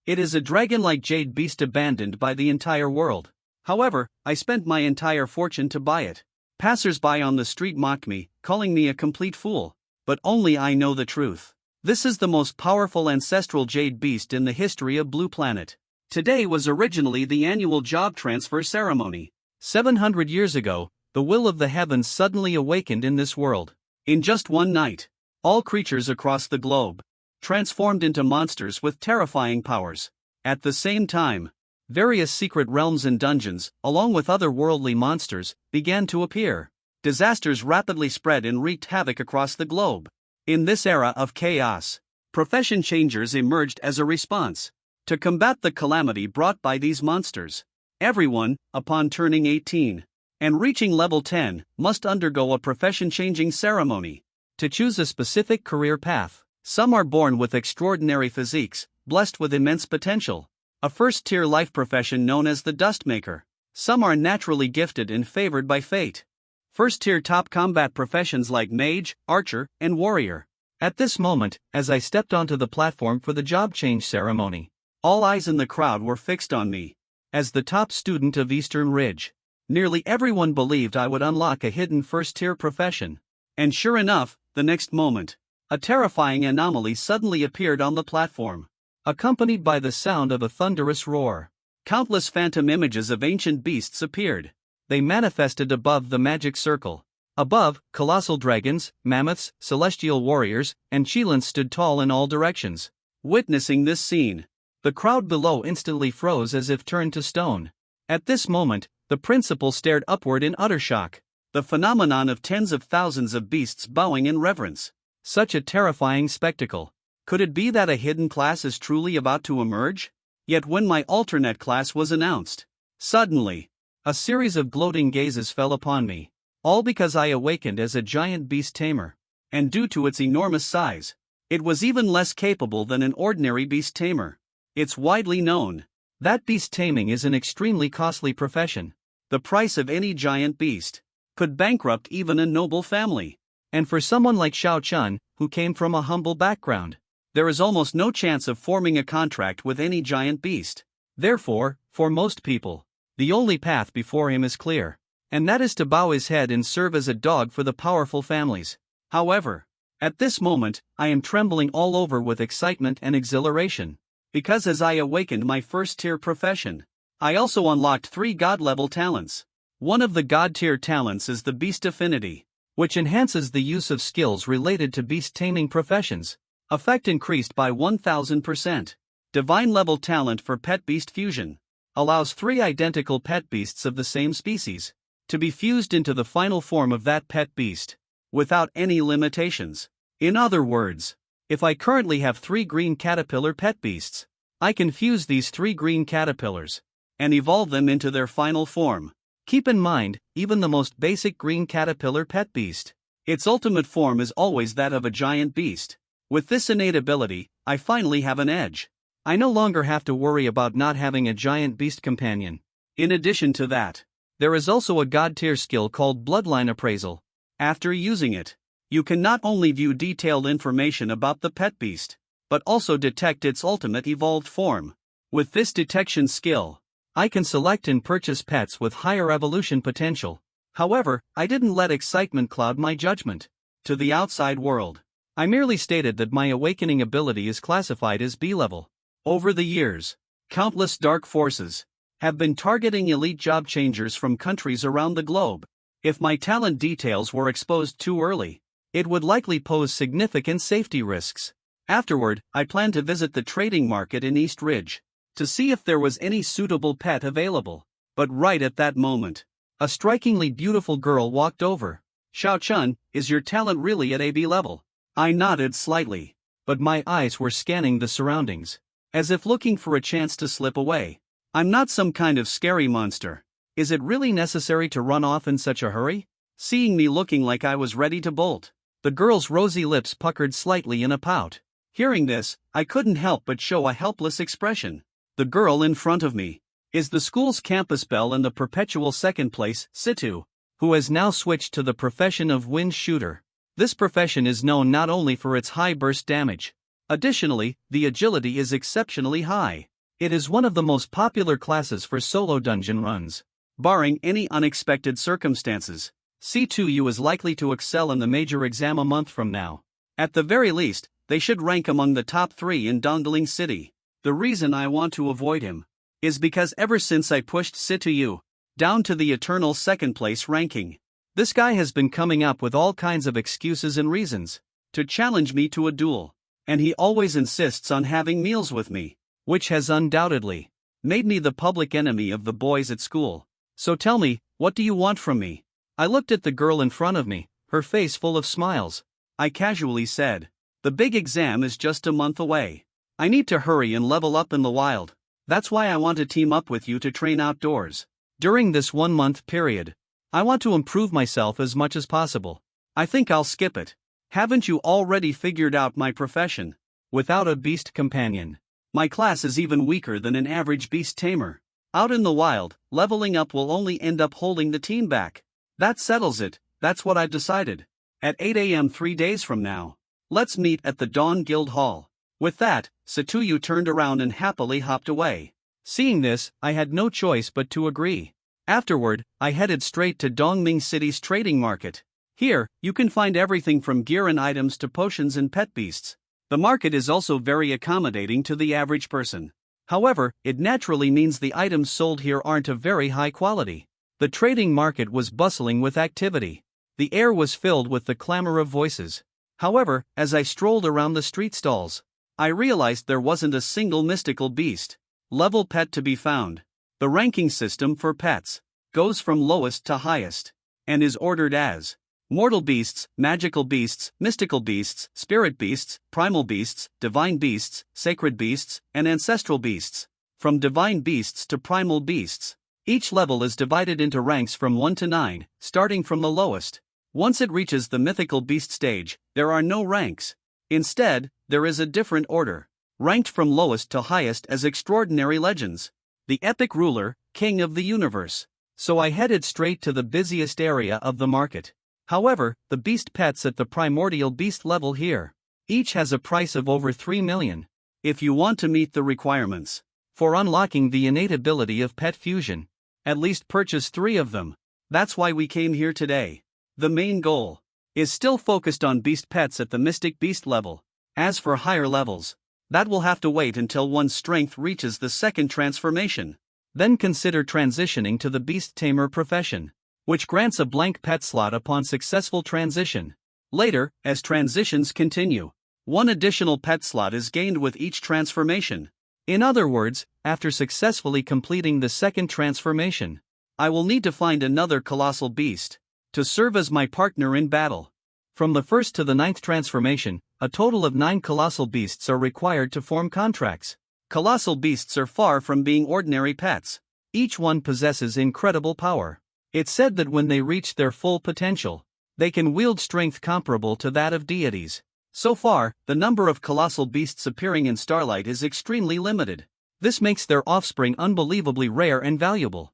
It is a dragon-like jade beast abandoned by the entire world. However, I spent my entire fortune to buy it. Passers-by on the street mocked me, calling me a complete fool. But only I know the truth. This is the most powerful ancestral jade beast in the history of Blue Planet. Today was originally the annual job transfer ceremony. 700 years ago, the will of the heavens suddenly awakened in this world. In just one night, all creatures across the globe transformed into monsters with terrifying powers. At the same time, various secret realms and dungeons, along with other worldly monsters, began to appear. Disasters rapidly spread and wreaked havoc across the globe. In this era of chaos, profession changers emerged as a response to combat the calamity brought by these monsters. Everyone, upon turning 18 and reaching level 10, must undergo a profession-changing ceremony to choose a specific career path. Some are born with extraordinary physiques, blessed with immense potential, a first-tier life profession known as the Dustmaker. Some are naturally gifted and favored by fate. First-tier top combat professions like mage, archer, and warrior. At this moment, as I stepped onto the platform for the job change ceremony, all eyes in the crowd were fixed on me. As the top student of Eastern Ridge, nearly everyone believed I would unlock a hidden first-tier profession. And sure enough, the next moment, a terrifying anomaly suddenly appeared on the platform, accompanied by the sound of a thunderous roar. Countless phantom images of ancient beasts appeared. They manifested above the magic circle. Above, colossal dragons, mammoths, celestial warriors, and Chilans stood tall in all directions. Witnessing this scene, the crowd below instantly froze as if turned to stone. At this moment, the principal stared upward in utter shock. The phenomenon of tens of thousands of beasts bowing in reverence. Such a terrifying spectacle. Could it be that a hidden class is truly about to emerge? Yet when my alternate class was announced, suddenly, a series of gloating gazes fell upon me. All because I awakened as a giant beast tamer. And due to its enormous size, it was even less capable than an ordinary beast tamer. It's widely known that beast taming is an extremely costly profession. The price of any giant beast could bankrupt even a noble family. And for someone like Xiao Chun, who came from a humble background, there is almost no chance of forming a contract with any giant beast. Therefore, for most people, the only path before him is clear, and that is to bow his head and serve as a dog for the powerful families. However, at this moment, I am trembling all over with excitement and exhilaration, because as I awakened my first-tier profession, I also unlocked 3 god-level talents. One of the god-tier talents is the Beast Affinity, which enhances the use of skills related to beast-taming professions. Effect increased by 1000%. Divine-level talent for Pet Beast Fusion allows 3 identical pet beasts of the same species to be fused into the final form of that pet beast, without any limitations. In other words, if I currently have 3 green caterpillar pet beasts, I can fuse these 3 green caterpillars and evolve them into their final form. Keep in mind, even the most basic green caterpillar pet beast, its ultimate form is always that of a giant beast. With this innate ability, I finally have an edge. I no longer have to worry about not having a giant beast companion. In addition to that, there is also a god-tier skill called Bloodline Appraisal. After using it, you can not only view detailed information about the pet beast, but also detect its ultimate evolved form. With this detection skill, I can select and purchase pets with higher evolution potential. However, I didn't let excitement cloud my judgment. To the outside world, I merely stated that my awakening ability is classified as B-level. Over the years, countless dark forces have been targeting elite job changers from countries around the globe. If my talent details were exposed too early, it would likely pose significant safety risks. Afterward, I planned to visit the trading market in East Ridge to see if there was any suitable pet available. But right at that moment, a strikingly beautiful girl walked over. Xiao Chun, is your talent really at AB level? I nodded slightly, but my eyes were scanning the surroundings, as if looking for a chance to slip away. I'm not some kind of scary monster. Is it really necessary to run off in such a hurry? Seeing me looking like I was ready to bolt, the girl's rosy lips puckered slightly in a pout. Hearing this, I couldn't help but show a helpless expression. The girl in front of me is the school's campus belle and the perpetual second place, Situ, who has now switched to the profession of wind shooter. This profession is known not only for its high burst damage. Additionally, the agility is exceptionally high. It is one of the most popular classes for solo dungeon runs. Barring any unexpected circumstances, C2U is likely to excel in the major exam a month from now. At the very least, they should rank among the top 3 in Dongling City. The reason I want to avoid him is because ever since I pushed C2U down to the eternal second place ranking, this guy has been coming up with all kinds of excuses and reasons to challenge me to a duel, and he always insists on having meals with me, which has undoubtedly made me the public enemy of the boys at school. So tell me, what do you want from me? I looked at the girl in front of me, her face full of smiles. I casually said, the big exam is just a month away. I need to hurry and level up in the wild. That's why I want to team up with you to train outdoors. During this 1-month period, I want to improve myself as much as possible. I think I'll skip it. Haven't you already figured out my profession? Without a beast companion, my class is even weaker than an average beast tamer. Out in the wild, leveling up will only end up holding the team back. That settles it, that's what I've decided. At 8 a.m. 3 days from now, let's meet at the Dawn Guild Hall. With that, Satuyu turned around and happily hopped away. Seeing this, I had no choice but to agree. Afterward, I headed straight to Dongming City's trading market. Here, you can find everything from gear and items to potions and pet beasts. The market is also very accommodating to the average person. However, it naturally means the items sold here aren't of very high quality. The trading market was bustling with activity. The air was filled with the clamor of voices. However, as I strolled around the street stalls, I realized there wasn't a single mystical beast level pet to be found. The ranking system for pets goes from lowest to highest and is ordered as mortal beasts, magical beasts, mystical beasts, spirit beasts, primal beasts, divine beasts, sacred beasts, and ancestral beasts. From divine beasts to primal beasts, each level is divided into ranks from 1 to 9, starting from the lowest. Once it reaches the mythical beast stage, there are no ranks. Instead, there is a different order, ranked from lowest to highest as extraordinary legends. The epic ruler, king of the universe. So I headed straight to the busiest area of the market. However, the beast pets at the primordial beast level here, each has a price of over 3 million. If you want to meet the requirements for unlocking the innate ability of pet fusion, at least purchase 3 of them. That's why we came here today. The main goal is still focused on beast pets at the mystic beast level. As for higher levels, that will have to wait until one's strength reaches the second transformation. Then consider transitioning to the beast tamer profession, which grants a blank pet slot upon successful transition. Later, as transitions continue, 1 additional pet slot is gained with each transformation. In other words, after successfully completing the second transformation, I will need to find another colossal beast to serve as my partner in battle. From the 1st to the 9th transformation, a total of 9 colossal beasts are required to form contracts. Colossal beasts are far from being ordinary pets. Each one possesses incredible power. It's said that when they reach their full potential, they can wield strength comparable to that of deities. So far, the number of colossal beasts appearing in Starlight is extremely limited. This makes their offspring unbelievably rare and valuable.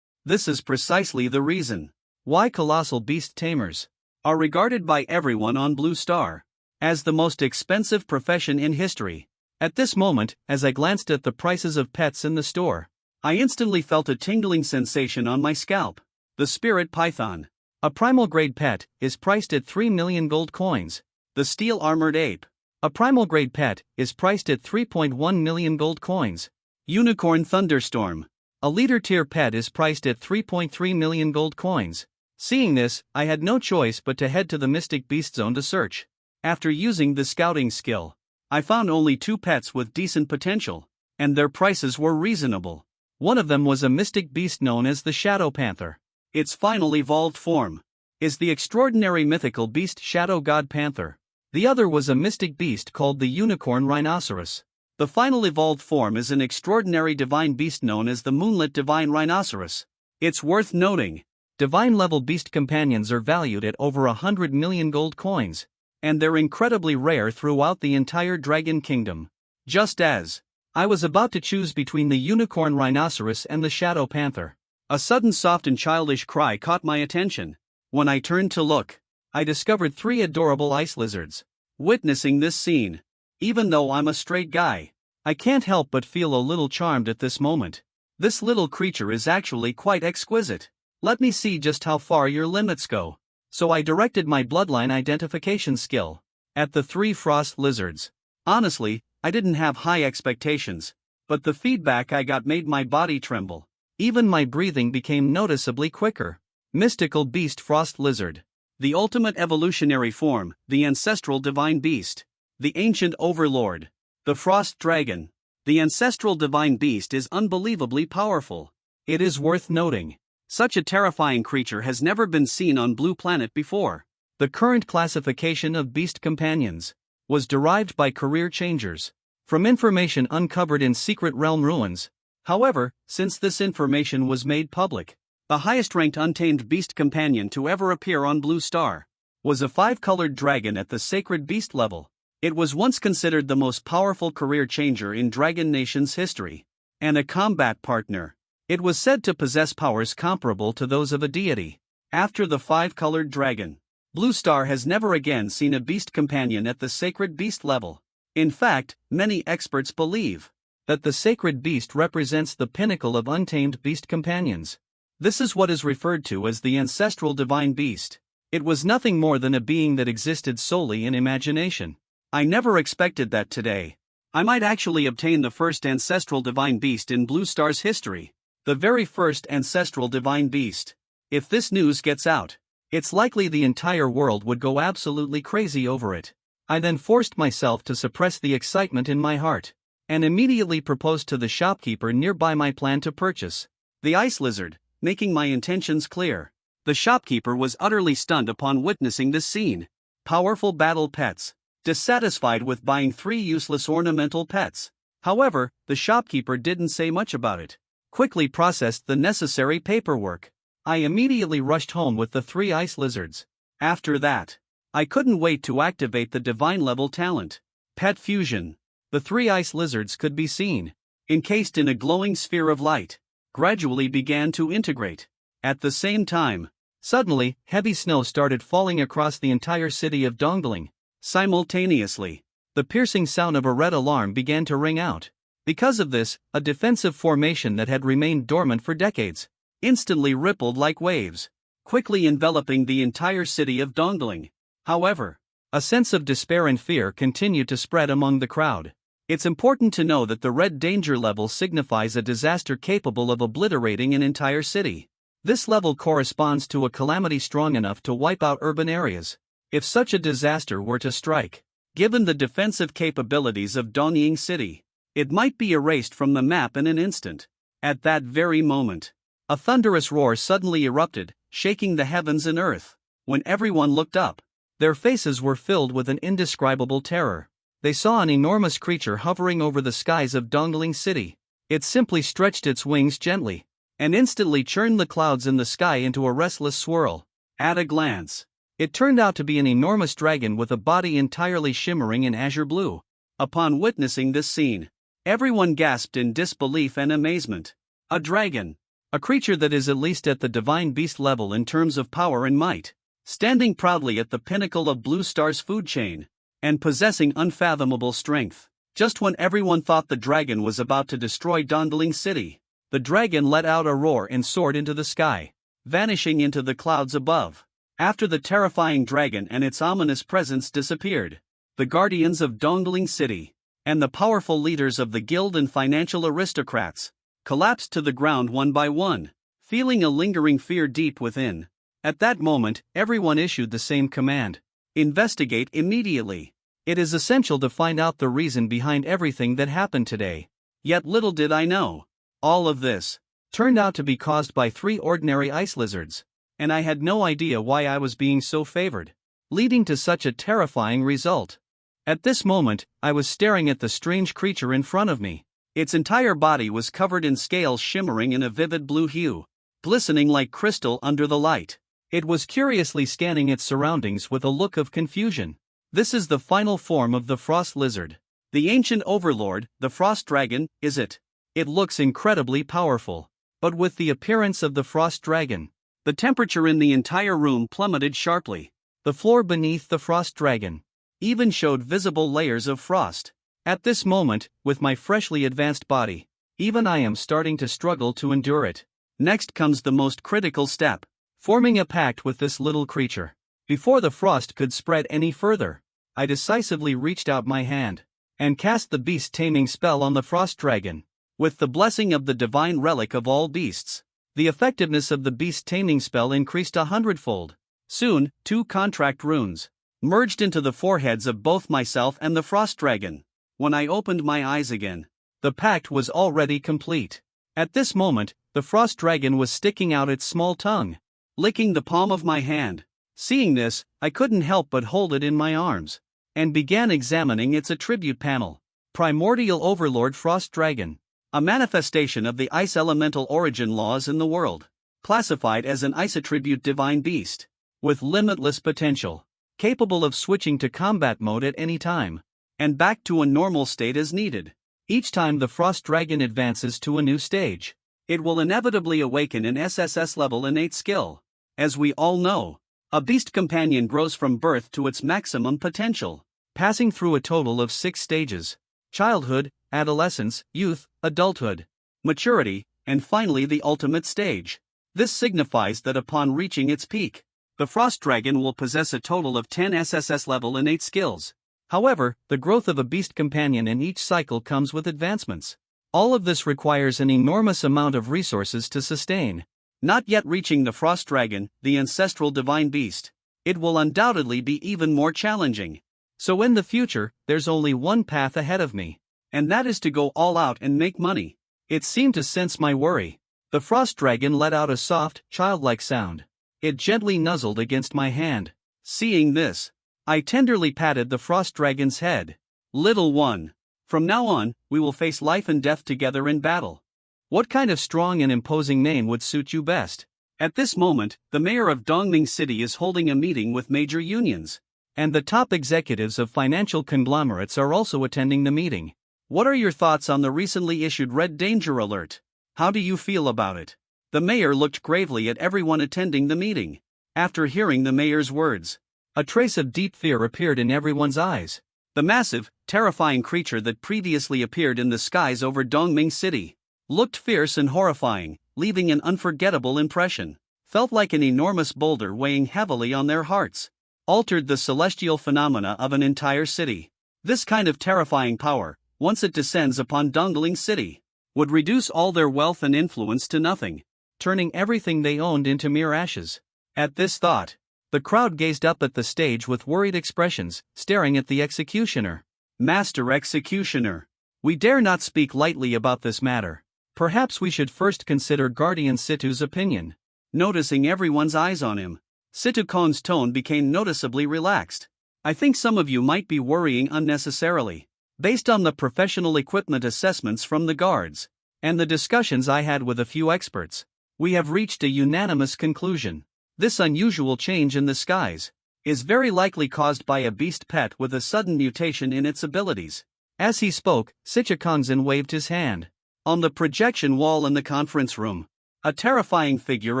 This is precisely the reason why colossal beast tamers are regarded by everyone on Blue Star as the most expensive profession in history. At this moment, as I glanced at the prices of pets in the store, I instantly felt a tingling sensation on my scalp. The spirit python, a primal grade pet, is priced at 3 million gold coins. The steel armored ape, a primal grade pet, is priced at 3.1 million gold coins. Unicorn thunderstorm, a leader tier pet, is priced at 3.3 million gold coins. Seeing this, I had no choice but to head to the Mystic Beast Zone to search. After using the scouting skill, I found only 2 pets with decent potential, and their prices were reasonable. One of them was a mystic beast known as the Shadow Panther. Its final evolved form is the extraordinary mythical beast Shadow God Panther. The other was a mystic beast called the Unicorn Rhinoceros. The final evolved form is an extraordinary divine beast known as the Moonlit Divine Rhinoceros. It's worth noting, divine level beast companions are valued at over 100 million gold coins, and they're incredibly rare throughout the entire Dragon Kingdom. Just as I was about to choose between the Unicorn Rhinoceros and the Shadow Panther, a sudden soft and childish cry caught my attention. When I turned to look, I discovered 3 adorable ice lizards. Witnessing this scene, even though I'm a straight guy, I can't help but feel a little charmed at this moment. This little creature is actually quite exquisite. Let me see just how far your limits go. So I directed my bloodline identification skill at the 3 frost lizards. Honestly, I didn't have high expectations, but the feedback I got made my body tremble. Even my breathing became noticeably quicker. Mystical Beast Frost Lizard. The ultimate evolutionary form, the ancestral divine beast. The ancient overlord. The Frost Dragon. The ancestral divine beast is unbelievably powerful. It is worth noting, such a terrifying creature has never been seen on Blue Planet before. The current classification of beast companions was derived by career changers from information uncovered in Secret Realm ruins. However, since this information was made public, the highest-ranked untamed beast companion to ever appear on Blue Star was a 5-colored dragon at the sacred beast level. It was once considered the most powerful career changer in Dragon Nation's history, and a combat partner. It was said to possess powers comparable to those of a deity. After the 5-colored dragon, Blue Star has never again seen a beast companion at the sacred beast level. In fact, many experts believe that the sacred beast represents the pinnacle of untamed beast companions. This is what is referred to as the ancestral divine beast. It was nothing more than a being that existed solely in imagination. I never expected that today I might actually obtain the first ancestral divine beast in Blue Star's history. The very first ancestral divine beast. If this news gets out, it's likely the entire world would go absolutely crazy over it. I then forced myself to suppress the excitement in my heart, and immediately proposed to the shopkeeper nearby my plan to purchase the ice lizard, making my intentions clear. The shopkeeper was utterly stunned upon witnessing this scene. Powerful battle pets. Dissatisfied with buying 3 useless ornamental pets. However, the shopkeeper didn't say much about it. Quickly processed the necessary paperwork. I immediately rushed home with the 3 ice lizards. After that, I couldn't wait to activate the divine level talent. Pet Fusion. The 3 ice lizards could be seen, encased in a glowing sphere of light, gradually began to integrate. At the same time, suddenly, heavy snow started falling across the entire city of Dongling. Simultaneously, the piercing sound of a red alarm began to ring out. Because of this, a defensive formation that had remained dormant for decades instantly rippled like waves, quickly enveloping the entire city of Dongling. However, a sense of despair and fear continued to spread among the crowd. It's important to know that the red danger level signifies a disaster capable of obliterating an entire city. This level corresponds to a calamity strong enough to wipe out urban areas. If such a disaster were to strike, given the defensive capabilities of Dongying City, it might be erased from the map in an instant. At that very moment, a thunderous roar suddenly erupted, shaking the heavens and earth. When everyone looked up, their faces were filled with an indescribable terror. They saw an enormous creature hovering over the skies of Dongling City. It simply stretched its wings gently, and instantly churned the clouds in the sky into a restless swirl. At a glance, it turned out to be an enormous dragon with a body entirely shimmering in azure blue. Upon witnessing this scene, everyone gasped in disbelief and amazement. A dragon, a creature that is at least at the divine beast level in terms of power and might, standing proudly at the pinnacle of Blue Star's food chain, and possessing unfathomable strength. Just when everyone thought the dragon was about to destroy Dongling City, the dragon let out a roar and soared into the sky, vanishing into the clouds above. After the terrifying dragon and its ominous presence disappeared, the guardians of Dongling City, and the powerful leaders of the guild and financial aristocrats, collapsed to the ground one by one, feeling a lingering fear deep within. At that moment, everyone issued the same command: investigate immediately. It is essential to find out the reason behind everything that happened today. Yet little did I know, all of this turned out to be caused by 3 ordinary ice lizards, and I had no idea why I was being so favored, leading to such a terrifying result. At this moment, I was staring at the strange creature in front of me. Its entire body was covered in scales shimmering in a vivid blue hue, glistening like crystal under the light. It was curiously scanning its surroundings with a look of confusion. This is the final form of the frost lizard. The ancient overlord, the frost dragon, is it? It looks incredibly powerful. But with the appearance of the frost dragon, the temperature in the entire room plummeted sharply. The floor beneath the frost dragon even showed visible layers of frost. At this moment, with my freshly advanced body, even I am starting to struggle to endure it. Next comes the most critical step: forming a pact with this little creature. Before the frost could spread any further, I decisively reached out my hand and cast the beast taming spell on the frost dragon. With the blessing of the divine relic of all beasts, the effectiveness of the beast taming spell increased 100-fold. Soon, 2 contract runes merged into the foreheads of both myself and the frost dragon. When I opened my eyes again, the pact was already complete. At this moment, the frost dragon was sticking out its small tongue, licking the palm of my hand. Seeing this, I couldn't help but hold it in my arms and began examining its attribute panel. Primordial Overlord Frost Dragon, a manifestation of the ice elemental origin laws in the world, classified as an ice attribute divine beast, with limitless potential, capable of switching to combat mode at any time, and back to a normal state as needed. Each time the frost dragon advances to a new stage, it will inevitably awaken an SSS level innate skill. As we all know, a beast companion grows from birth to its maximum potential, passing through a total of 6 stages: childhood, adolescence, youth, adulthood, maturity, and finally the ultimate stage. This signifies that upon reaching its peak, the frost dragon will possess a total of 10 SSS level innate skills. However, the growth of a beast companion in each cycle comes with advancements. All of this requires an enormous amount of resources to sustain. Not yet reaching the frost dragon, the ancestral divine beast, it will undoubtedly be even more challenging. So in the future, there's only one path ahead of me, and that is to go all out and make money. It seemed to sense my worry. The frost dragon let out a soft, childlike sound. It gently nuzzled against my hand. Seeing this, I tenderly patted the frost dragon's head. Little one, from now on, we will face life and death together in battle. What kind of strong and imposing name would suit you best? At this moment, the mayor of Dongming City is holding a meeting with major unions, and the top executives of financial conglomerates are also attending the meeting. What are your thoughts on the recently issued Red Danger Alert? How do you feel about it? The mayor looked gravely at everyone attending the meeting. After hearing the mayor's words, a trace of deep fear appeared in everyone's eyes. The massive, terrifying creature that previously appeared in the skies over Dongming City looked fierce and horrifying, leaving an unforgettable impression. Felt like an enormous boulder weighing heavily on their hearts. Altered the celestial phenomena of an entire city. This kind of terrifying power, once it descends upon Dongling City, would reduce all their wealth and influence to nothing, turning everything they owned into mere ashes. At this thought, the crowd gazed up at the stage with worried expressions, staring at the executioner. Master Executioner, we dare not speak lightly about this matter. Perhaps we should first consider Guardian Situ's opinion. Noticing everyone's eyes on him, Situ Kong's tone became noticeably relaxed. I think some of you might be worrying unnecessarily. Based on the professional equipment assessments from the guards, and the discussions I had with a few experts, we have reached a unanimous conclusion. This unusual change in the skies is very likely caused by a beast pet with a sudden mutation in its abilities. As he spoke, Sichikongzin waved his hand. On the projection wall in the conference room, a terrifying figure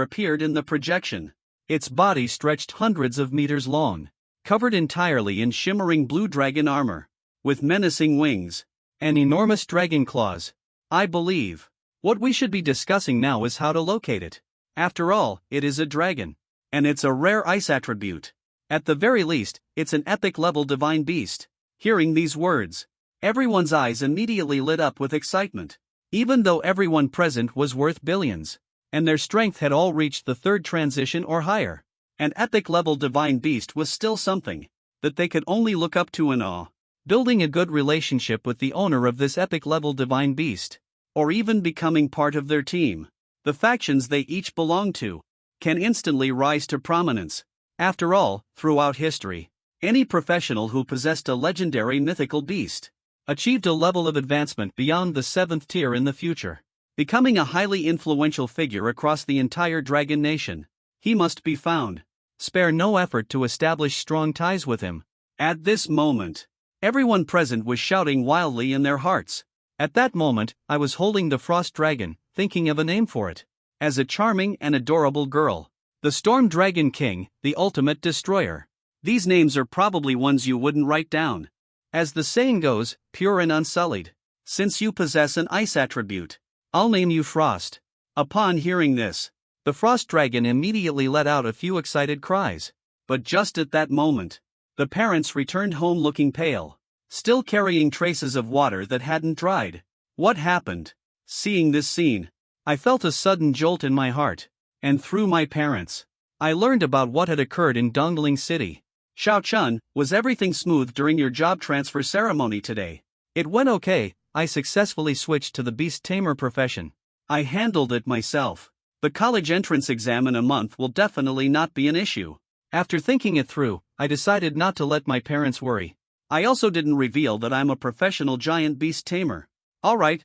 appeared in the projection. Its body stretched hundreds of meters long, covered entirely in shimmering blue dragon armor, with menacing wings and enormous dragon claws. I believe what we should be discussing now is how to locate it. After all, it is a dragon, and it's a rare ice attribute. At the very least, it's an epic-level divine beast. Hearing these words, everyone's eyes immediately lit up with excitement. Even though everyone present was worth billions, and their strength had all reached the 3rd transition or higher, an epic-level divine beast was still something that they could only look up to in awe. Building a good relationship with the owner of this epic-level divine beast, or even becoming part of their team, the factions they each belong to, can instantly rise to prominence. After all, throughout history, any professional who possessed a legendary mythical beast achieved a level of advancement beyond the 7th tier in the future, becoming a highly influential figure across the entire dragon nation. He must be found. Spare no effort to establish strong ties with him. At this moment, everyone present was shouting wildly in their hearts. At that moment, I was holding the frost dragon, thinking of a name for it. As a charming and adorable girl. The Storm Dragon King, the ultimate destroyer. These names are probably ones you wouldn't write down. As the saying goes, pure and unsullied. Since you possess an ice attribute, I'll name you Frost. Upon hearing this, the frost dragon immediately let out a few excited cries. But just at that moment, the parents returned home looking pale, still carrying traces of water that hadn't dried. What happened? Seeing this scene, I felt a sudden jolt in my heart. And through my parents, I learned about what had occurred in Dongling City. Xiao Chun, was everything smooth during your job transfer ceremony today? It went okay. I successfully switched to the beast tamer profession. I handled it myself. The college entrance exam in a month will definitely not be an issue. After thinking it through, I decided not to let my parents worry. I also didn't reveal that I'm a professional giant beast tamer. Alright.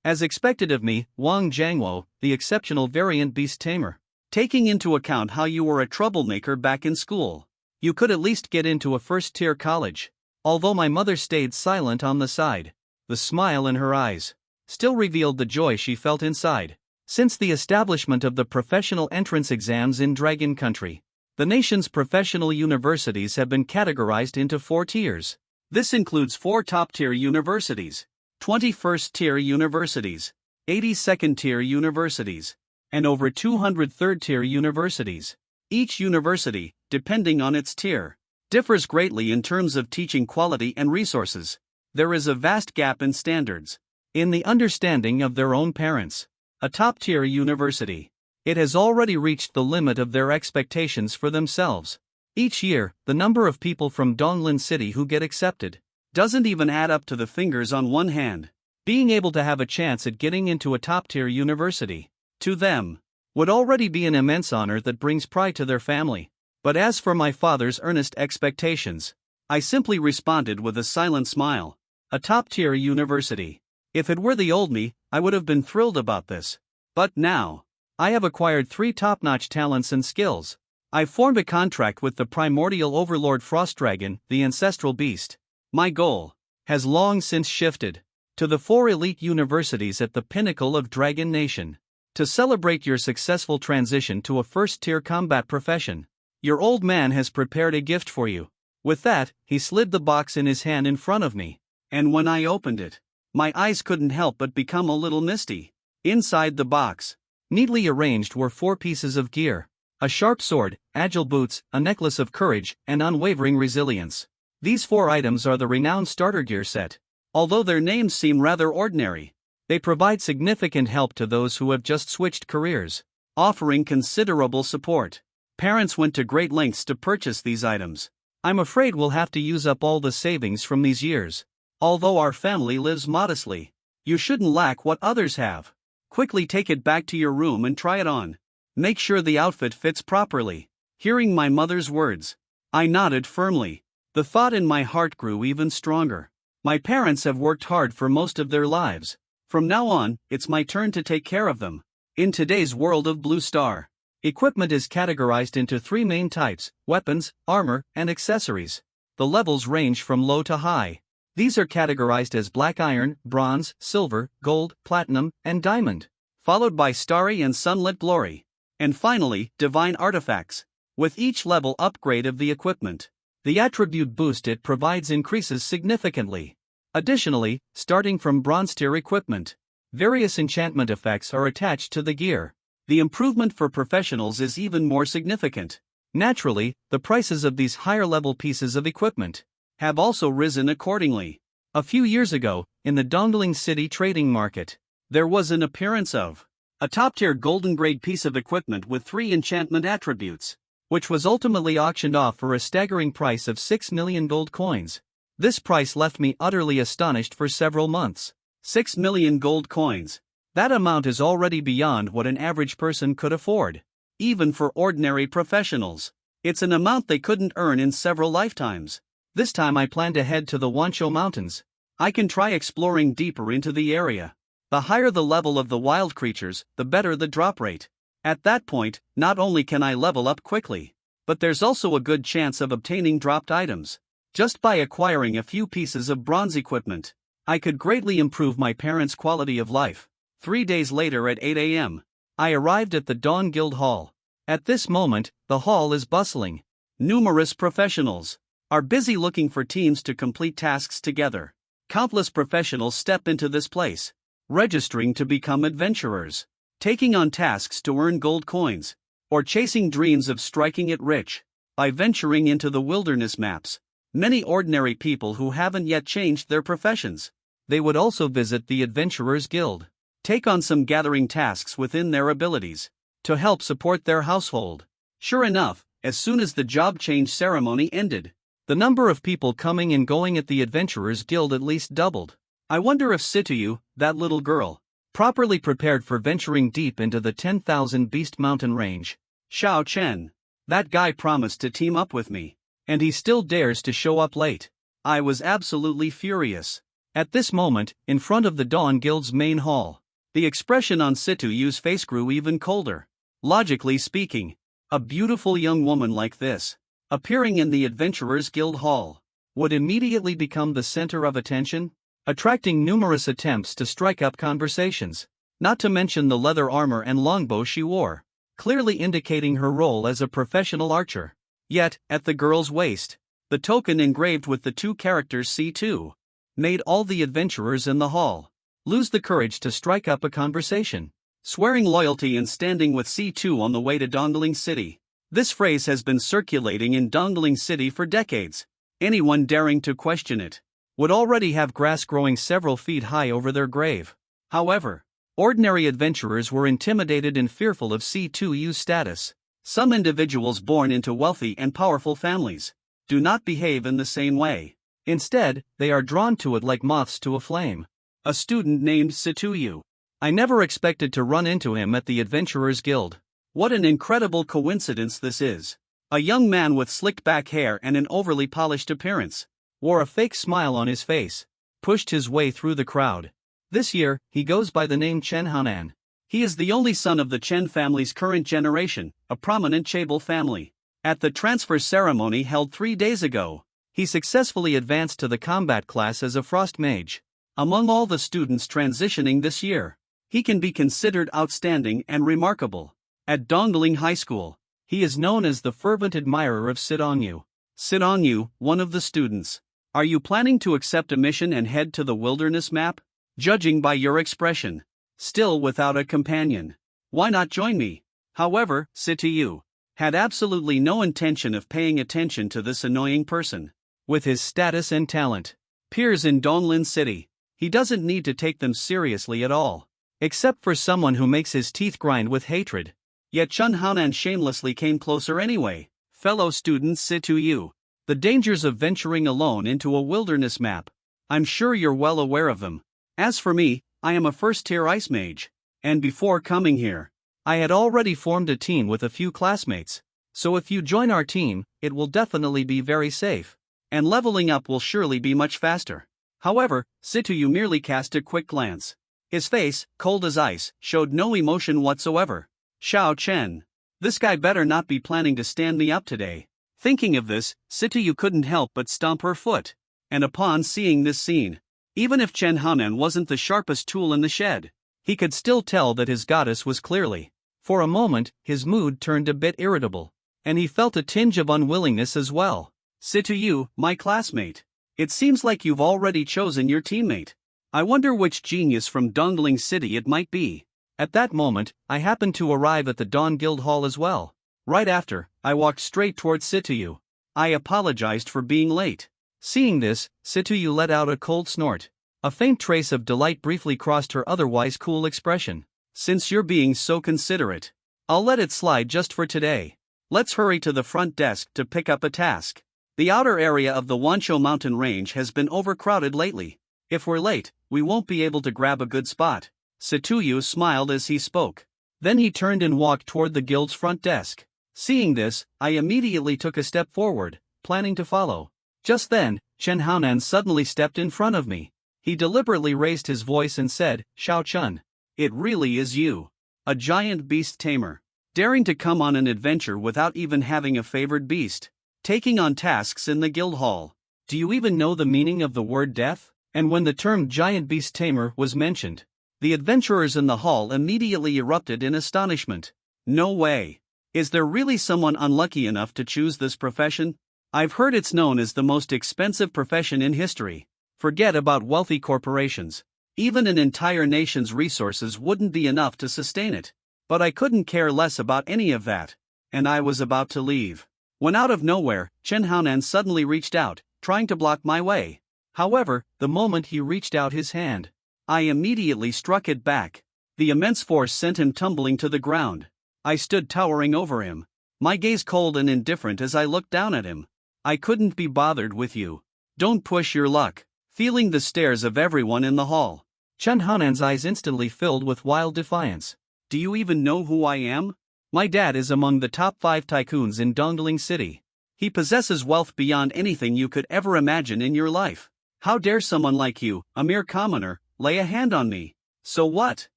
As expected of me, Wang Jiangwo, the exceptional variant beast tamer. Taking into account how you were a troublemaker back in school, you could at least get into a first-tier college. Although my mother stayed silent on the side, the smile in her eyes still revealed the joy she felt inside. Since the establishment of the professional entrance exams in Dragon Country, the nation's professional universities have been categorized into 4 tiers. This includes 4 top-tier universities, 21st-tier universities, 82nd-tier universities, and over 200 third-tier universities. Each university, depending on its tier, differs greatly in terms of teaching quality and resources. There is a vast gap in standards, in the understanding of their own parents. A top-tier university, it has already reached the limit of their expectations for themselves. Each year, the number of people from Dongling City who get accepted doesn't even add up to the fingers on one hand. Being able to have a chance at getting into a top-tier university, to them, would already be an immense honor that brings pride to their family. But as for my father's earnest expectations, I simply responded with a silent smile. A top-tier university. If it were the old me, I would have been thrilled about this. But now, I have acquired 3 top-notch talents and skills. I've formed a contract with the primordial overlord Frost Dragon, the ancestral beast. My goal has long since shifted to the 4 elite universities at the pinnacle of Dragon Nation. To celebrate your successful transition to a first-tier combat profession, your old man has prepared a gift for you. With that, he slid the box in his hand in front of me. And when I opened it, my eyes couldn't help but become a little misty. Inside the box, neatly arranged were 4 pieces of gear: a sharp sword, agile boots, a necklace of courage, and unwavering resilience. These 4 items are the renowned starter gear set. Although their names seem rather ordinary, they provide significant help to those who have just switched careers, offering considerable support. Parents went to great lengths to purchase these items. I'm afraid we'll have to use up all the savings from these years. Although our family lives modestly, you shouldn't lack what others have. Quickly take it back to your room and try it on. Make sure the outfit fits properly. Hearing my mother's words, I nodded firmly. The thought in my heart grew even stronger. My parents have worked hard for most of their lives. From now on, it's my turn to take care of them. In today's world of Blue Star, equipment is categorized into 3 main types: weapons, armor, and accessories. The levels range from low to high. These are categorized as black iron, bronze, silver, gold, platinum, and diamond, followed by starry and sunlit glory, and finally, divine artifacts. With each level upgrade of the equipment, the attribute boost it provides increases significantly. Additionally, starting from bronze tier equipment, various enchantment effects are attached to the gear. The improvement for professionals is even more significant. Naturally, the prices of these higher level pieces of equipment have also risen accordingly. A few years ago, in the Dongling City trading market, there was an appearance of a top-tier golden-grade piece of equipment with 3 enchantment attributes, which was ultimately auctioned off for a staggering price of 6 million gold coins. This price left me utterly astonished for several months. 6 million gold coins. That amount is already beyond what an average person could afford. Even for ordinary professionals, it's an amount they couldn't earn in several lifetimes. This time I plan to head to the Wancho Mountains. I can try exploring deeper into the area. The higher the level of the wild creatures, the better the drop rate. At that point, not only can I level up quickly, but there's also a good chance of obtaining dropped items. Just by acquiring a few pieces of bronze equipment, I could greatly improve my parents' quality of life. 3 days later at 8 a.m., I arrived at the Dawn Guild Hall. At this moment, the hall is bustling. Numerous professionals, are busy looking for teams to complete tasks together. Countless professionals step into this place, registering to become adventurers, taking on tasks to earn gold coins, or chasing dreams of striking it rich by venturing into the wilderness maps. Many ordinary people who haven't yet changed their professions, they would also visit the Adventurers Guild, take on some gathering tasks within their abilities, to help support their household. Sure enough, as soon as the job change ceremony ended, the number of people coming and going at the Adventurers Guild at least doubled. I wonder if Situyu, that little girl, properly prepared for venturing deep into the 10,000 Beast Mountain range. Xiao Chen. That guy promised to team up with me, and he still dares to show up late. I was absolutely furious. At this moment, in front of the Dawn Guild's main hall, the expression on Situyu's face grew even colder. Logically speaking, a beautiful young woman like this, appearing in the Adventurers Guild hall, would immediately become the center of attention, attracting numerous attempts to strike up conversations, not to mention the leather armor and longbow she wore, clearly indicating her role as a professional archer. Yet, at the girl's waist, the token engraved with the two characters C2 made all the adventurers in the hall lose the courage to strike up a conversation, swearing loyalty and standing with C2 on the way to Dongling City. This phrase has been circulating in Dongling City for decades. Anyone daring to question it would already have grass growing several feet high over their grave. However, ordinary adventurers were intimidated and fearful of C2U's status. Some individuals born into wealthy and powerful families do not behave in the same way. Instead, they are drawn to it like moths to a flame. A student named Situyu. I never expected to run into him at the Adventurers Guild. What an incredible coincidence this is. A young man with slicked back hair and an overly polished appearance, wore a fake smile on his face, pushed his way through the crowd. This year, he goes by the name Chen Haonan. He is the only son of the Chen family's current generation, a prominent chaebol family. At the transfer ceremony held 3 days ago, he successfully advanced to the combat class as a frost mage. Among all the students transitioning this year, he can be considered outstanding and remarkable. At Dongling High School, he is known as the fervent admirer of Sidongyu. Sidongyu, one of the students. Are you planning to accept a mission and head to the wilderness map? Judging by your expression, still without a companion, why not join me? However, Situyu had absolutely no intention of paying attention to this annoying person. With his status and talent, peers in Donglin City, he doesn't need to take them seriously at all. Except for someone who makes his teeth grind with hatred. Yet Chen Haonan shamelessly came closer anyway. Fellow student Situyu, the dangers of venturing alone into a wilderness map. I'm sure you're well aware of them. As for me, I am a first-tier ice mage, and before coming here, I had already formed a team with a few classmates, so if you join our team, it will definitely be very safe, and leveling up will surely be much faster. However, Situyu merely cast a quick glance. His face, cold as ice, showed no emotion whatsoever. Xiao Chen. This guy better not be planning to stand me up today. Thinking of this, Situyu couldn't help but stomp her foot. And upon seeing this scene, even if Chen Haonan wasn't the sharpest tool in the shed, he could still tell that his goddess was clearly. For a moment, his mood turned a bit irritable, and he felt a tinge of unwillingness as well. Situyu, my classmate. It seems like you've already chosen your teammate. I wonder which genius from Dongling City it might be. At that moment, I happened to arrive at the Dawn Guild Hall as well. Right after, I walked straight towards Situyu. I apologized for being late. Seeing this, Situyu let out a cold snort. A faint trace of delight briefly crossed her otherwise cool expression. Since you're being so considerate, I'll let it slide just for today. Let's hurry to the front desk to pick up a task. The outer area of the Wanshou mountain range has been overcrowded lately. If we're late, we won't be able to grab a good spot. Situyu smiled as he spoke. Then he turned and walked toward the guild's front desk. Seeing this, I immediately took a step forward, planning to follow. Just then, Chen Haonan suddenly stepped in front of me. He deliberately raised his voice and said, Xiao Chun, it really is you. A giant beast tamer. Daring to come on an adventure without even having a favored beast. Taking on tasks in the guild hall. Do you even know the meaning of the word death? And when the term giant beast tamer was mentioned, the adventurers in the hall immediately erupted in astonishment. No way. Is there really someone unlucky enough to choose this profession? I've heard it's known as the most expensive profession in history. Forget about wealthy corporations. Even an entire nation's resources wouldn't be enough to sustain it. But I couldn't care less about any of that. And I was about to leave, when out of nowhere, Chen Haonan suddenly reached out, trying to block my way. However, the moment he reached out his hand, I immediately struck it back. The immense force sent him tumbling to the ground. I stood towering over him, my gaze cold and indifferent as I looked down at him. I couldn't be bothered with you. Don't push your luck. Feeling the stares of everyone in the hall, Chen Hanan's eyes instantly filled with wild defiance. Do you even know who I am? My dad is among the top 5 tycoons in Dongling City. He possesses wealth beyond anything you could ever imagine in your life. How dare someone like you, a mere commoner, lay a hand on me? So what?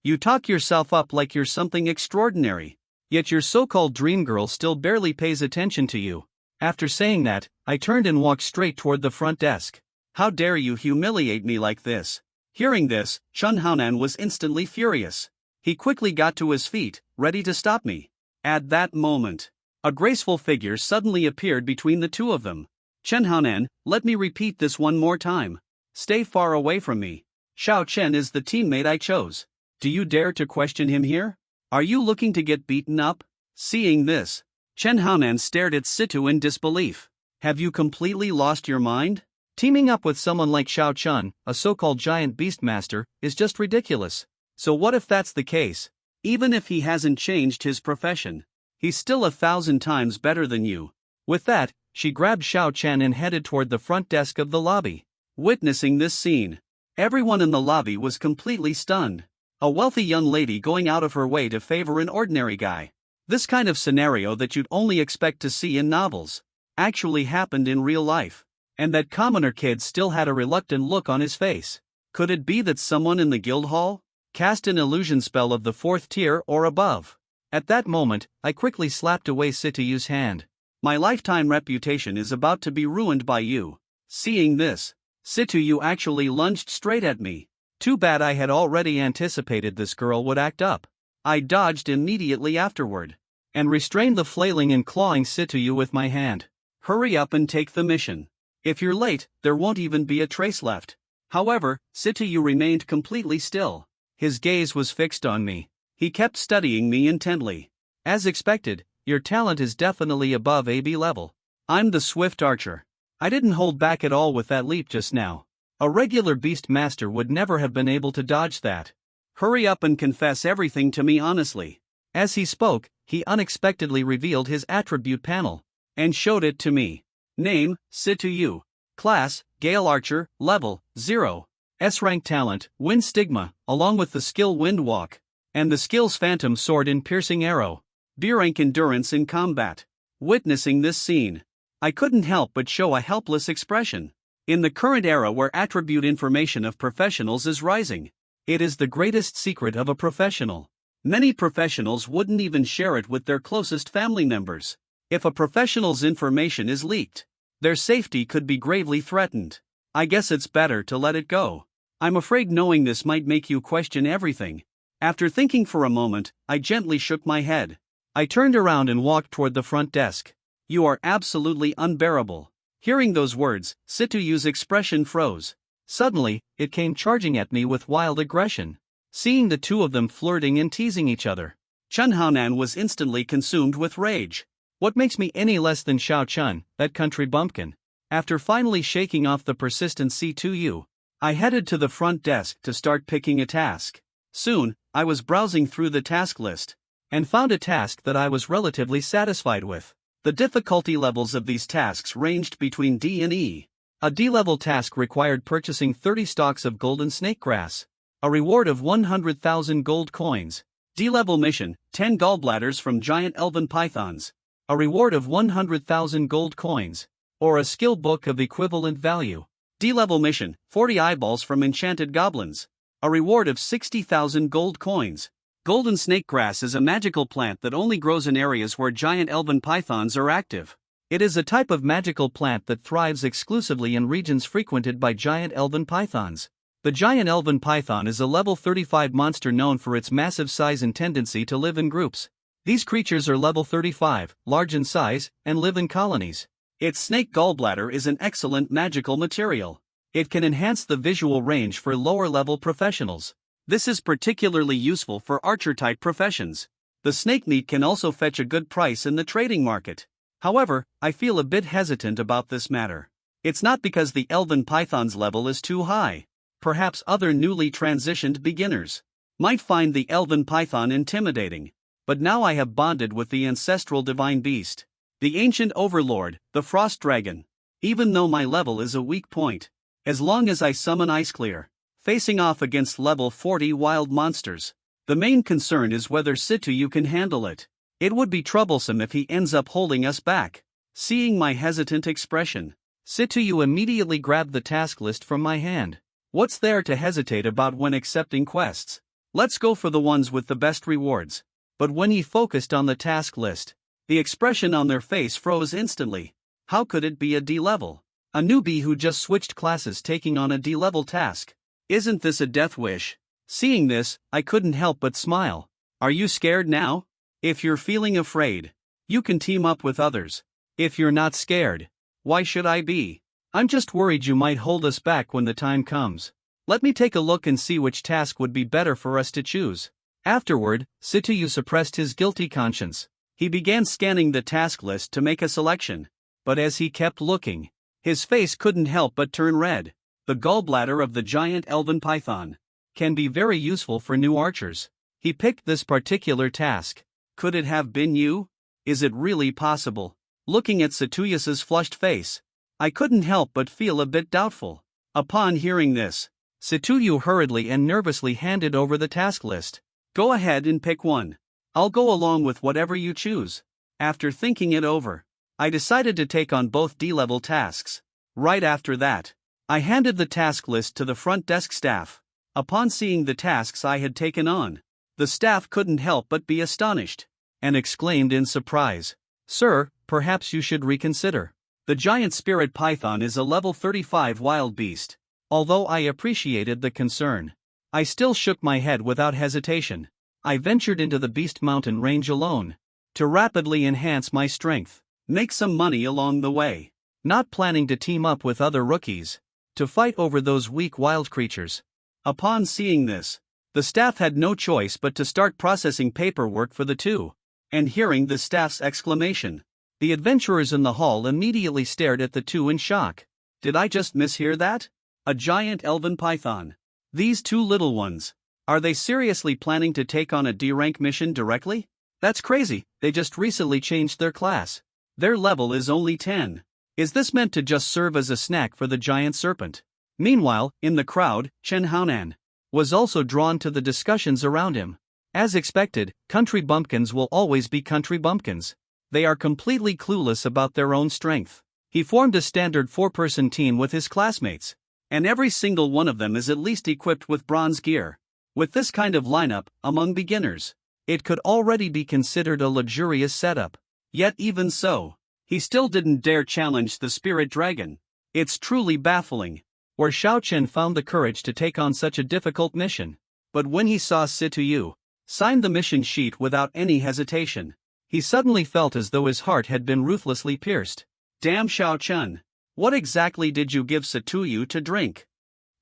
You talk yourself up like you're something extraordinary. Yet your so-called dream girl still barely pays attention to you. After saying that, I turned and walked straight toward the front desk. How dare you humiliate me like this? Hearing this, Chen Haonan was instantly furious. He quickly got to his feet, ready to stop me. At that moment, a graceful figure suddenly appeared between the two of them. Chen Haonan, let me repeat this one more time. Stay far away from me. Xiao Chen is the teammate I chose. Do you dare to question him here? Are you looking to get beaten up? Seeing this, Chen Haonan stared at Situ in disbelief. Have you completely lost your mind? Teaming up with someone like Xiao Chen, a so-called giant beastmaster, is just ridiculous. So what if that's the case? Even if he hasn't changed his profession, he's still 1,000 times better than you. With that, she grabbed Xiao Chen and headed toward the front desk of the lobby. Witnessing this scene, everyone in the lobby was completely stunned. A wealthy young lady going out of her way to favor an ordinary guy. This kind of scenario that you'd only expect to see in novels actually happened in real life. And that commoner kid still had a reluctant look on his face. Could it be that someone in the guild hall cast an illusion spell of the 4th tier or above? At that moment, I quickly slapped away Situ's hand. My lifetime reputation is about to be ruined by you. Seeing this, Situ actually lunged straight at me. Too bad I had already anticipated this girl would act up. I dodged immediately afterward, and restrained the flailing and clawing Situ with my hand. Hurry up and take the mission. If you're late, there won't even be a trace left. However, Situ remained completely still. His gaze was fixed on me. He kept studying me intently. As expected, your talent is definitely above AB level. I'm the swift archer. I didn't hold back at all with that leap just now. A regular beast master would never have been able to dodge that. Hurry up and confess everything to me honestly. As he spoke, he unexpectedly revealed his attribute panel and showed it to me. Name, Situ. Class, Gale Archer, Level, 0. S-rank talent, Wind Stigma, along with the skill Wind Walk, and the skills Phantom Sword in Piercing Arrow. B-rank Endurance in Combat. Witnessing this scene, I couldn't help but show a helpless expression. In the current era where attribute information of professionals is rising, it is the greatest secret of a professional. Many professionals wouldn't even share it with their closest family members. If a professional's information is leaked, their safety could be gravely threatened. I guess it's better to let it go. I'm afraid knowing this might make you question everything. After thinking for a moment, I gently shook my head. I turned around and walked toward the front desk. You are absolutely unbearable. Hearing those words, Situ's expression froze. Suddenly, it came charging at me with wild aggression. Seeing the two of them flirting and teasing each other, Chen Haonan was instantly consumed with rage. What makes me any less than Xiao Chen, that country bumpkin? After finally shaking off the persistent C2U, I headed to the front desk to start picking a task. Soon, I was browsing through the task list and found a task that I was relatively satisfied with. The difficulty levels of these tasks ranged between D and E. A D-level task required purchasing 30 stalks of golden snake grass, a reward of 100,000 gold coins. D-level mission, 10 gallbladders from giant elven pythons, a reward of 100,000 gold coins, or a skill book of equivalent value. D-level mission, 40 eyeballs from enchanted goblins, a reward of 60,000 gold coins. Golden snake grass is a magical plant that only grows in areas where giant elven pythons are active. It is a type of magical plant that thrives exclusively in regions frequented by giant elven pythons. The giant elven python is a level 35 monster known for its massive size and tendency to live in groups. These creatures are level 35, large in size, and live in colonies. Its snake gallbladder is an excellent magical material. It can enhance the visual range for lower-level professionals. This is particularly useful for archer-type professions. The snake meat can also fetch a good price in the trading market. However, I feel a bit hesitant about this matter. It's not because the elven python's level is too high. Perhaps other newly transitioned beginners might find the elven python intimidating. But now I have bonded with the ancestral divine beast, the ancient overlord, the frost dragon. Even though my level is a weak point, as long as I summon Ice Clear, facing off against level 40 wild monsters, the main concern is whether Situyu can handle it. It would be troublesome if he ends up holding us back. Seeing my hesitant expression, Situyu immediately grabbed the task list from my hand. What's there to hesitate about when accepting quests? Let's go for the ones with the best rewards. But when he focused on the task list, the expression on their face froze instantly. How could it be a D-level? A newbie who just switched classes taking on a D-level task. Isn't this a death wish? Seeing this, I couldn't help but smile. Are you scared now? If you're feeling afraid, you can team up with others. If you're not scared, why should I be? I'm just worried you might hold us back when the time comes. Let me take a look and see which task would be better for us to choose. Afterward, Situyu suppressed his guilty conscience. He began scanning the task list to make a selection. But as he kept looking, his face couldn't help but turn red. The gallbladder of the giant elven python can be very useful for new archers. He picked this particular task. Could it have been you? Is it really possible? Looking at Situyus's flushed face, I couldn't help but feel a bit doubtful. Upon hearing this, Situyu hurriedly and nervously handed over the task list. Go ahead and pick one. I'll go along with whatever you choose. After thinking it over, I decided to take on both D-level tasks. Right after that, I handed the task list to the front desk staff. Upon seeing the tasks I had taken on, the staff couldn't help but be astonished, and exclaimed in surprise, "Sir, perhaps you should reconsider. The giant spirit python is a level 35 wild beast." Although I appreciated the concern, I still shook my head without hesitation. I ventured into the Beast Mountain range alone, to rapidly enhance my strength, make some money along the way, not planning to team up with other rookies, to fight over those weak wild creatures. Upon seeing this, the staff had no choice but to start processing paperwork for the two, and hearing the staff's exclamation, the adventurers in the hall immediately stared at the two in shock. Did I just mishear that? A giant elven python. These two little ones. Are they seriously planning to take on a D-rank mission directly? That's crazy, they just recently changed their class. Their level is only 10. Is this meant to just serve as a snack for the giant serpent? Meanwhile, in the crowd, Chen Haonan was also drawn to the discussions around him. As expected, country bumpkins will always be country bumpkins. They are completely clueless about their own strength. He formed a standard 4-person team with his classmates, and every single one of them is at least equipped with bronze gear. With this kind of lineup, among beginners, it could already be considered a luxurious setup. Yet even so, he still didn't dare challenge the spirit dragon. It's truly baffling, where Xiao Chen found the courage to take on such a difficult mission. But when he saw Situyu sign the mission sheet without any hesitation, he suddenly felt as though his heart had been ruthlessly pierced. Damn Xiao Chen, what exactly did you give Situyu to drink?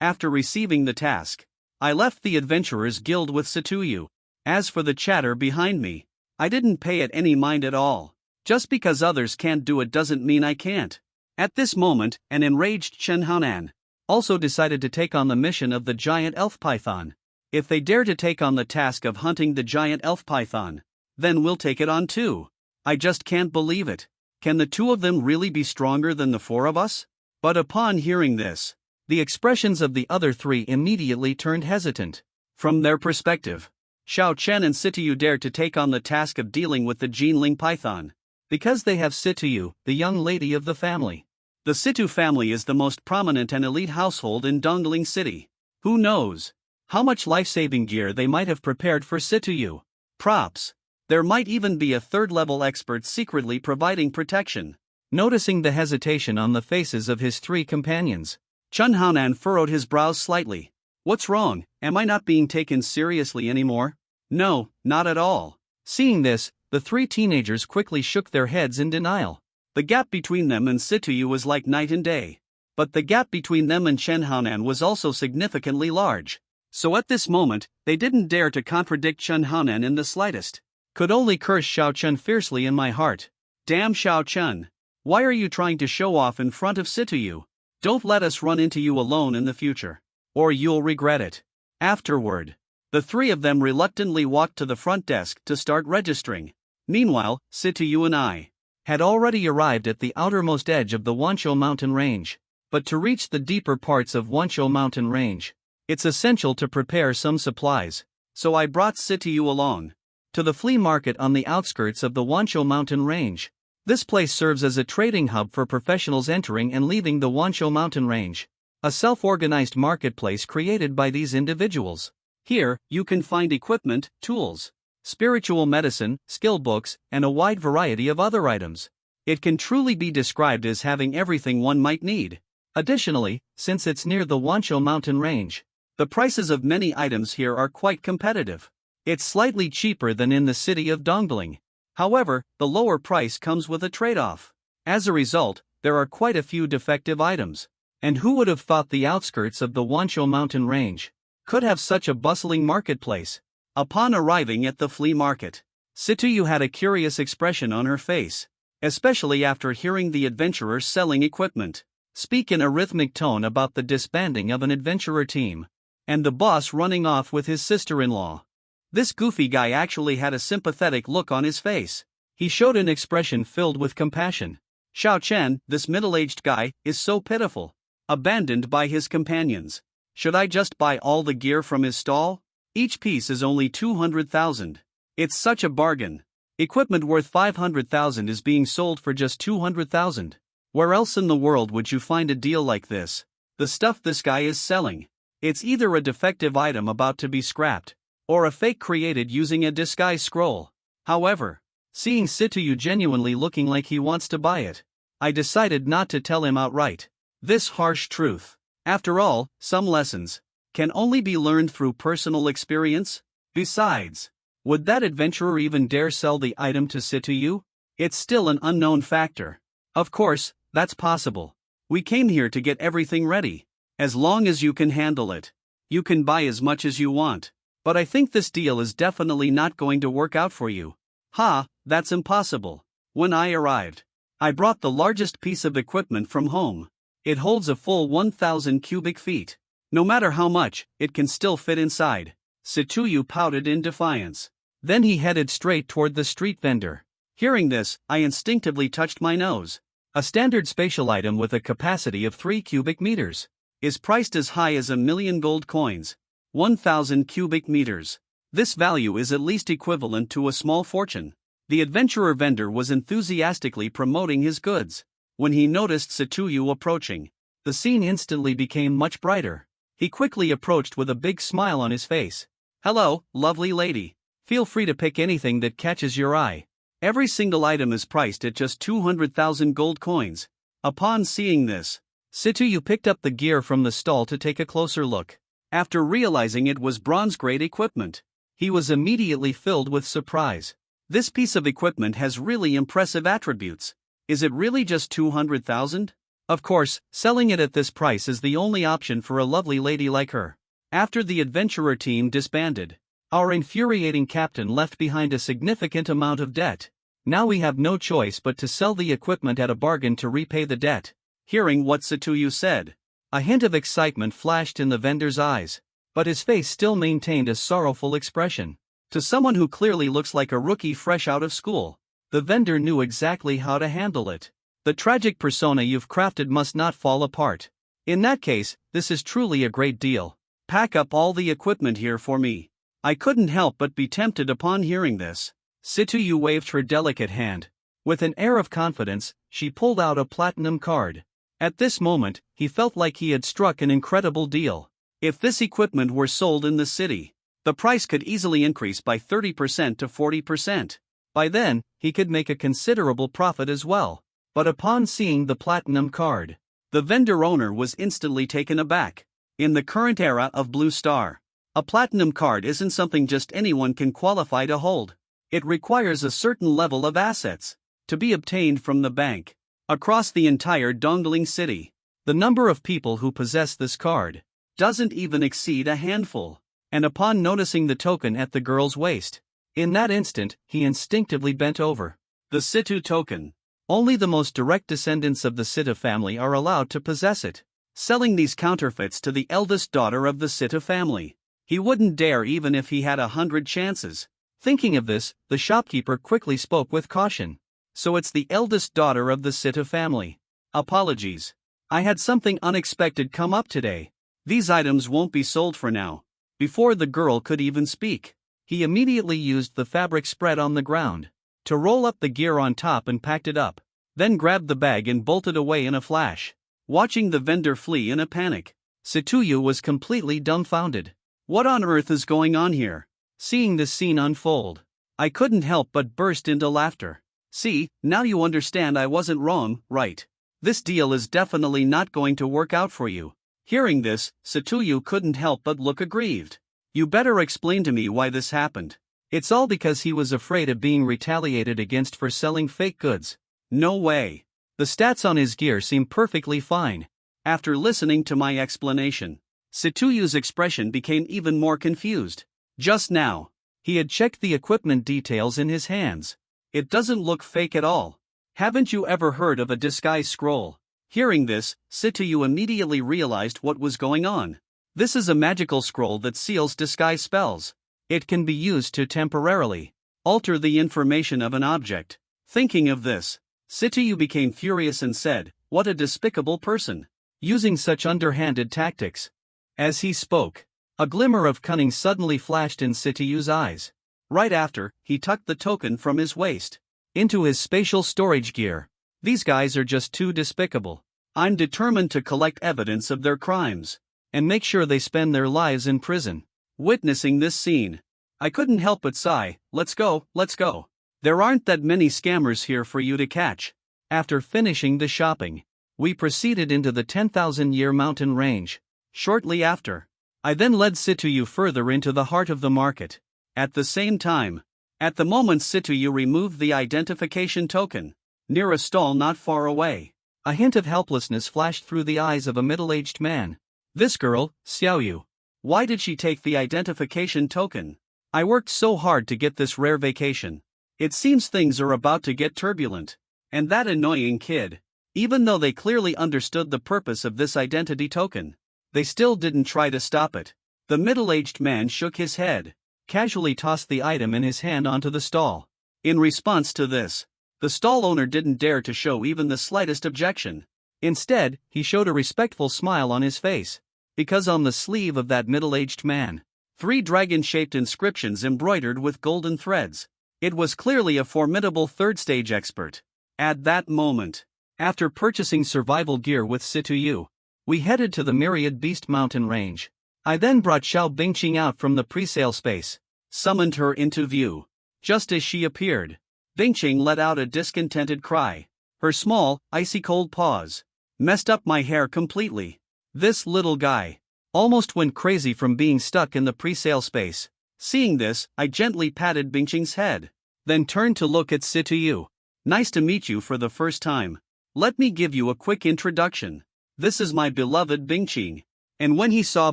After receiving the task, I left the Adventurers Guild with Situyu. As for the chatter behind me, I didn't pay it any mind at all. Just because others can't do it doesn't mean I can't. At this moment, an enraged Chen Haonan also decided to take on the mission of the giant elf python. If they dare to take on the task of hunting the giant elf python, then we'll take it on too. I just can't believe it. Can the two of them really be stronger than the four of us? But upon hearing this, the expressions of the other three immediately turned hesitant. From their perspective, Xiao Chen and Situyu dared to take on the task of dealing with the Jinling python, because they have Situyu, the young lady of the family. The Situ family is the most prominent and elite household in Dongling City. Who knows how much life-saving gear they might have prepared for Situyu? Props. There might even be a third-level expert secretly providing protection. Noticing the hesitation on the faces of his three companions, Chen Haonan furrowed his brows slightly. What's wrong? Am I not being taken seriously anymore? No, not at all. Seeing this, the three teenagers quickly shook their heads in denial. The gap between them and Situyu was like night and day. But the gap between them and Shenhaonan was also significantly large. So at this moment, they didn't dare to contradict Shenhaonan in the slightest. Could only curse Xiao Chun fiercely in my heart. Damn Xiao Chun! Why are you trying to show off in front of Situyu? Don't let us run into you alone in the future. Or you'll regret it. Afterward, the three of them reluctantly walked to the front desk to start registering. Meanwhile, Situyu and I had already arrived at the outermost edge of the Wanshou mountain range. But to reach the deeper parts of Wanshou mountain range, it's essential to prepare some supplies. So I brought Situyu along to the flea market on the outskirts of the Wanshou mountain range. This place serves as a trading hub for professionals entering and leaving the Wanshou mountain range. A self-organized marketplace created by these individuals. Here, you can find equipment, tools, spiritual medicine, skill books, and a wide variety of other items. It can truly be described as having everything one might need. Additionally, since it's near the Wanshou mountain range, the prices of many items here are quite competitive. It's slightly cheaper than in the city of Dongling. However, the lower price comes with a trade-off. As a result, there are quite a few defective items. And who would have thought the outskirts of the Wanshou mountain range could have such a bustling marketplace? Upon arriving at the flea market, Situyu had a curious expression on her face, especially after hearing the adventurers selling equipment speak in a rhythmic tone about the disbanding of an adventurer team, and the boss running off with his sister-in-law. This goofy guy actually had a sympathetic look on his face. He showed an expression filled with compassion. Xiao Chen, this middle-aged guy, is so pitiful. Abandoned by his companions. Should I just buy all the gear from his stall? Each piece is only 200,000. It's such a bargain. Equipment worth 500,000 is being sold for just 200,000. Where else in the world would you find a deal like this? The stuff this guy is selling. It's either a defective item about to be scrapped, or a fake created using a disguise scroll. However, seeing Situyu genuinely looking like he wants to buy it, I decided not to tell him outright this harsh truth. After all, some lessons can only be learned through personal experience. Besides, would that adventurer even dare sell the item to Situyu? It's still an unknown factor. Of course, that's possible. We came here to get everything ready. As long as you can handle it, you can buy as much as you want. But I think this deal is definitely not going to work out for you. Ha, that's impossible. When I arrived, I brought the largest piece of equipment from home. It holds a full 1,000 cubic feet. No matter how much, it can still fit inside. Situyu pouted in defiance. Then he headed straight toward the street vendor. Hearing this, I instinctively touched my nose. A standard spatial item with a capacity of 3 cubic meters is priced as high as 1,000,000 gold coins. 1,000 cubic meters. This value is at least equivalent to a small fortune. The adventurer vendor was enthusiastically promoting his goods. When he noticed Situyu approaching, the scene instantly became much brighter. He quickly approached with a big smile on his face. "Hello, lovely lady. Feel free to pick anything that catches your eye. Every single item is priced at just 200,000 gold coins." Upon seeing this, Situyu picked up the gear from the stall to take a closer look. After realizing it was bronze-grade equipment, he was immediately filled with surprise. This piece of equipment has really impressive attributes. Is it really just 200,000? Of course, selling it at this price is the only option for a lovely lady like her. After the adventurer team disbanded, our infuriating captain left behind a significant amount of debt. Now we have no choice but to sell the equipment at a bargain to repay the debt. Hearing what Situyu said, a hint of excitement flashed in the vendor's eyes, but his face still maintained a sorrowful expression. To someone who clearly looks like a rookie fresh out of school, the vendor knew exactly how to handle it. The tragic persona you've crafted must not fall apart. In that case, this is truly a great deal. Pack up all the equipment here for me. I couldn't help but be tempted upon hearing this. Situyu waved her delicate hand. With an air of confidence, she pulled out a platinum card. At this moment, he felt like he had struck an incredible deal. If this equipment were sold in the city, the price could easily increase by 30% to 40%. By then, he could make a considerable profit as well. But upon seeing the platinum card, the vendor owner was instantly taken aback. In the current era of Blue Star, a platinum card isn't something just anyone can qualify to hold. It requires a certain level of assets to be obtained from the bank. across the entire Dongling city. The number of people who possess this card doesn't even exceed a handful. And upon noticing the token at the girl's waist, in that instant, he instinctively bent over. The Situ token. Only the most direct descendants of the Situ family are allowed to possess it. Selling these counterfeits to the eldest daughter of the Situ family. He wouldn't dare even if he had 100 chances. Thinking of this, the shopkeeper quickly spoke with caution. So it's the eldest daughter of the Situ family. Apologies. I had something unexpected come up today. These items won't be sold for now. Before the girl could even speak, he immediately used the fabric spread on the ground to roll up the gear on top and packed it up, then grabbed the bag and bolted away in a flash. Watching the vendor flee in a panic, Situyu was completely dumbfounded. What on earth is going on here? Seeing this scene unfold, I couldn't help but burst into laughter. See, now you understand I wasn't wrong, right? This deal is definitely not going to work out for you. Hearing this, Situyu couldn't help but look aggrieved. You better explain to me why this happened. It's all because he was afraid of being retaliated against for selling fake goods. No way. The stats on his gear seem perfectly fine. After listening to my explanation, Situyu's expression became even more confused. Just now, he had checked the equipment details in his hands. It doesn't look fake at all. Haven't you ever heard of a disguise scroll? Hearing this, Situyu immediately realized what was going on. This is a magical scroll that seals disguise spells. It can be used to temporarily alter the information of an object. Thinking of this, Situyu became furious and said, "What a despicable person, using such underhanded tactics." As he spoke, a glimmer of cunning suddenly flashed in Situyu's eyes. Right after, he tucked the token from his waist into his spatial storage gear. These guys are just too despicable. I'm determined to collect evidence of their crimes and make sure they spend their lives in prison. Witnessing this scene, I couldn't help but sigh. Let's go, let's go. There aren't that many scammers here for you to catch. After finishing the shopping, we proceeded into the 10,000-year mountain range. Shortly after, I then led Situyu further into the heart of the market. At the same time, at the moment Situyu removed the identification token, near a stall not far away, a hint of helplessness flashed through the eyes of a middle-aged man. This girl, Xiaoyu. Why did she take the identification token? I worked so hard to get this rare vacation. It seems things are about to get turbulent. And that annoying kid, even though they clearly understood the purpose of this identity token, they still didn't try to stop it. The middle-aged man shook his head, casually tossed the item in his hand onto the stall. In response to this, the stall owner didn't dare to show even the slightest objection. Instead, he showed a respectful smile on his face, because on the sleeve of that middle-aged man, 3 dragon-shaped inscriptions embroidered with golden threads. It was clearly a formidable third-stage expert. At that moment, after purchasing survival gear with Situyu, we headed to the Myriad Beast Mountain Range. I then brought Xiao Bingqing out from the pre-sale space, summoned her into view. Just as she appeared, Bingqing let out a discontented cry. Her small, icy-cold paws messed up my hair completely. This little guy almost went crazy from being stuck in the pre-sale space. Seeing this, I gently patted Bingqing's head, then turned to look at Situyu. Nice to meet you for the first time. Let me give you a quick introduction. This is my beloved Bingqing. And when he saw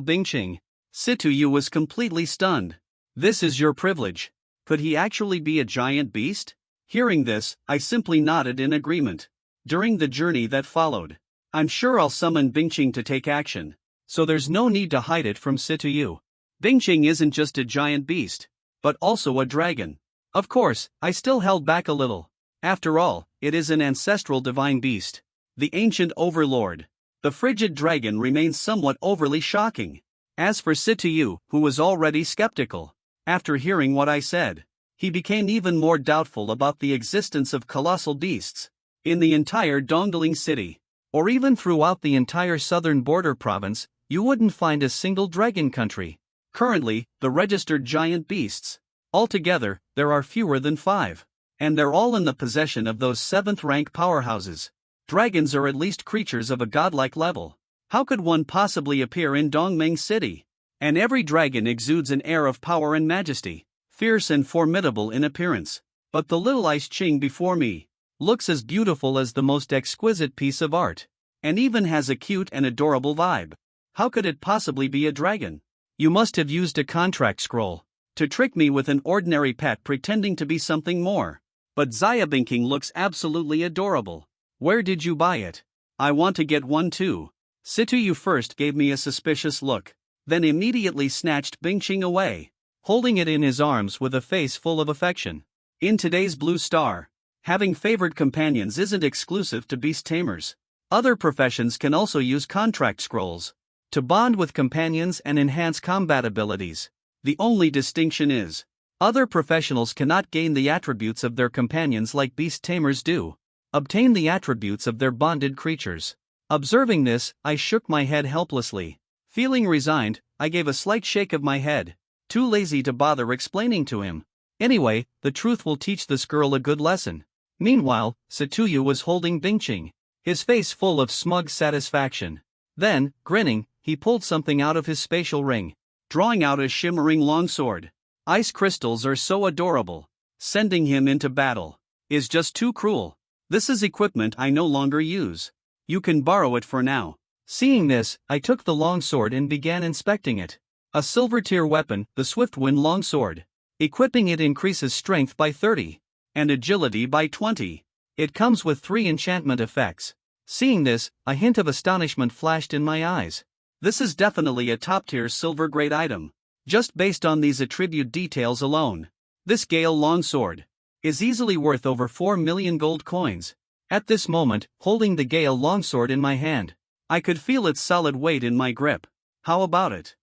Bingqing, Situyu was completely stunned. This is your privilege. Could he actually be a giant beast? Hearing this, I simply nodded in agreement. During the journey that followed, I'm sure I'll summon Bingqing to take action, so there's no need to hide it from Situyu. Bingqing isn't just a giant beast, but also a dragon. Of course, I still held back a little. After all, it is an ancestral divine beast, the ancient overlord. The frigid dragon remains somewhat overly shocking. As for Situyu, who was already skeptical, after hearing what I said, he became even more doubtful about the existence of colossal beasts in the entire Dongling city, or even throughout the entire southern border province. You wouldn't find a single dragon country. Currently, the registered giant beasts, altogether, there are fewer than 5, and they're all in the possession of those 7th-rank powerhouses. Dragons are at least creatures of a godlike level. How could one possibly appear in Dongming City? And every dragon exudes an air of power and majesty, fierce and formidable in appearance. But the little Ice Ching before me looks as beautiful as the most exquisite piece of art, and even has a cute and adorable vibe. How could it possibly be a dragon? You must have used a contract scroll to trick me with an ordinary pet pretending to be something more. But Zyabinking looks absolutely adorable. Where did you buy it? I want to get one too. Situyu first gave me a suspicious look, then immediately snatched Bingqing away, holding it in his arms with a face full of affection. In today's Blue Star, having favored companions isn't exclusive to beast tamers. Other professions can also use contract scrolls to bond with companions and enhance combat abilities. The only distinction is, other professionals cannot gain the attributes of their companions like beast tamers do. Obtain the attributes of their bonded creatures. Observing this, I shook my head helplessly. Feeling resigned, I gave a slight shake of my head, too lazy to bother explaining to him. Anyway, the truth will teach this girl a good lesson. Meanwhile, Situyu was holding Bingqing, his face full of smug satisfaction. Then, grinning, he pulled something out of his spatial ring, drawing out a shimmering longsword. Ice crystals are so adorable. Sending him into battle is just too cruel. This is equipment I no longer use. You can borrow it for now. Seeing this, I took the longsword and began inspecting it. A silver tier weapon, the Swiftwind longsword. Equipping it increases strength by 30 and agility by 20. It comes with 3 enchantment effects. Seeing this, a hint of astonishment flashed in my eyes. This is definitely a top-tier silver grade item. Just based on these attribute details alone, this Gale longsword is easily worth over 4 million gold coins. At this moment, holding the Gale longsword in my hand, I could feel its solid weight in my grip. How about it?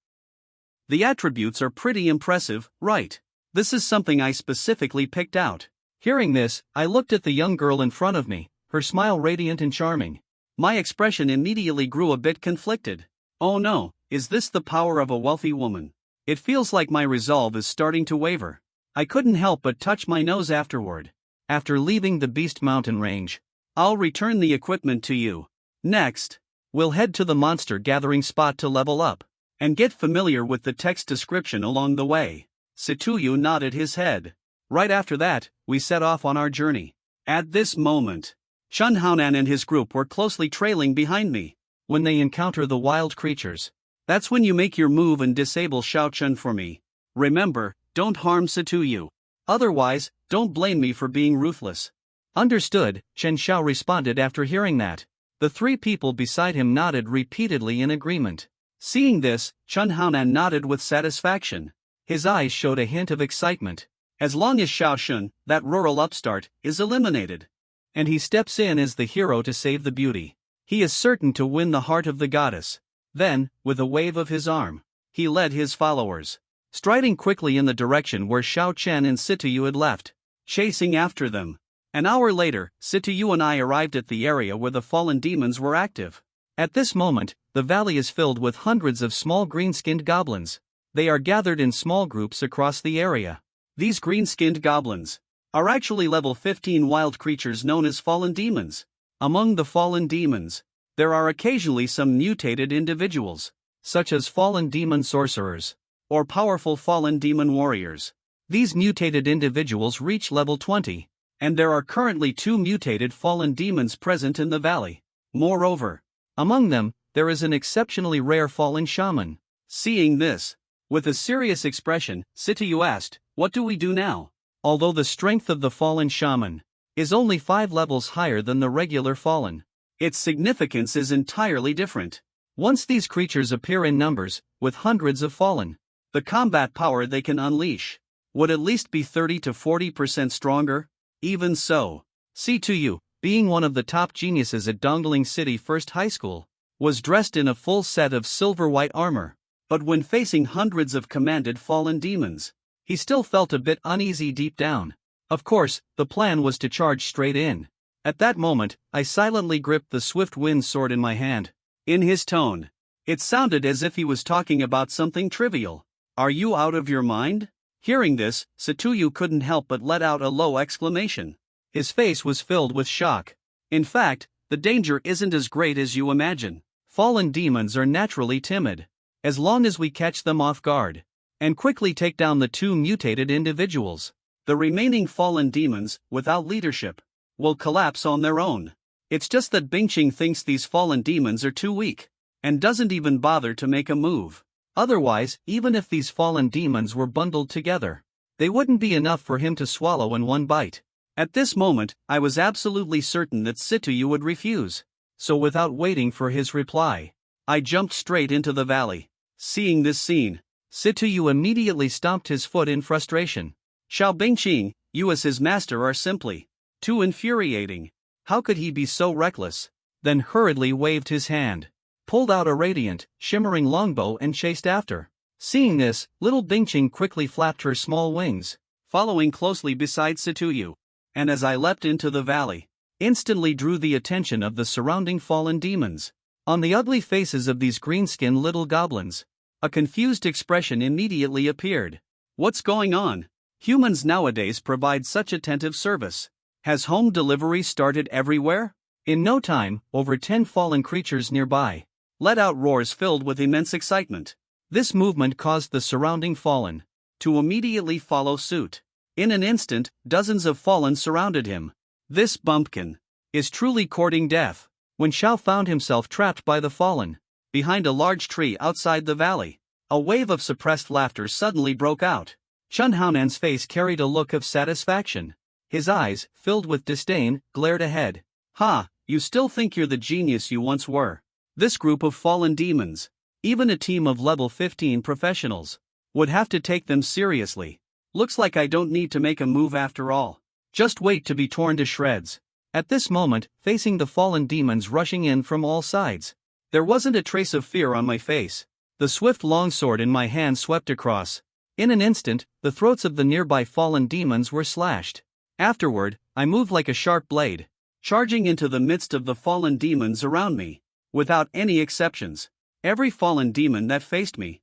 The attributes are pretty impressive, right? This is something I specifically picked out. Hearing this, I looked at the young girl in front of me, her smile radiant and charming. My expression immediately grew a bit conflicted. Oh no, is this the power of a wealthy woman? It feels like my resolve is starting to waver. I couldn't help but touch my nose afterward. After leaving the Beast Mountain range, I'll return the equipment to you. Next, we'll head to the monster gathering spot to level up, and get familiar with the text description along the way. Situyu nodded his head. Right after that, we set off on our journey. At this moment, Chun Haonan and his group were closely trailing behind me. When they encounter the wild creatures, that's when you make your move and disable Shao Chun for me. Remember, don't harm Situyu. Otherwise, don't blame me for being ruthless. Understood, Chen Xiao responded after hearing that. The 3 people beside him nodded repeatedly in agreement. Seeing this, Chun Haonan nodded with satisfaction. His eyes showed a hint of excitement. As long as Shao Shun, that rural upstart, is eliminated, and he steps in as the hero to save the beauty, he is certain to win the heart of the goddess. Then, with a wave of his arm, he led his followers, striding quickly in the direction where Shao Chen and Situyu had left, chasing after them. An hour later, Situyu and I arrived at the area where the fallen demons were active. At this moment, the valley is filled with hundreds of small green-skinned goblins. They are gathered in small groups across the area. These green-skinned goblins are actually level 15 wild creatures known as fallen demons. Among the fallen demons, there are occasionally some mutated individuals, such as fallen demon sorcerers, or powerful fallen demon warriors. These mutated individuals reach level 20, and there are currently 2 mutated fallen demons present in the valley. Moreover, among them, there is an exceptionally rare fallen shaman. Seeing this, with a serious expression, Situyu asked, "What do we do now?" Although the strength of the fallen shaman is only 5 levels higher than the regular fallen, its significance is entirely different. Once these creatures appear in numbers, with hundreds of fallen, the combat power they can unleash would at least be 30 to 40% stronger. Even so, Situyu, being one of the top geniuses at Dongling City First High School, was dressed in a full set of silver-white armor. But when facing hundreds of commanded fallen demons, he still felt a bit uneasy deep down. Of course, the plan was to charge straight in. At that moment, I silently gripped the swift wind sword in my hand. In his tone, it sounded as if he was talking about something trivial. "Are you out of your mind?" Hearing this, Situyu couldn't help but let out a low exclamation. His face was filled with shock. In fact, the danger isn't as great as you imagine. Fallen demons are naturally timid. As long as we catch them off guard and quickly take down the 2 mutated individuals, the remaining fallen demons, without leadership, will collapse on their own. It's just that Bingqing thinks these fallen demons are too weak, and doesn't even bother to make a move. Otherwise, even if these fallen demons were bundled together, they wouldn't be enough for him to swallow in one bite. At this moment, I was absolutely certain that Situyu would refuse. So without waiting for his reply, I jumped straight into the valley. Seeing this scene, Situyu immediately stomped his foot in frustration. Xiao Bingqing, you as his master are simply too infuriating. How could he be so reckless? Then hurriedly waved his hand, pulled out a radiant, shimmering longbow and chased after. Seeing this, little Bingqing quickly flapped her small wings, following closely beside Situyu, and as I leapt into the valley, instantly drew the attention of the surrounding fallen demons. On the ugly faces of these green-skinned little goblins, a confused expression immediately appeared. What's going on? Humans nowadays provide such attentive service. Has home delivery started everywhere? In no time, over 10 fallen creatures nearby let out roars filled with immense excitement. This movement caused the surrounding fallen to immediately follow suit. In an instant, dozens of fallen surrounded him. This bumpkin is truly courting death. When Xiao found himself trapped by the fallen, behind a large tree outside the valley, a wave of suppressed laughter suddenly broke out. Chen Haonan's face carried a look of satisfaction. His eyes, filled with disdain, glared ahead. Ha, you still think you're the genius you once were? This group of fallen demons, even a team of level 15 professionals, would have to take them seriously. Looks like I don't need to make a move after all. Just wait to be torn to shreds. At this moment, facing the fallen demons rushing in from all sides, there wasn't a trace of fear on my face. The swift longsword in my hand swept across. In an instant, the throats of the nearby fallen demons were slashed. Afterward, I moved like a sharp blade, charging into the midst of the fallen demons around me. Without any exceptions, every fallen demon that faced me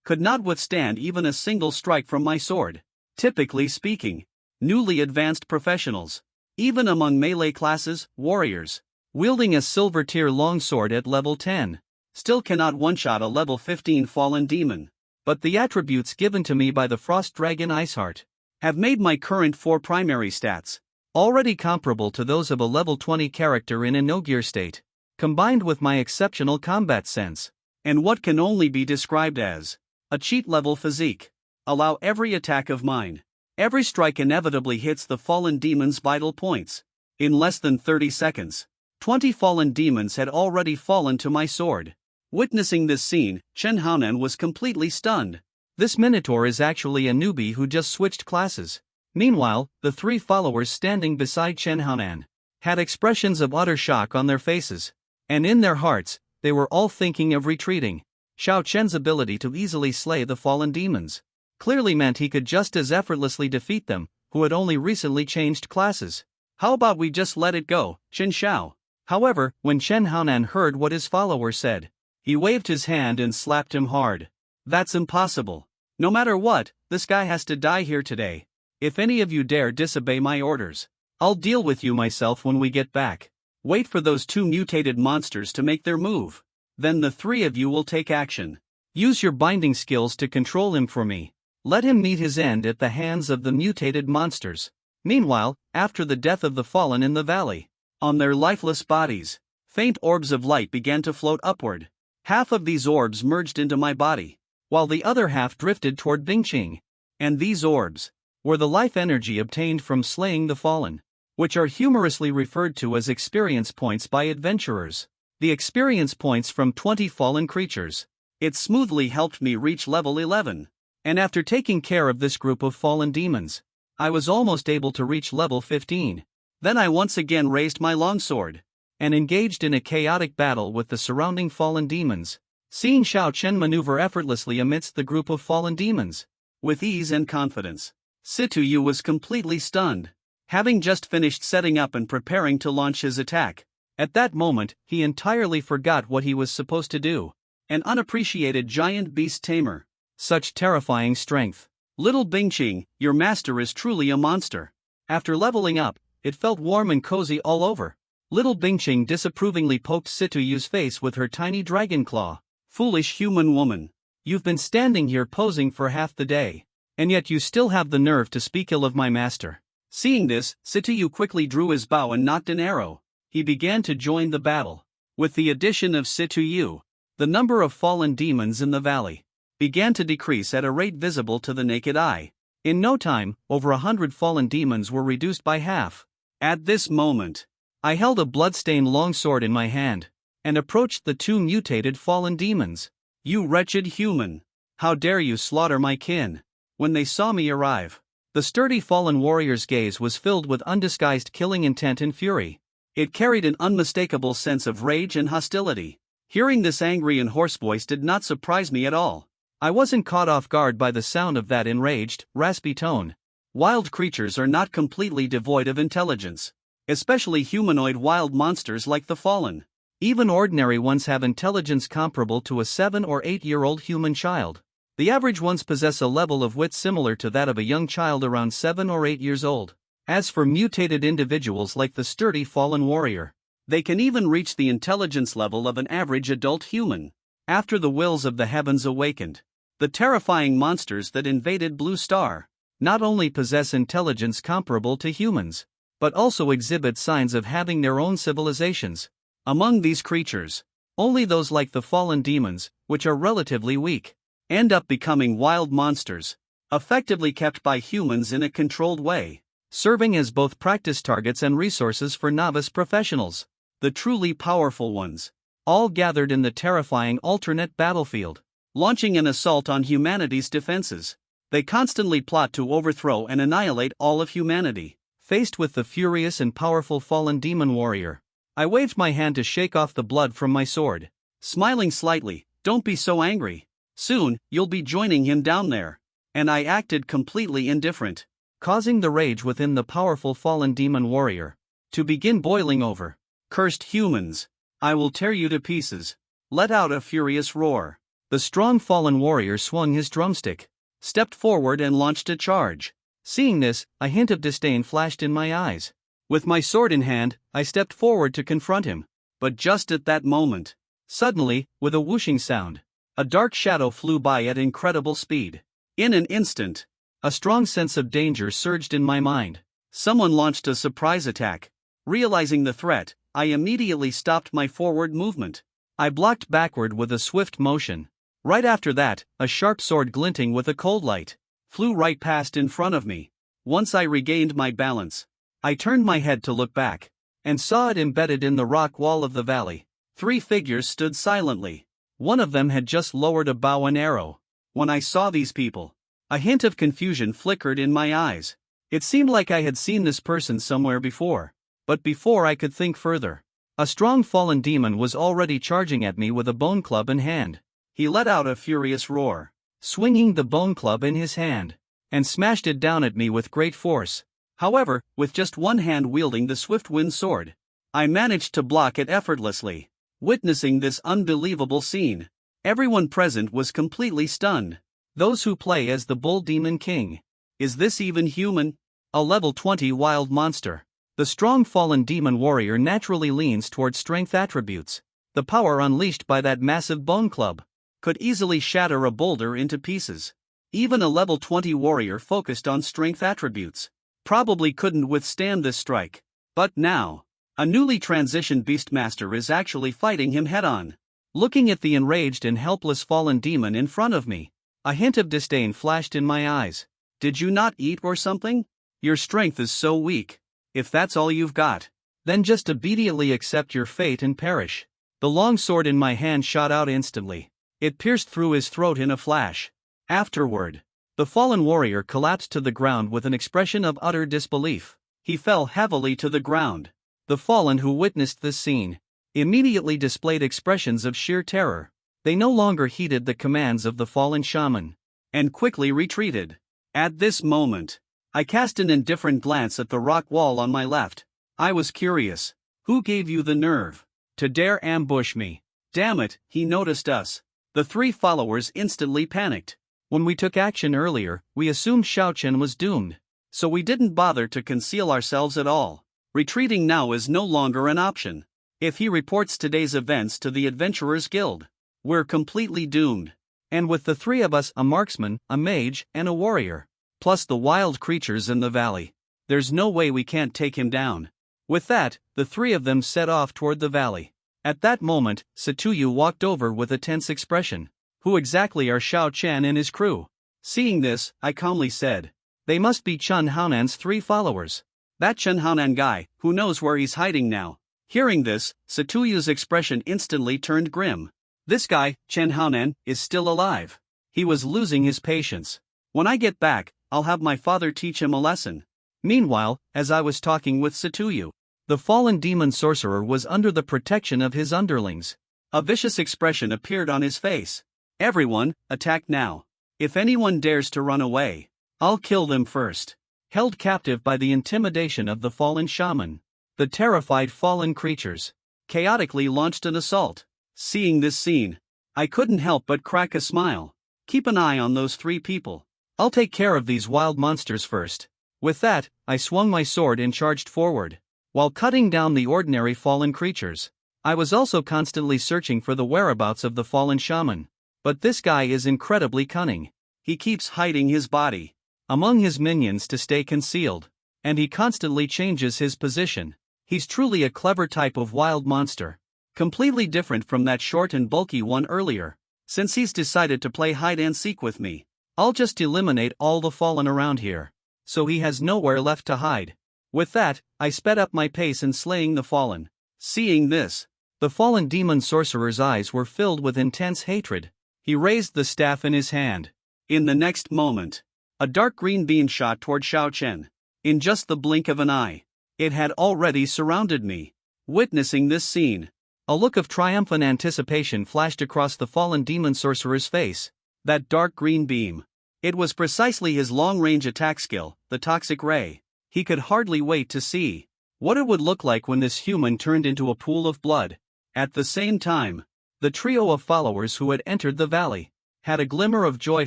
could not withstand even a single strike from my sword. Typically speaking, newly advanced professionals, even among melee classes, warriors, wielding a silver tier longsword at level 10, still cannot one-shot a level 15 fallen demon. But the attributes given to me by the Frost Dragon Iceheart have made my current 4 primary stats already comparable to those of a level 20 character in a no-gear state, combined with my exceptional combat sense, and what can only be described as a cheat-level physique, allow every attack of mine, every strike inevitably hits the fallen demon's vital points. In less than 30 seconds, 20 fallen demons had already fallen to my sword. Witnessing this scene, Chen Haonan was completely stunned. This minotaur is actually a newbie who just switched classes. Meanwhile, the 3 followers standing beside Chen Haonan had expressions of utter shock on their faces, and in their hearts, they were all thinking of retreating. Xiao Chen's ability to easily slay the fallen demons clearly meant he could just as effortlessly defeat them, who had only recently changed classes. How about we just let it go, Chen Xiao? However, when Chen Haonan heard what his follower said, he waved his hand and slapped him hard. That's impossible. No matter what, this guy has to die here today. If any of you dare disobey my orders, I'll deal with you myself when we get back. Wait for those 2 mutated monsters to make their move. Then the 3 of you will take action. Use your binding skills to control him for me. Let him meet his end at the hands of the mutated monsters. Meanwhile, after the death of the fallen in the valley, on their lifeless bodies, faint orbs of light began to float upward. Half of these orbs merged into my body, while the other half drifted toward Bingqing. And these orbs were the life energy obtained from slaying the fallen, which are humorously referred to as experience points by adventurers. The experience points from 20 fallen creatures. It smoothly helped me reach level 11. And after taking care of this group of fallen demons, I was almost able to reach level 15. Then I once again raised my longsword and engaged in a chaotic battle with the surrounding fallen demons. Seeing Xiao Chen maneuver effortlessly amidst the group of fallen demons with ease and confidence, Situyu was completely stunned. Having just finished setting up and preparing to launch his attack, at that moment, he entirely forgot what he was supposed to do. An unappreciated giant beast tamer. Such terrifying strength. Little Bingqing, your master is truly a monster. After leveling up, it felt warm and cozy all over. Little Bingqing disapprovingly poked Situyu's face with her tiny dragon claw. Foolish human woman. You've been standing here posing for half the day, and yet you still have the nerve to speak ill of my master. Seeing this, Sitayu quickly drew his bow and nocked an arrow. He began to join the battle. With the addition of Sitayu, the number of fallen demons in the valley began to decrease at a rate visible to the naked eye. In no time, over 100 fallen demons were reduced by half. At this moment, I held a blood-stained longsword in my hand and approached the two mutated fallen demons. "You wretched human! How dare you slaughter my kin?" When they saw me arrive, the sturdy fallen warrior's gaze was filled with undisguised killing intent and fury. It carried an unmistakable sense of rage and hostility. Hearing this angry and hoarse voice did not surprise me at all. I wasn't caught off guard by the sound of that enraged, raspy tone. Wild creatures are not completely devoid of intelligence, especially humanoid wild monsters like the fallen. Even ordinary ones have intelligence comparable to a 7 or 8-year-old human child. The average ones possess a level of wit similar to that of a young child around 7 or 8 years old. As for mutated individuals like the sturdy fallen warrior, they can even reach the intelligence level of an average adult human. After the wills of the heavens awakened, the terrifying monsters that invaded Blue Star not only possess intelligence comparable to humans, but also exhibit signs of having their own civilizations. Among these creatures, only those like the fallen demons, which are relatively weak, end up becoming wild monsters, effectively kept by humans in a controlled way, serving as both practice targets and resources for novice professionals. The truly powerful ones, all gathered in the terrifying alternate battlefield, launching an assault on humanity's defenses. They constantly plot to overthrow and annihilate all of humanity. Faced with the furious and powerful fallen demon warrior, I waved my hand to shake off the blood from my sword, smiling slightly. "Don't be so angry. Soon, you'll be joining him down there." And I acted completely indifferent, causing the rage within the powerful fallen demon warrior to begin boiling over. "Cursed humans! I will tear you to pieces!" Let out a furious roar. The strong fallen warrior swung his drumstick, stepped forward and launched a charge. Seeing this, a hint of disdain flashed in my eyes. With my sword in hand, I stepped forward to confront him. But just at that moment, suddenly, with a whooshing sound, a dark shadow flew by at incredible speed. In an instant, a strong sense of danger surged in my mind. Someone launched a surprise attack. Realizing the threat, I immediately stopped my forward movement. I blocked backward with a swift motion. Right after that, a sharp sword glinting with a cold light flew right past in front of me. Once I regained my balance, I turned my head to look back, and saw it embedded in the rock wall of the valley. 3 figures stood silently. One of them had just lowered a bow and arrow. When I saw these people, a hint of confusion flickered in my eyes. It seemed like I had seen this person somewhere before. But before I could think further, a strong fallen demon was already charging at me with a bone club in hand. He let out a furious roar, swinging the bone club in his hand, and smashed it down at me with great force. However, with just one hand wielding the swift-wind sword, I managed to block it effortlessly. Witnessing this unbelievable scene, everyone present was completely stunned. Those who play as the Bull Demon King. Is this even human? A level 20 wild monster. The strong fallen demon warrior naturally leans towards strength attributes. The power unleashed by that massive bone club could easily shatter a boulder into pieces. Even a level 20 warrior focused on strength attributes probably couldn't withstand this strike. But now, a newly transitioned Beastmaster is actually fighting him head-on. Looking at the enraged and helpless fallen demon in front of me, a hint of disdain flashed in my eyes. "Did you not eat or something? Your strength is so weak. If that's all you've got, then just immediately accept your fate and perish." The long sword in my hand shot out instantly. It pierced through his throat in a flash. Afterward, the fallen warrior collapsed to the ground with an expression of utter disbelief. He fell heavily to the ground. The fallen who witnessed this scene immediately displayed expressions of sheer terror. They no longer heeded the commands of the fallen shaman, and quickly retreated. At this moment, I cast an indifferent glance at the rock wall on my left. I was curious. Who gave you the nerve to dare ambush me? Damn it, he noticed us. The 3 followers instantly panicked. When we took action earlier, we assumed Xiaochen was doomed, so we didn't bother to conceal ourselves at all. Retreating now is no longer an option. If he reports today's events to the Adventurers Guild, we're completely doomed. And with the 3 of us, a marksman, a mage, and a warrior, plus the wild creatures in the valley, There's no way we can't take him down. With that, the three of them set off toward the valley. At that moment, Satuyu walked over with a tense expression. Who exactly are Xiao Chen and his crew? Seeing this, I calmly said. They must be Chen Haonan's 3 followers. That Chen Haonan guy, who knows where he's hiding now. Hearing this, Satuyu's expression instantly turned grim. This guy, Chen Haonan, is still alive. He was losing his patience. When I get back, I'll have my father teach him a lesson. Meanwhile, as I was talking with Satuyu, the fallen demon sorcerer was under the protection of his underlings. A vicious expression appeared on his face. Everyone, attack now. If anyone dares to run away, I'll kill them first. Held captive by the intimidation of the fallen shaman, the terrified fallen creatures chaotically launched an assault. Seeing this scene, I couldn't help but crack a smile. Keep an eye on those 3 people. I'll take care of these wild monsters first. With that, I swung my sword and charged forward. While cutting down the ordinary fallen creatures, I was also constantly searching for the whereabouts of the fallen shaman. But this guy is incredibly cunning. He keeps hiding his body among his minions to stay concealed, and he constantly changes his position. He's truly a clever type of wild monster, completely different from that short and bulky one earlier. Since he's decided to play hide and seek with me, I'll just eliminate all the fallen around here, so he has nowhere left to hide. With that, I sped up my pace in slaying the fallen. Seeing this, the fallen demon sorcerer's eyes were filled with intense hatred. He raised the staff in his hand. In the next moment, a dark green beam shot toward Xiao Chen. In just the blink of an eye, it had already surrounded me. Witnessing this scene, a look of triumphant anticipation flashed across the fallen demon sorcerer's face. That dark green beam. It was precisely his long-range attack skill, the toxic ray. He could hardly wait to see what it would look like when this human turned into a pool of blood. At the same time, the trio of followers who had entered the valley had a glimmer of joy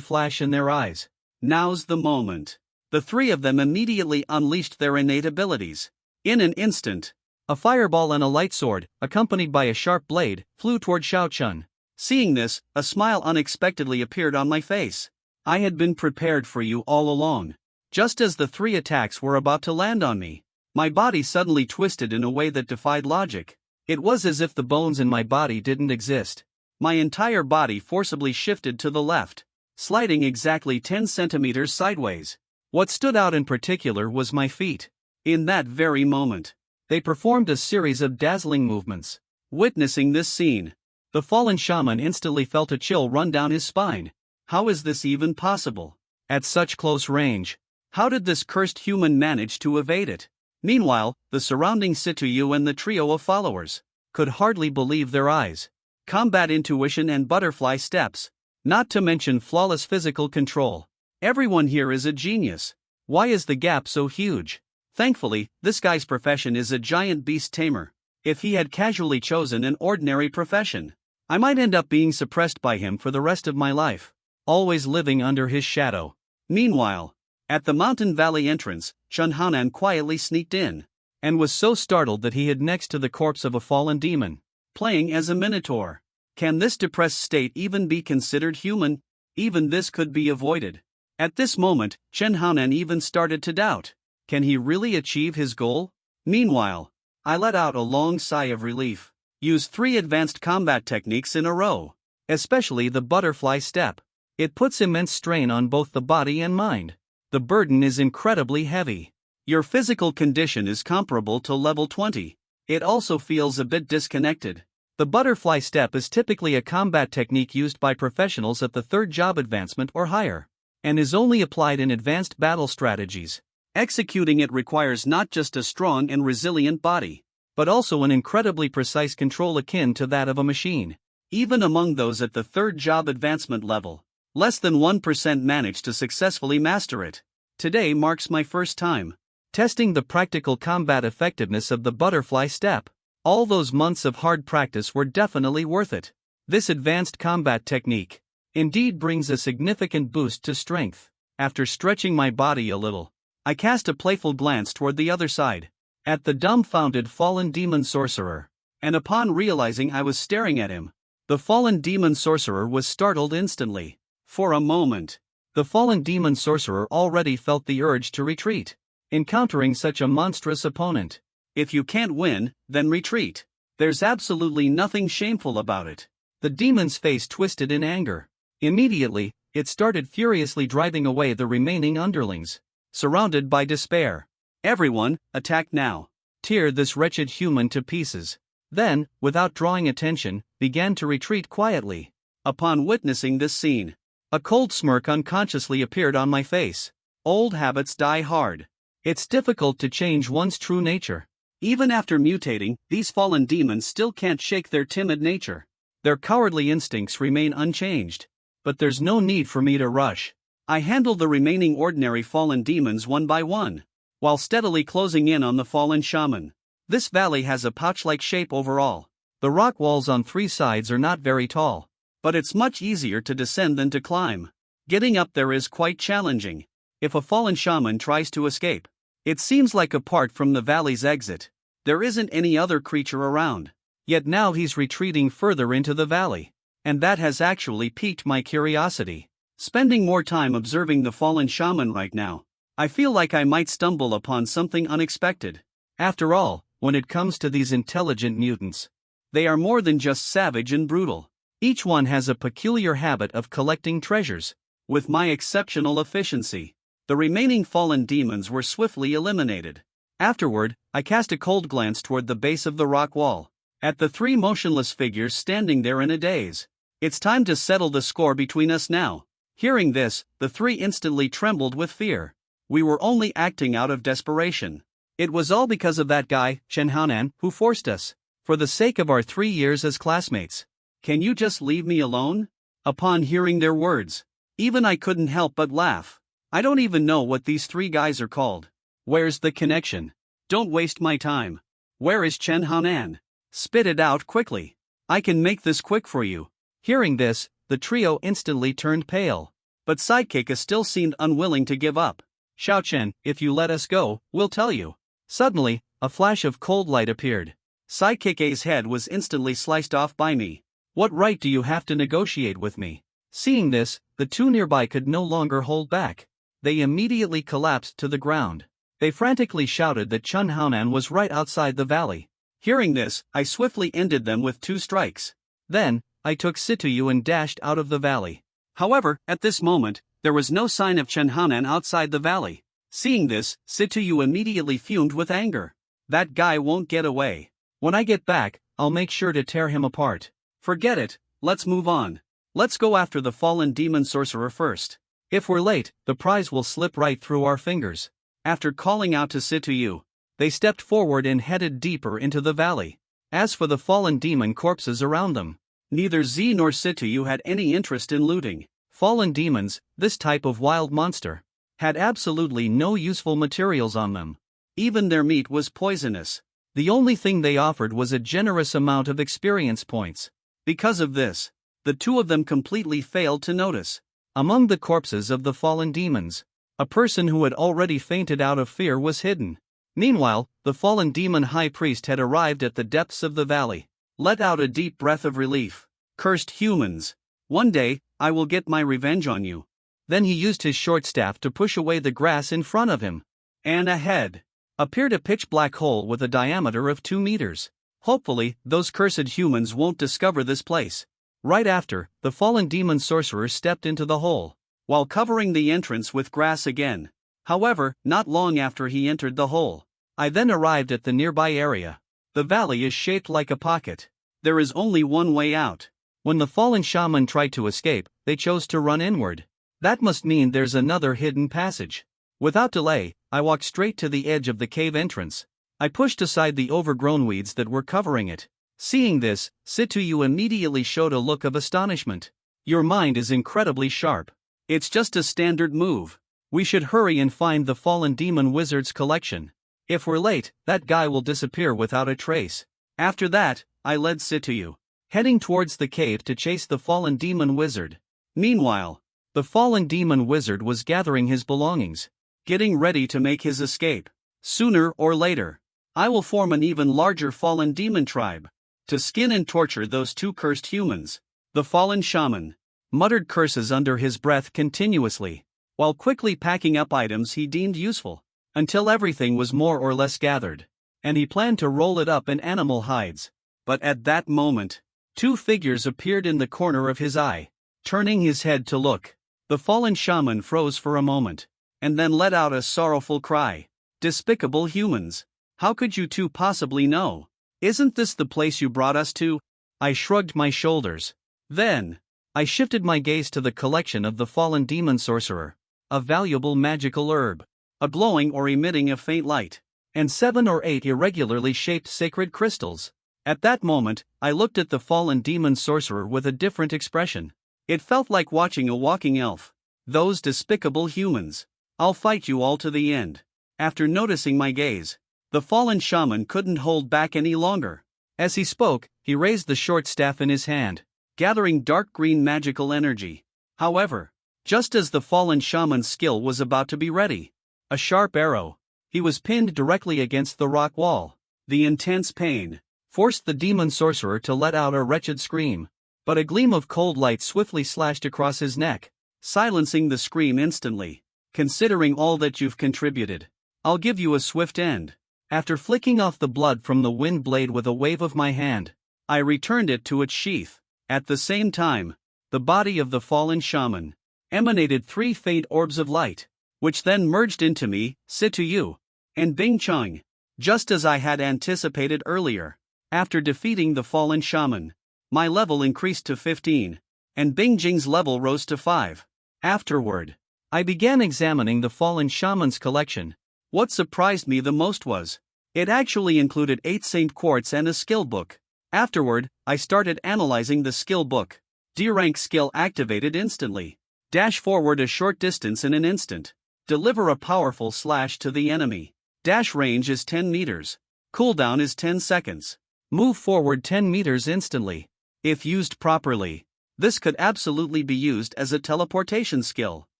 flash in their eyes. Now's the moment. The 3 of them immediately unleashed their innate abilities. In an instant, a fireball and a light sword, accompanied by a sharp blade, flew toward Xiao Chen. Seeing this, a smile unexpectedly appeared on my face. I had been prepared for you all along. Just as the 3 attacks were about to land on me, my body suddenly twisted in a way that defied logic. It was as if the bones in my body didn't exist. My entire body forcibly shifted to the left, sliding exactly 10 centimeters sideways. What stood out in particular was my feet. In that very moment, they performed a series of dazzling movements. Witnessing this scene, the fallen shaman instantly felt a chill run down his spine. How is this even possible? At such close range, how did this cursed human manage to evade it? Meanwhile, the surrounding Satuyu and the trio of followers could hardly believe their eyes. Combat intuition and butterfly steps, not to mention flawless physical control. Everyone here is a genius. Why is the gap so huge? Thankfully, this guy's profession is a giant beast tamer. If he had casually chosen an ordinary profession, I might end up being suppressed by him for the rest of my life, always living under his shadow. Meanwhile, at the mountain valley entrance, Chen Haonan quietly sneaked in, and was so startled that he hid next to the corpse of a fallen demon, playing as a minotaur. Can this depressed state even be considered human? Even this could be avoided. At this moment, Chen Haonan even started to doubt. Can he really achieve his goal? Meanwhile, I let out a long sigh of relief. Use 3 advanced combat techniques in a row, especially the butterfly step. It puts immense strain on both the body and mind. The burden is incredibly heavy. Your physical condition is comparable to level 20. It also feels a bit disconnected. The butterfly step is typically a combat technique used by professionals at the 3rd job advancement or higher, and is only applied in advanced battle strategies. Executing it requires not just a strong and resilient body, but also an incredibly precise control akin to that of a machine. Even among those at the 3rd job advancement level, less than 1% manage to successfully master it. Today marks my first time testing the practical combat effectiveness of the butterfly step. All those months of hard practice were definitely worth it. This advanced combat technique indeed brings a significant boost to strength. After stretching my body a little, I cast a playful glance toward the other side, at the dumbfounded fallen demon sorcerer, and upon realizing I was staring at him, the fallen demon sorcerer was startled instantly. For a moment, the fallen demon sorcerer already felt the urge to retreat. encountering such a monstrous opponent. If you can't win, then retreat. There's absolutely nothing shameful about it. The demon's face twisted in anger. Immediately, it started furiously driving away the remaining underlings. Surrounded by despair. Everyone, attack now. Tear this wretched human to pieces. Then, without drawing attention, began to retreat quietly. Upon witnessing this scene, a cold smirk unconsciously appeared on my face. Old habits die hard. It's difficult to change one's true nature. Even after mutating, these fallen demons still can't shake their timid nature. Their cowardly instincts remain unchanged. But there's no need for me to rush. I handle the remaining ordinary fallen demons one by one, while steadily closing in on the fallen shaman. This valley has a pouch-like shape overall. The rock walls on 3 sides are not very tall, but it's much easier to descend than to climb. Getting up there is quite challenging. If a fallen shaman tries to escape, it seems like apart from the valley's exit, there isn't any other creature around. Yet now he's retreating further into the valley, and that has actually piqued my curiosity. Spending more time observing the fallen shaman right now, I feel like I might stumble upon something unexpected. After all, when it comes to these intelligent mutants, they are more than just savage and brutal. Each one has a peculiar habit of collecting treasures. With my exceptional efficiency, the remaining fallen demons were swiftly eliminated. Afterward, I cast a cold glance toward the base of the rock wall, at the 3 motionless figures standing there in a daze. It's time to settle the score between us now. Hearing this, the 3 instantly trembled with fear. We were only acting out of desperation. It was all because of that guy, Shenhanan, who forced us. For the sake of our 3 years as classmates. Can you just leave me alone? Upon hearing their words, even I couldn't help but laugh. I don't even know what these 3 guys are called. Where's the connection? Don't waste my time. Where is Shenhanan? Spit it out quickly. I can make this quick for you. Hearing this, the trio instantly turned pale. But Sidekick still seemed unwilling to give up. Xiaochen, if you let us go, we'll tell you. Suddenly, a flash of cold light appeared. Sidekick A's head was instantly sliced off by me. What right do you have to negotiate with me? Seeing this, the 2 nearby could no longer hold back. They immediately collapsed to the ground. They frantically shouted that Chun Haonan was right outside the valley. Hearing this, I swiftly ended them with 2 strikes. Then, I took Situyu and dashed out of the valley. However, at this moment, there was no sign of Chen Haonan outside the valley. Seeing this, Situyu immediately fumed with anger. That guy won't get away. When I get back, I'll make sure to tear him apart. Forget it, let's move on. Let's go after the fallen demon sorcerer first. If we're late, the prize will slip right through our fingers. After calling out to Situyu, they stepped forward and headed deeper into the valley. As for the fallen demon corpses around them, neither Z nor Situyu had any interest in looting. Fallen demons, this type of wild monster, had absolutely no useful materials on them. Even their meat was poisonous. The only thing they offered was a generous amount of experience points. Because of this, the 2 of them completely failed to notice. Among the corpses of the fallen demons, a person who had already fainted out of fear was hidden. Meanwhile, the fallen demon high priest had arrived at the depths of the valley. Let out a deep breath of relief. Cursed humans. One day, I will get my revenge on you. Then he used his short staff to push away the grass in front of him. And ahead appeared a pitch-black hole with a diameter of 2 meters. Hopefully, those cursed humans won't discover this place. Right after, the fallen demon sorcerer stepped into the hole, while covering the entrance with grass again. However, not long after he entered the hole, I then arrived at the nearby area. The valley is shaped like a pocket. There is only one way out. When the fallen shaman tried to escape, they chose to run inward. That must mean there's another hidden passage. Without delay, I walked straight to the edge of the cave entrance. I pushed aside the overgrown weeds that were covering it. Seeing this, Situyu immediately showed a look of astonishment. Your mind is incredibly sharp. It's just a standard move. We should hurry and find the fallen demon wizard's collection. If we're late, that guy will disappear without a trace. After that, I led Situyu, heading towards the cave to chase the fallen demon wizard. Meanwhile, the fallen demon wizard was gathering his belongings, getting ready to make his escape. Sooner or later, I will form an even larger fallen demon tribe to skin and torture those 2 cursed humans. The fallen shaman muttered curses under his breath continuously, while quickly packing up items he deemed useful. until everything was more or less gathered, and he planned to roll it up in animal hides. But at that moment, two figures appeared in the corner of his eye. Turning his head to look, the fallen shaman froze for a moment, and then let out a sorrowful cry. Despicable humans! How could you two possibly know? Isn't this the place you brought us to? I shrugged my shoulders. Then, I shifted my gaze to the collection of the fallen demon sorcerer, a valuable magical herb, a glowing or emitting a faint light, and 7 or 8 irregularly shaped sacred crystals. At that moment, I looked at the fallen demon sorcerer with a different expression. It felt like watching a walking elf. Those despicable humans. I'll fight you all to the end. After noticing my gaze, the fallen shaman couldn't hold back any longer. As he spoke, he raised the short staff in his hand, gathering dark green magical energy. However, just as the fallen shaman's skill was about to be ready, a sharp arrow, he was pinned directly against the rock wall. The intense pain forced the demon sorcerer to let out a wretched scream, but a gleam of cold light swiftly slashed across his neck, silencing the scream instantly. Considering all that you've contributed, I'll give you a swift end. After flicking off the blood from the wind blade with a wave of my hand, I returned it to its sheath. At the same time, the body of the fallen shaman emanated 3 faint orbs of light, which then merged into me, Situ and Bing Chung, just as I had anticipated earlier. After defeating the fallen shaman, my level increased to 15, and Bing Jing's level rose to 5. Afterward, I began examining the fallen shaman's collection. What surprised me the most was, it actually included 8 Saint Quartz and a skill book. Afterward, I started analyzing the skill book. D-rank skill activated instantly. Dash forward a short distance in an instant. Deliver a powerful slash to the enemy. Dash range is 10 meters. Cooldown is 10 seconds. Move forward 10 meters instantly. If used properly, this could absolutely be used as a teleportation skill.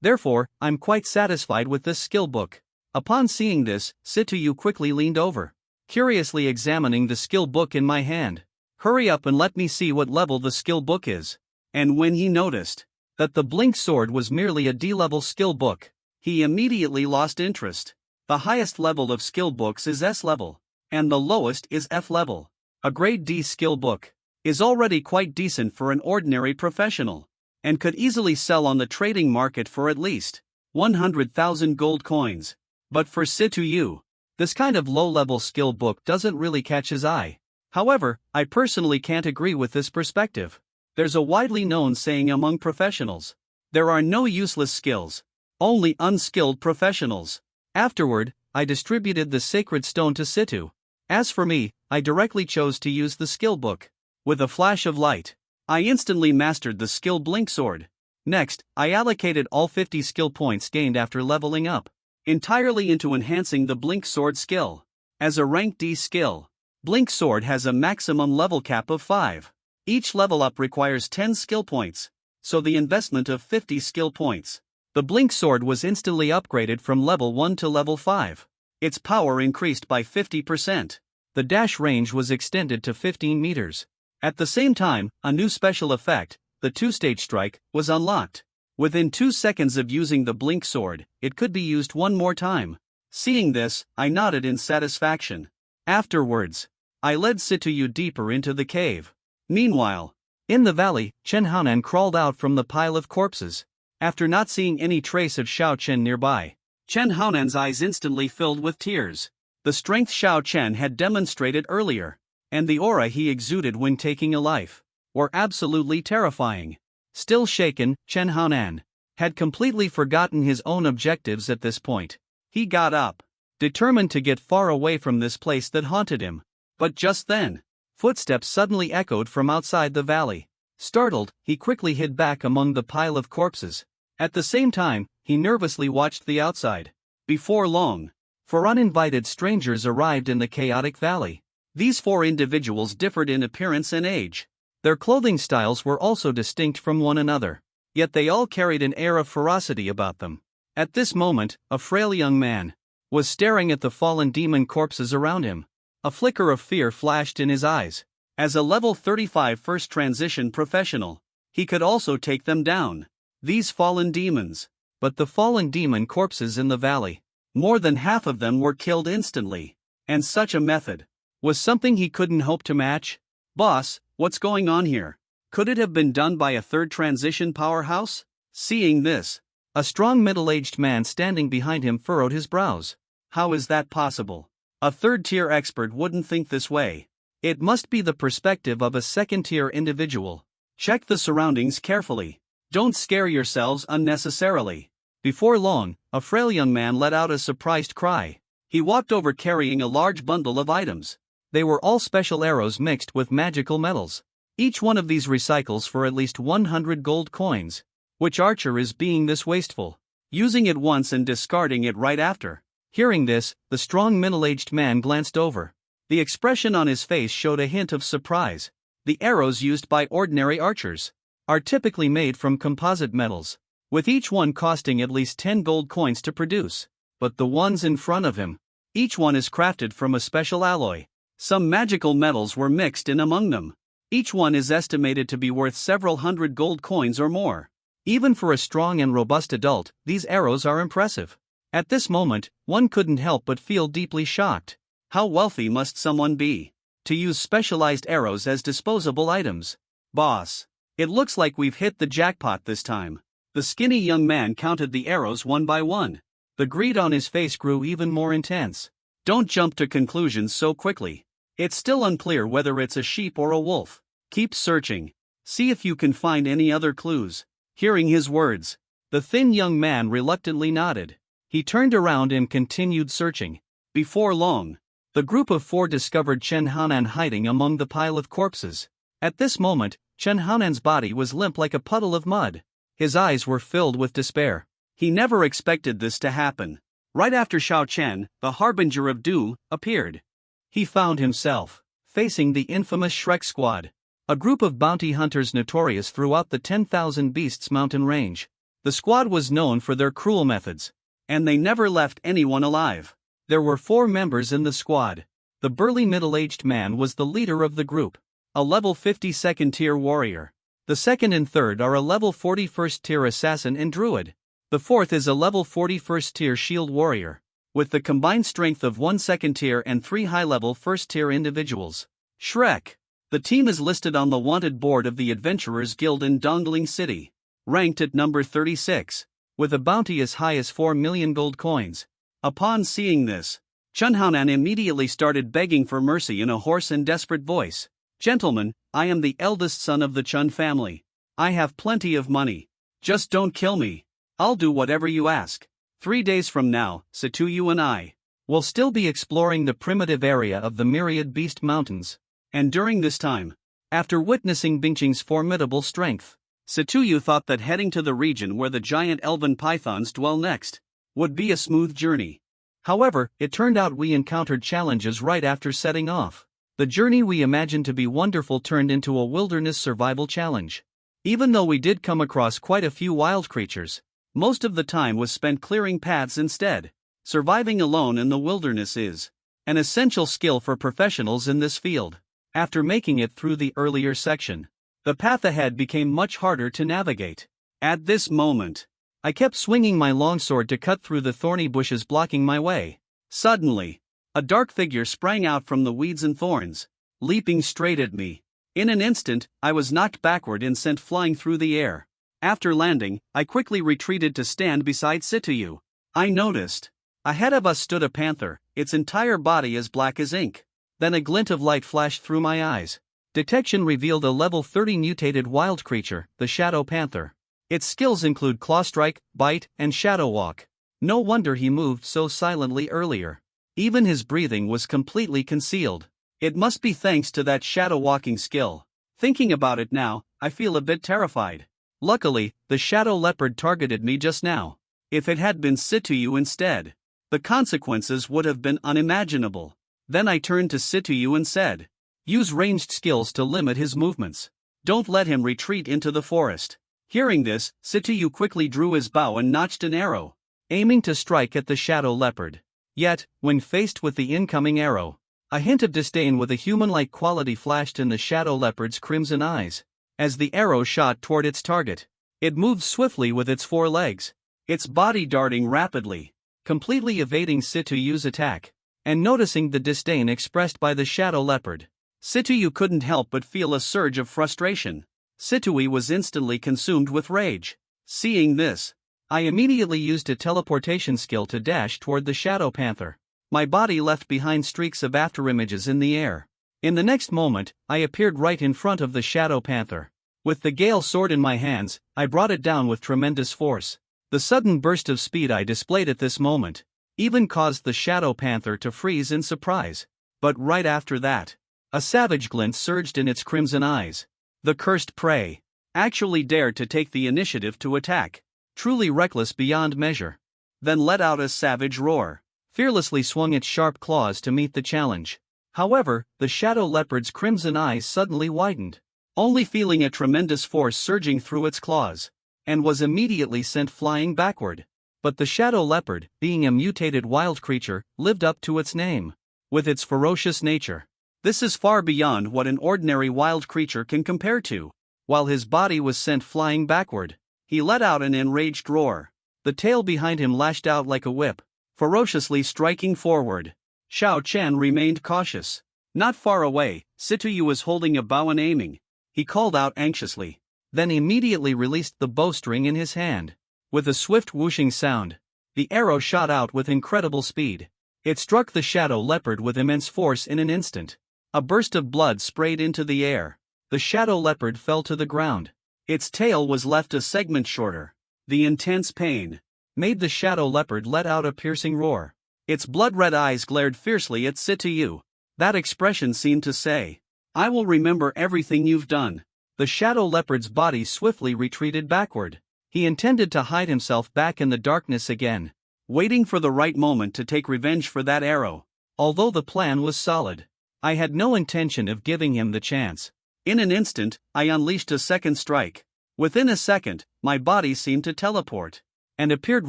Therefore, I'm quite satisfied with this skill book. Upon seeing this, Situ quickly leaned over, curiously examining the skill book in my hand. Hurry up and let me see what level the skill book is. And when he noticed that the Blink Sword was merely a D-level skill book, he immediately lost interest. The highest level of skill books is S level, and the lowest is F level. A grade D skill book is already quite decent for an ordinary professional, and could easily sell on the trading market for at least 100,000 gold coins. But for Situ, this kind of low-level skill book doesn't really catch his eye. However, I personally can't agree with this perspective. There's a widely known saying among professionals: there are no useless skills, only unskilled professionals. Afterward, I distributed the sacred stone to Situ. As for me, I directly chose to use the skill book. With a flash of light, I instantly mastered the skill Blink Sword. Next, I allocated all 50 skill points gained after leveling up entirely into enhancing the Blink Sword skill. As a rank D skill, Blink Sword has a maximum level cap of 5. Each level up requires 10 skill points, so the investment of 50 skill points. The Blink Sword was instantly upgraded from level 1 to level 5. Its power increased by 50%. The dash range was extended to 15 meters. At the same time, a new special effect, the 2-stage strike, was unlocked. Within 2 seconds of using the Blink Sword, it could be used one more time. Seeing this, I nodded in satisfaction. Afterwards, I led Situ deeper into the cave. Meanwhile, in the valley, Chen Haonan crawled out from the pile of corpses. After not seeing any trace of Xiao Chen nearby, Chen Haonan's eyes instantly filled with tears. The strength Xiao Chen had demonstrated earlier, and the aura he exuded when taking a life, were absolutely terrifying. Still shaken, Chen Haonan had completely forgotten his own objectives at this point. He got up, determined to get far away from this place that haunted him. But just then, footsteps suddenly echoed from outside the valley. Startled, he quickly hid back among the pile of corpses. At the same time, he nervously watched the outside. Before long, 4 uninvited strangers arrived in the chaotic valley. These 4 individuals differed in appearance and age. Their clothing styles were also distinct from one another, yet they all carried an air of ferocity about them. At this moment, a frail young man was staring at the fallen demon corpses around him. A flicker of fear flashed in his eyes. As a level 35 first transition professional, he could also take them down. These fallen demons. But the fallen demon corpses in the valley More than half of them were killed instantly. And such a method was something he couldn't hope to match. Boss, what's going on here? Could it have been done by a third transition powerhouse? Seeing this, a strong middle-aged man standing behind him furrowed his brows. How is that possible? A third-tier expert wouldn't think this way. It must be the perspective of a second-tier individual. Check the surroundings carefully. Don't scare yourselves unnecessarily. Before long, a frail young man let out a surprised cry. He walked over carrying a large bundle of items. They were all special arrows mixed with magical metals. Each one of these recycles for at least 100 gold coins. Which archer is being this wasteful? Using it once and discarding it right after. Hearing this, the strong middle-aged man glanced over. The expression on his face showed a hint of surprise. The arrows used by ordinary archers are typically made from composite metals, with each one costing at least 10 gold coins to produce. But the ones in front of him, each one is crafted from a special alloy. Some magical metals were mixed in among them. Each one is estimated to be worth several hundred gold coins or more. Even for a strong and robust adult, these arrows are impressive. At this moment, one couldn't help but feel deeply shocked. How wealthy must someone be to use specialized arrows as disposable items? Boss, it looks like we've hit the jackpot this time. The skinny young man counted the arrows one by one. The greed on his face grew even more intense. Don't jump to conclusions so quickly. It's still unclear whether it's a sheep or a wolf. Keep searching. See if you can find any other clues. Hearing his words, the thin young man reluctantly nodded. He turned around and continued searching. Before long, the group of 4 discovered Chen Haonan hiding among the pile of corpses. At this moment, Chen Haonan's body was limp like a puddle of mud. His eyes were filled with despair. He never expected this to happen. Right after Xiao Chen, the harbinger of doom, appeared. He found himself facing the infamous Shrek squad. A group of bounty hunters notorious throughout the 10,000 Beasts mountain range. The squad was known for their cruel methods, and they never left anyone alive. There were 4 members in the squad. The burly middle-aged man was the leader of the group, a level 50 second-tier warrior. The second and third are a level 40 first-tier assassin and druid. The fourth is a level 40 first-tier shield warrior, with the combined strength of 1 second-tier and 3 high-level first-tier individuals. Shrek. The team is listed on the wanted board of the Adventurers Guild in Dongling City, ranked at number 36, with a bounty as high as 4 million gold coins. Upon seeing this, Chen Haonan immediately started begging for mercy in a hoarse and desperate voice. Gentlemen, I am the eldest son of the Chen family. I have plenty of money. Just don't kill me. I'll do whatever you ask. 3 days from now, Situyu and I will still be exploring the primitive area of the Myriad Beast Mountains. And during this time, after witnessing Bingqing's formidable strength, Situyu thought that heading to the region where the giant elven pythons dwell next would be a smooth journey. However, it turned out we encountered challenges right after setting off. The journey we imagined to be wonderful turned into a wilderness survival challenge. Even though we did come across quite a few wild creatures, most of the time was spent clearing paths instead. Surviving alone in the wilderness is an essential skill for professionals in this field. After making it through the earlier section, the path ahead became much harder to navigate. At this moment, I kept swinging my longsword to cut through the thorny bushes blocking my way. Suddenly, a dark figure sprang out from the weeds and thorns, leaping straight at me. In an instant, I was knocked backward and sent flying through the air. After landing, I quickly retreated to stand beside Situyu. I noticed ahead of us stood a panther, its entire body as black as ink. Then a glint of light flashed through my eyes. Detection revealed a level 30 mutated wild creature, the Shadow Panther. Its skills include Claw Strike, Bite, and Shadow Walk. No wonder he moved so silently earlier. Even his breathing was completely concealed. It must be thanks to that shadow walking skill. Thinking about it now, I feel a bit terrified. Luckily, the Shadow Leopard targeted me just now. If it had been Situyu instead, the consequences would have been unimaginable. Then I turned to Situyu and said, use ranged skills to limit his movements. Don't let him retreat into the forest. Hearing this, Situyu quickly drew his bow and notched an arrow, aiming to strike at the Shadow Leopard. Yet, when faced with the incoming arrow, a hint of disdain with a human-like quality flashed in the Shadow Leopard's crimson eyes. As the arrow shot toward its target, it moved swiftly with its 4 legs, its body darting rapidly. completely evading Situyu's attack. And noticing the disdain expressed by the shadow leopard, Situyu couldn't help but feel a surge of frustration. Situyu was instantly consumed with rage. Seeing this, I immediately used a teleportation skill to dash toward the shadow panther. My body left behind streaks of afterimages in the air. In the next moment, I appeared right in front of the shadow panther. With the Gale sword in my hands, I brought it down with tremendous force. The sudden burst of speed I displayed at this moment even caused the shadow panther to freeze in surprise. But right after that, a savage glint surged in its crimson eyes. The cursed prey actually dared to take the initiative to attack, truly reckless beyond measure. Then let out a savage roar, fearlessly swung its sharp claws to meet the challenge. However, the shadow leopard's crimson eyes suddenly widened, only feeling a tremendous force surging through its claws, and was immediately sent flying backward. But the shadow leopard, being a mutated wild creature, lived up to its name. With its ferocious nature, this is far beyond what an ordinary wild creature can compare to. While his body was sent flying backward, he let out an enraged roar. The tail behind him lashed out like a whip, ferociously striking forward. Xiao Chen remained cautious. Not far away, Situyu was holding a bow and aiming. He called out anxiously, then immediately released the bowstring in his hand. With a swift whooshing sound, the arrow shot out with incredible speed. It struck the shadow leopard with immense force in an instant. A burst of blood sprayed into the air. The shadow leopard fell to the ground. Its tail was left a segment shorter. The intense pain made the shadow leopard let out a piercing roar. Its blood-red eyes glared fiercely at Situyu. That expression seemed to say, "I will remember everything you've done." The shadow leopard's body swiftly retreated backward. He intended to hide himself back in the darkness again, waiting for the right moment to take revenge for that arrow. Although the plan was solid, I had no intention of giving him the chance. In an instant, I unleashed a second strike. Within a second, my body seemed to teleport, and appeared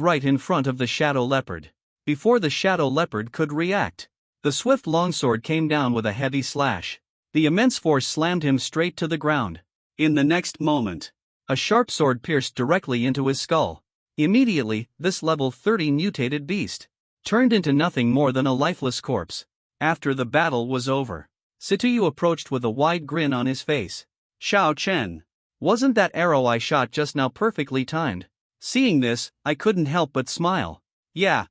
right in front of the shadow leopard. Before the shadow leopard could react, the swift longsword came down with a heavy slash. The immense force slammed him straight to the ground. In the next moment, a sharp sword pierced directly into his skull. Immediately, this level 30 mutated beast turned into nothing more than a lifeless corpse. After the battle was over, Situyu approached with a wide grin on his face. "Xiao Chen, wasn't that arrow I shot just now perfectly timed?" Seeing this, I couldn't help but smile. Yeah,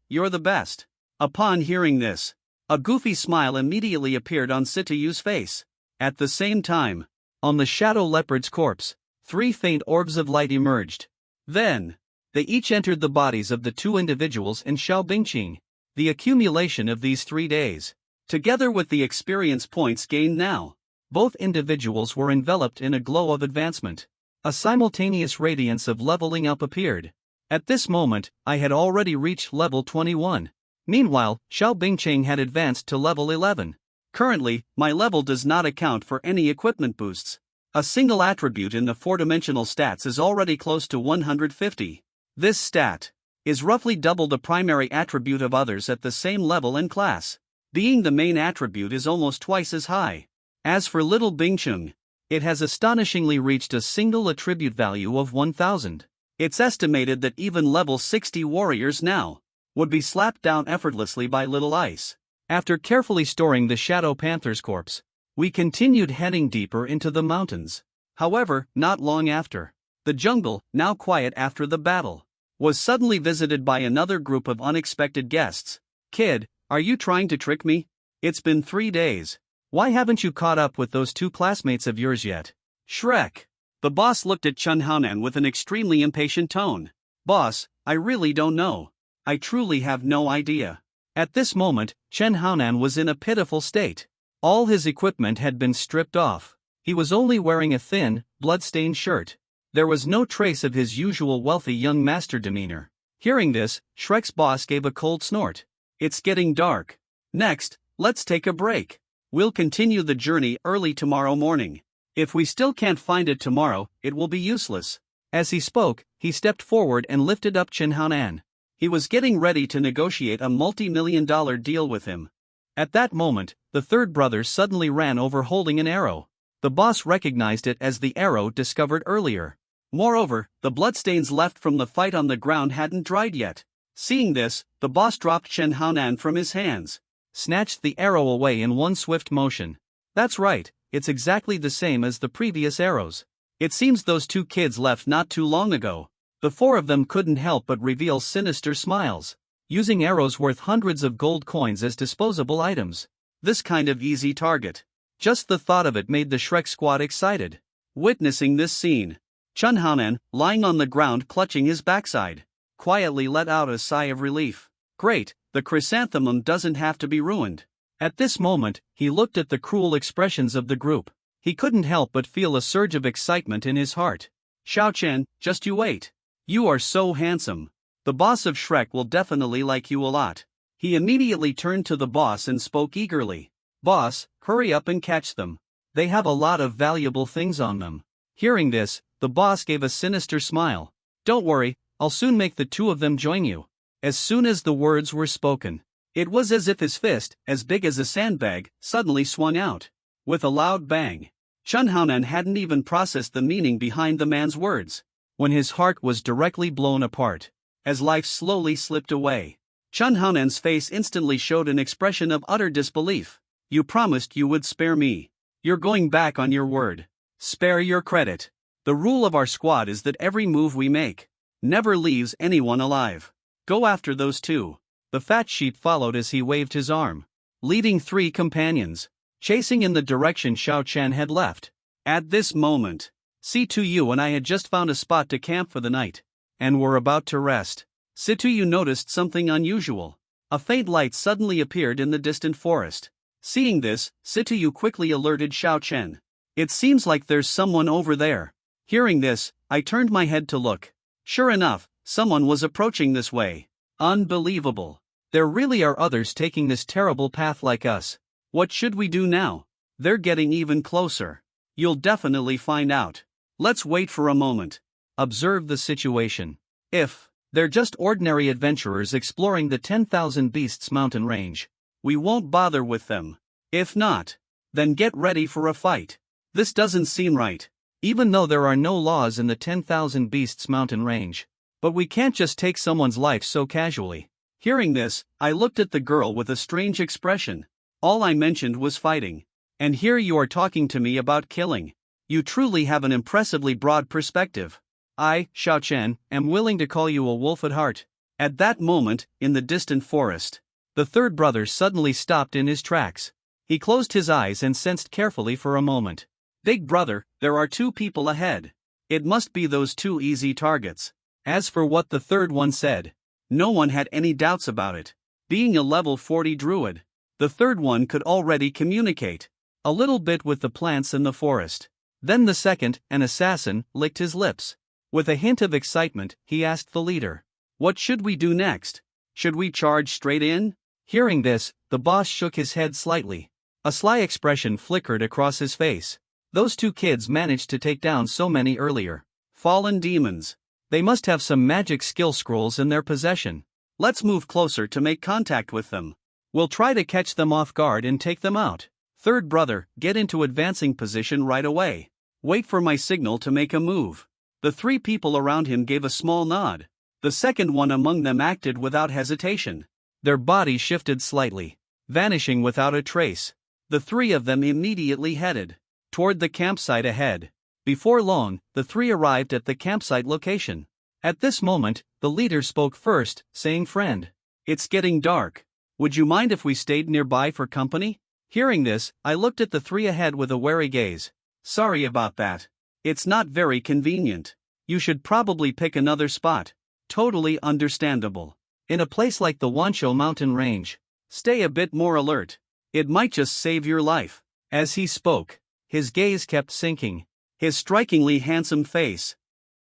you're the best." Upon hearing this, a goofy smile immediately appeared on Situyu's face. At the same time, on the shadow leopard's corpse, 3 faint orbs of light emerged. Then, they each entered the bodies of the 2 individuals in Xiaobingqing. The accumulation of these 3 days, together with the experience points gained now, both individuals were enveloped in a glow of advancement. A simultaneous radiance of leveling up appeared. At this moment, I had already reached level 21. Meanwhile, Xiaobingqing had advanced to level 11. Currently, my level does not account for any equipment boosts. A single attribute in the 4-dimensional stats is already close to 150. This stat is roughly double the primary attribute of others at the same level and class. Being the main attribute is almost twice as high. As for Little Bingcheng, it has astonishingly reached a single attribute value of 1000. It's estimated that even level 60 warriors now would be slapped down effortlessly by Little Ice. After carefully storing the Shadow Panther's corpse, we continued heading deeper into the mountains. However, not long after, the jungle, now quiet after the battle, was suddenly visited by another group of unexpected guests. "Kid, are you trying to trick me? It's been 3 days. Why haven't you caught up with those 2 classmates of yours yet?" Shrek. The boss looked at Chen Haonan with an extremely impatient tone. "Boss, I really don't know. I truly have no idea." At this moment, Chen Haonan was in a pitiful state. All his equipment had been stripped off. He was only wearing a thin, blood-stained shirt. There was no trace of his usual wealthy young master demeanor. Hearing this, Shrek's boss gave a cold snort. "It's getting dark. Next, let's take a break. We'll continue the journey early tomorrow morning. If we still can't find it tomorrow, it will be useless." As he spoke, he stepped forward and lifted up Chen Haonan. He was getting ready to negotiate a multi-million-dollar deal with him. At that moment, the third brother suddenly ran over holding an arrow. The boss recognized it as the arrow discovered earlier. Moreover, the bloodstains left from the fight on the ground hadn't dried yet. Seeing this, the boss dropped Shen Haonan from his hands, snatched the arrow away in one swift motion. That's right, it's exactly the same as the previous arrows. It seems those two kids left not too long ago. The four of them couldn't help but reveal sinister smiles, using arrows worth hundreds of gold coins as disposable items. This kind of easy target. Just the thought of it made the Shrek squad excited. Witnessing this scene, Shen Haonan, lying on the ground clutching his backside, quietly let out a sigh of relief. Great, the chrysanthemum doesn't have to be ruined. At this moment, he looked at the cruel expressions of the group. He couldn't help but feel a surge of excitement in his heart. Xiao Chen, just you wait. You are so handsome. The boss of Shrek will definitely like you a lot. He immediately turned to the boss and spoke eagerly. Boss, hurry up and catch them. They have a lot of valuable things on them. Hearing this, the boss gave a sinister smile. Don't worry, I'll soon make the two of them join you. As soon as the words were spoken, it was as if his fist, as big as a sandbag, suddenly swung out. With a loud bang. Shen Haonan hadn't even processed the meaning behind the man's words, when his heart was directly blown apart. As life slowly slipped away, Shen Haonan's face instantly showed an expression of utter disbelief. You promised you would spare me. You're going back on your word. Spare your credit. The rule of our squad is that every move we make never leaves anyone alive. Go after those two. The fat sheep followed as he waved his arm, leading three companions, chasing in the direction Xiao Chen had left. At this moment, Situ and I had just found a spot to camp for the night, and were about to rest. Situ noticed something unusual. A faint light suddenly appeared in the distant forest. Seeing this, Situ quickly alerted Xiao Chen. It seems like there's someone over there. Hearing this, I turned my head to look. Sure enough, someone was approaching this way. Unbelievable. There really are others taking this terrible path like us. What should we do now? They're getting even closer. You'll definitely find out. Let's wait for a moment. Observe the situation. If they're just ordinary adventurers exploring the 10,000 Beasts mountain range, we won't bother with them. If not, then get ready for a fight. This doesn't seem right. Even though there are no laws in the 10,000 Beasts mountain range. But we can't just take someone's life so casually. Hearing this, I looked at the girl with a strange expression. All I mentioned was fighting. And here you are talking to me about killing. You truly have an impressively broad perspective. I, Xiao Chen, am willing to call you a wolf at heart. At that moment, in the distant forest, the third brother suddenly stopped in his tracks. He closed his eyes and sensed carefully for a moment. Big brother, there are two people ahead. It must be those two easy targets. As for what the third one said, no one had any doubts about it. Being a level 40 druid, the third one could already communicate a little bit with the plants in the forest. Then the second, an assassin, licked his lips. With a hint of excitement, he asked the leader, "What should we do next? Should we charge straight in?" Hearing this, the boss shook his head slightly. A sly expression flickered across his face. Those two kids managed to take down so many earlier. Fallen demons. They must have some magic skill scrolls in their possession. Let's move closer to make contact with them. We'll try to catch them off guard and take them out. Third brother, get into advancing position right away. Wait for my signal to make a move. The three people around him gave a small nod. The second one among them acted without hesitation. Their bodies shifted slightly, vanishing without a trace. The three of them immediately headed toward the campsite ahead. Before long, the three arrived at the campsite location. At this moment, the leader spoke first, saying, "Friend, it's getting dark. Would you mind if we stayed nearby for company?" Hearing this, I looked at the three ahead with a wary gaze. Sorry about that. It's not very convenient. You should probably pick another spot. Totally understandable. In a place like the Wanshou mountain range, stay a bit more alert. It might just save your life. As he spoke, his gaze kept sinking. His strikingly handsome face.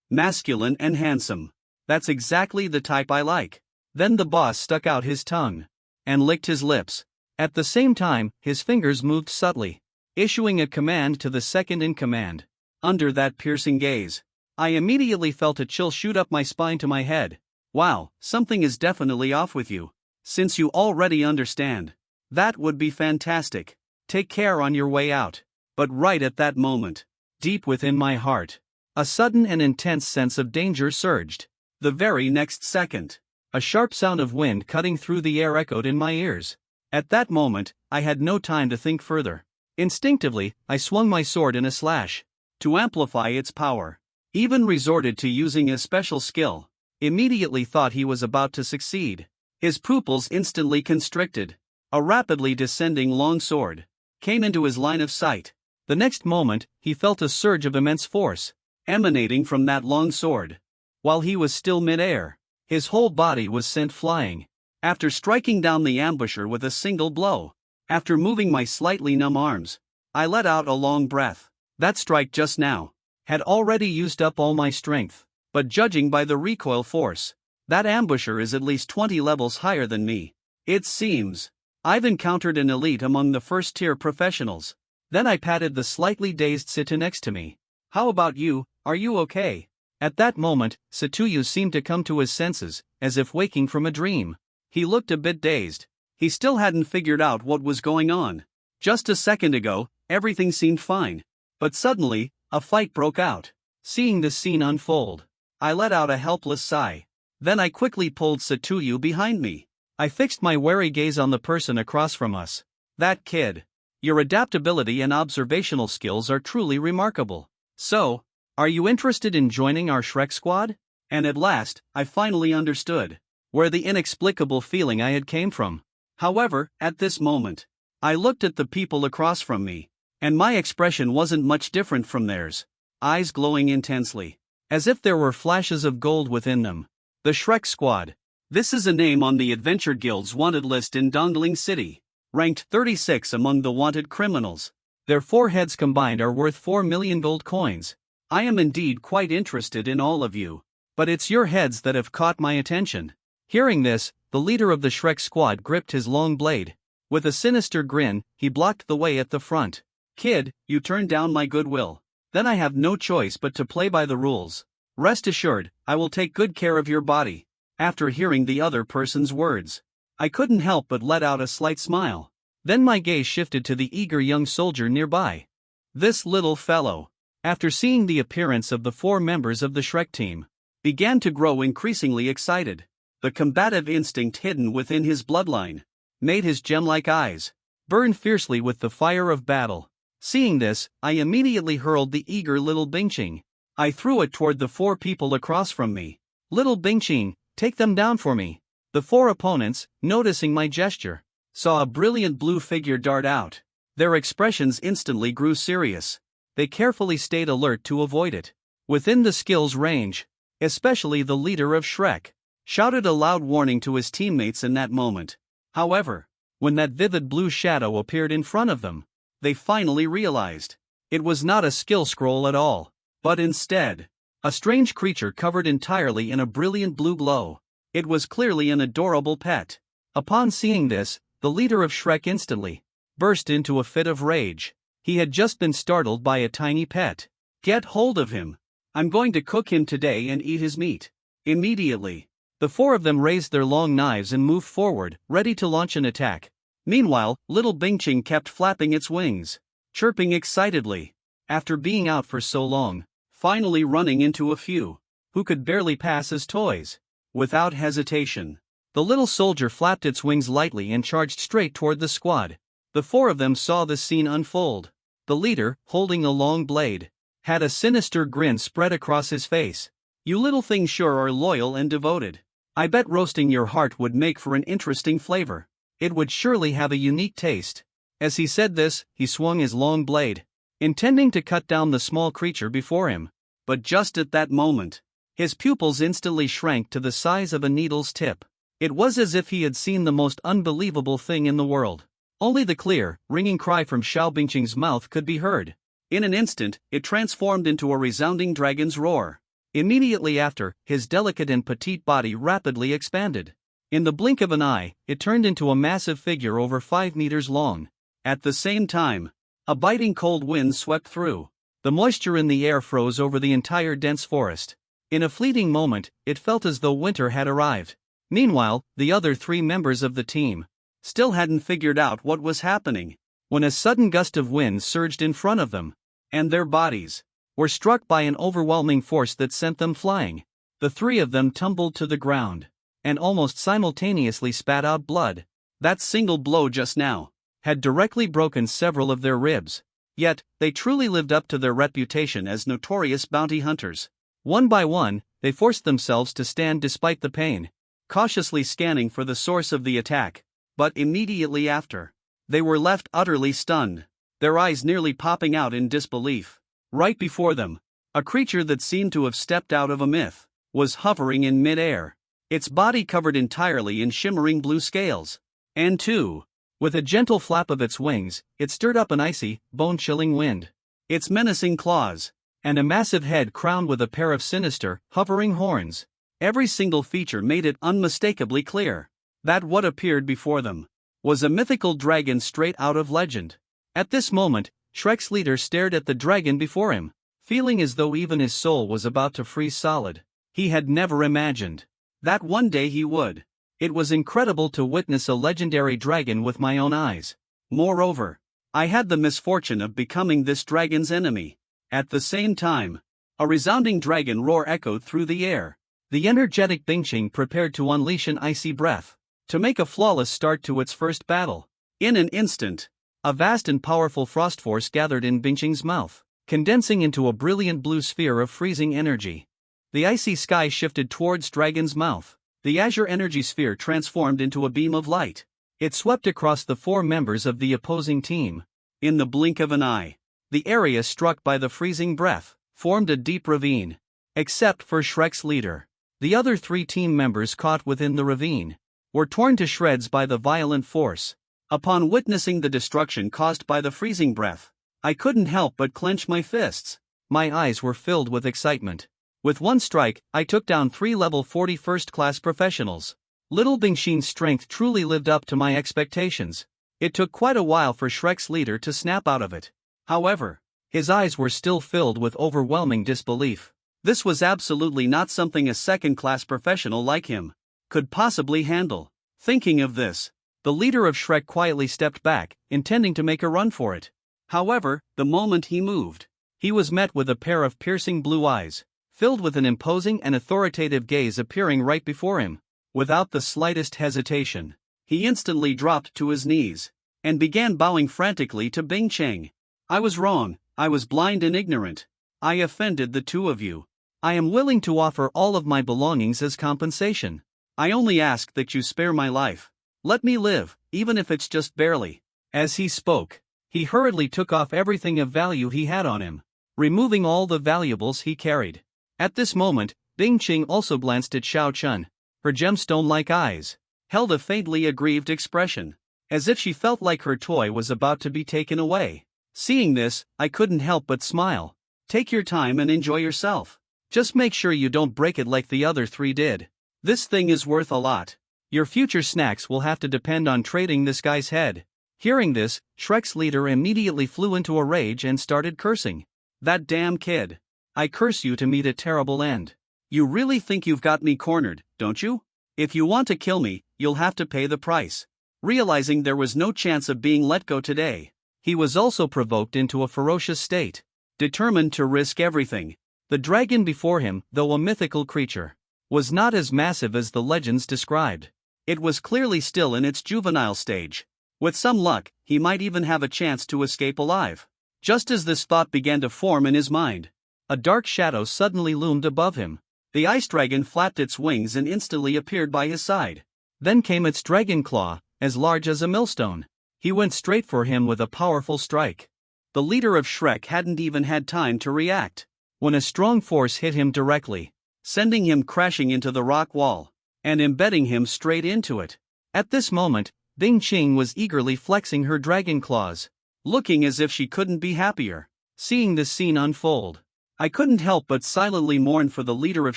Masculine and handsome. That's exactly the type I like. Then the boss stuck out his tongue and licked his lips. At the same time, his fingers moved subtly, issuing a command to the second in command. Under that piercing gaze, I immediately felt a chill shoot up my spine to my head. Wow, something is definitely off with you. Since you already understand, that would be fantastic. Take care on your way out. But right at that moment, deep within my heart, a sudden and intense sense of danger surged. The very next second, A sharp sound of wind cutting through the air echoed in my ears. At that moment, I had no time to think further. Instinctively, I swung my sword in a slash. To amplify its power. Even resorted to using a special skill. Immediately thought he was about to succeed. His pupils instantly constricted. A rapidly descending long sword came into his line of sight. The next moment, he felt a surge of immense force emanating from that long sword. While he was still mid-air, his whole body was sent flying. After striking down the ambusher with a single blow, after moving my slightly numb arms, I let out a long breath. That strike just now had already used up all my strength, but judging by the recoil force, that ambusher is at least 20 levels higher than me. It seems I've encountered an elite among the first-tier professionals. Then I patted the slightly dazed Situ next to me. How about you, are you okay? At that moment, Satuyu seemed to come to his senses, as if waking from a dream. He looked a bit dazed. He still hadn't figured out what was going on. Just a second ago, everything seemed fine. But suddenly, a fight broke out. Seeing this scene unfold, I let out a helpless sigh. Then I quickly pulled Satuyu behind me. I fixed my wary gaze on the person across from us. That kid. Your adaptability and observational skills are truly remarkable. So, are you interested in joining our Shrek squad? And at last, I finally understood where the inexplicable feeling I had came from. However, at this moment, I looked at the people across from me, and my expression wasn't much different from theirs. Eyes glowing intensely, as if there were flashes of gold within them. The Shrek Squad. This is a name on the Adventure Guild's wanted list in Dongling City. Ranked 36 among the wanted criminals. Their 4 heads combined are worth 4 million gold coins. I am indeed quite interested in all of you. But it's your heads that have caught my attention. Hearing this, the leader of the Shrek Squad gripped his long blade. With a sinister grin, he blocked the way at the front. Kid, you turned down my goodwill. Then I have no choice but to play by the rules. Rest assured, I will take good care of your body. After hearing the other person's words, I couldn't help but let out a slight smile. Then my gaze shifted to the eager young soldier nearby. This little fellow, after seeing the appearance of the 4 members of the Shrek team, began to grow increasingly excited. The combative instinct hidden within his bloodline made his gem-like eyes burn fiercely with the fire of battle. Seeing this, I immediately hurled the eager little Bingqing. I threw it toward the 4 people across from me. Little Bingqing, take them down for me. The 4 opponents, noticing my gesture, saw a brilliant blue figure dart out. Their expressions instantly grew serious. They carefully stayed alert to avoid it. Within the skill's range, especially the leader of Shrek, shouted a loud warning to his teammates in that moment. However, when that vivid blue shadow appeared in front of them, they finally realized it was not a skill scroll at all, but instead, a strange creature covered entirely in a brilliant blue glow. It was clearly an adorable pet. Upon seeing this, the leader of Shrek instantly burst into a fit of rage. He had just been startled by a tiny pet. Get hold of him. I'm going to cook him today and eat his meat. Immediately, the 4 of them raised their long knives and moved forward, ready to launch an attack. Meanwhile, little Bingqing kept flapping its wings, chirping excitedly. After being out for so long, finally running into a few who could barely pass as toys. Without hesitation, the little soldier flapped its wings lightly and charged straight toward the squad. The 4 of them saw the scene unfold. The leader, holding a long blade, had a sinister grin spread across his face. You little things sure are loyal and devoted. I bet roasting your heart would make for an interesting flavor. It would surely have a unique taste. As he said this, he swung his long blade, intending to cut down the small creature before him. But just at that moment, his pupils instantly shrank to the size of a needle's tip. It was as if he had seen the most unbelievable thing in the world. Only the clear, ringing cry from Xiao Bingqing's mouth could be heard. In an instant, it transformed into a resounding dragon's roar. Immediately after, his delicate and petite body rapidly expanded. In the blink of an eye, it turned into a massive figure over 5 meters long. At the same time, a biting cold wind swept through. The moisture in the air froze over the entire dense forest. In a fleeting moment, it felt as though winter had arrived. Meanwhile, the other 3 members of the team still hadn't figured out what was happening, when a sudden gust of wind surged in front of them, and their bodies were struck by an overwhelming force that sent them flying. The 3 of them tumbled to the ground. and almost simultaneously spat out blood. That single blow just now had directly broken several of their ribs. Yet, they truly lived up to their reputation as notorious bounty hunters. One by one, they forced themselves to stand despite the pain, cautiously scanning for the source of the attack. But immediately after, they were left utterly stunned, their eyes nearly popping out in disbelief. Right before them, a creature that seemed to have stepped out of a myth was hovering in mid-air, its body covered entirely in shimmering blue scales. And too, with a gentle flap of its wings, it stirred up an icy, bone-chilling wind. Its menacing claws, and a massive head crowned with a pair of sinister, hovering horns. Every single feature made it unmistakably clear that what appeared before them was a mythical dragon straight out of legend. At this moment, Shrek's leader stared at the dragon before him, feeling as though even his soul was about to freeze solid. He had never imagined that one day he would. It was incredible to witness a legendary dragon with my own eyes. Moreover, I had the misfortune of becoming this dragon's enemy. At the same time, a resounding dragon roar echoed through the air. The energetic Bingqing prepared to unleash an icy breath, to make a flawless start to its first battle. In an instant, a vast and powerful frost force gathered in Bingqing's mouth, condensing into a brilliant blue sphere of freezing energy. The icy sky shifted towards Dragon's mouth. The azure energy sphere transformed into a beam of light. It swept across the four members of the opposing team. In the blink of an eye, the area struck by the freezing breath formed a deep ravine. Except for Shrek's leader, the other three team members caught within the ravine were torn to shreds by the violent force. Upon witnessing the destruction caused by the freezing breath, I couldn't help but clench my fists. My eyes were filled with excitement. With one strike, I took down 3 level 40 first-class professionals. Little Bingqing's strength truly lived up to my expectations. It took quite a while for Shrek's leader to snap out of it. However, his eyes were still filled with overwhelming disbelief. This was absolutely not something a second-class professional like him could possibly handle. Thinking of this, the leader of Shrek quietly stepped back, intending to make a run for it. However, the moment he moved, he was met with a pair of piercing blue eyes, filled with an imposing and authoritative gaze appearing right before him. Without the slightest hesitation, he instantly dropped to his knees and began bowing frantically to Bingqing. I was wrong, I was blind and ignorant. I offended the two of you. I am willing to offer all of my belongings as compensation. I only ask that you spare my life. Let me live, even if it's just barely. As he spoke, he hurriedly took off everything of value he had on him, removing all the valuables he carried. At this moment, Bingqing also glanced at Xiao Chun. Her gemstone-like eyes held a faintly aggrieved expression, as if she felt like her toy was about to be taken away. Seeing this, I couldn't help but smile. Take your time and enjoy yourself. Just make sure you don't break it like the other three did. This thing is worth a lot. Your future snacks will have to depend on trading this guy's head. Hearing this, Shrek's leader immediately flew into a rage and started cursing. That damn kid. I curse you to meet a terrible end. You really think you've got me cornered, don't you? If you want to kill me, you'll have to pay the price. Realizing there was no chance of being let go today, he was also provoked into a ferocious state, determined to risk everything. The dragon before him, though a mythical creature, was not as massive as the legends described. It was clearly still in its juvenile stage. With some luck, he might even have a chance to escape alive. Just as this thought began to form in his mind, a dark shadow suddenly loomed above him. The ice dragon flapped its wings and instantly appeared by his side. Then came its dragon claw, as large as a millstone. He went straight for him with a powerful strike. The leader of Shrek hadn't even had time to react, when a strong force hit him directly, sending him crashing into the rock wall, and embedding him straight into it. At this moment, Bingqing was eagerly flexing her dragon claws, looking as if she couldn't be happier. Seeing this scene unfold, I couldn't help but silently mourn for the leader of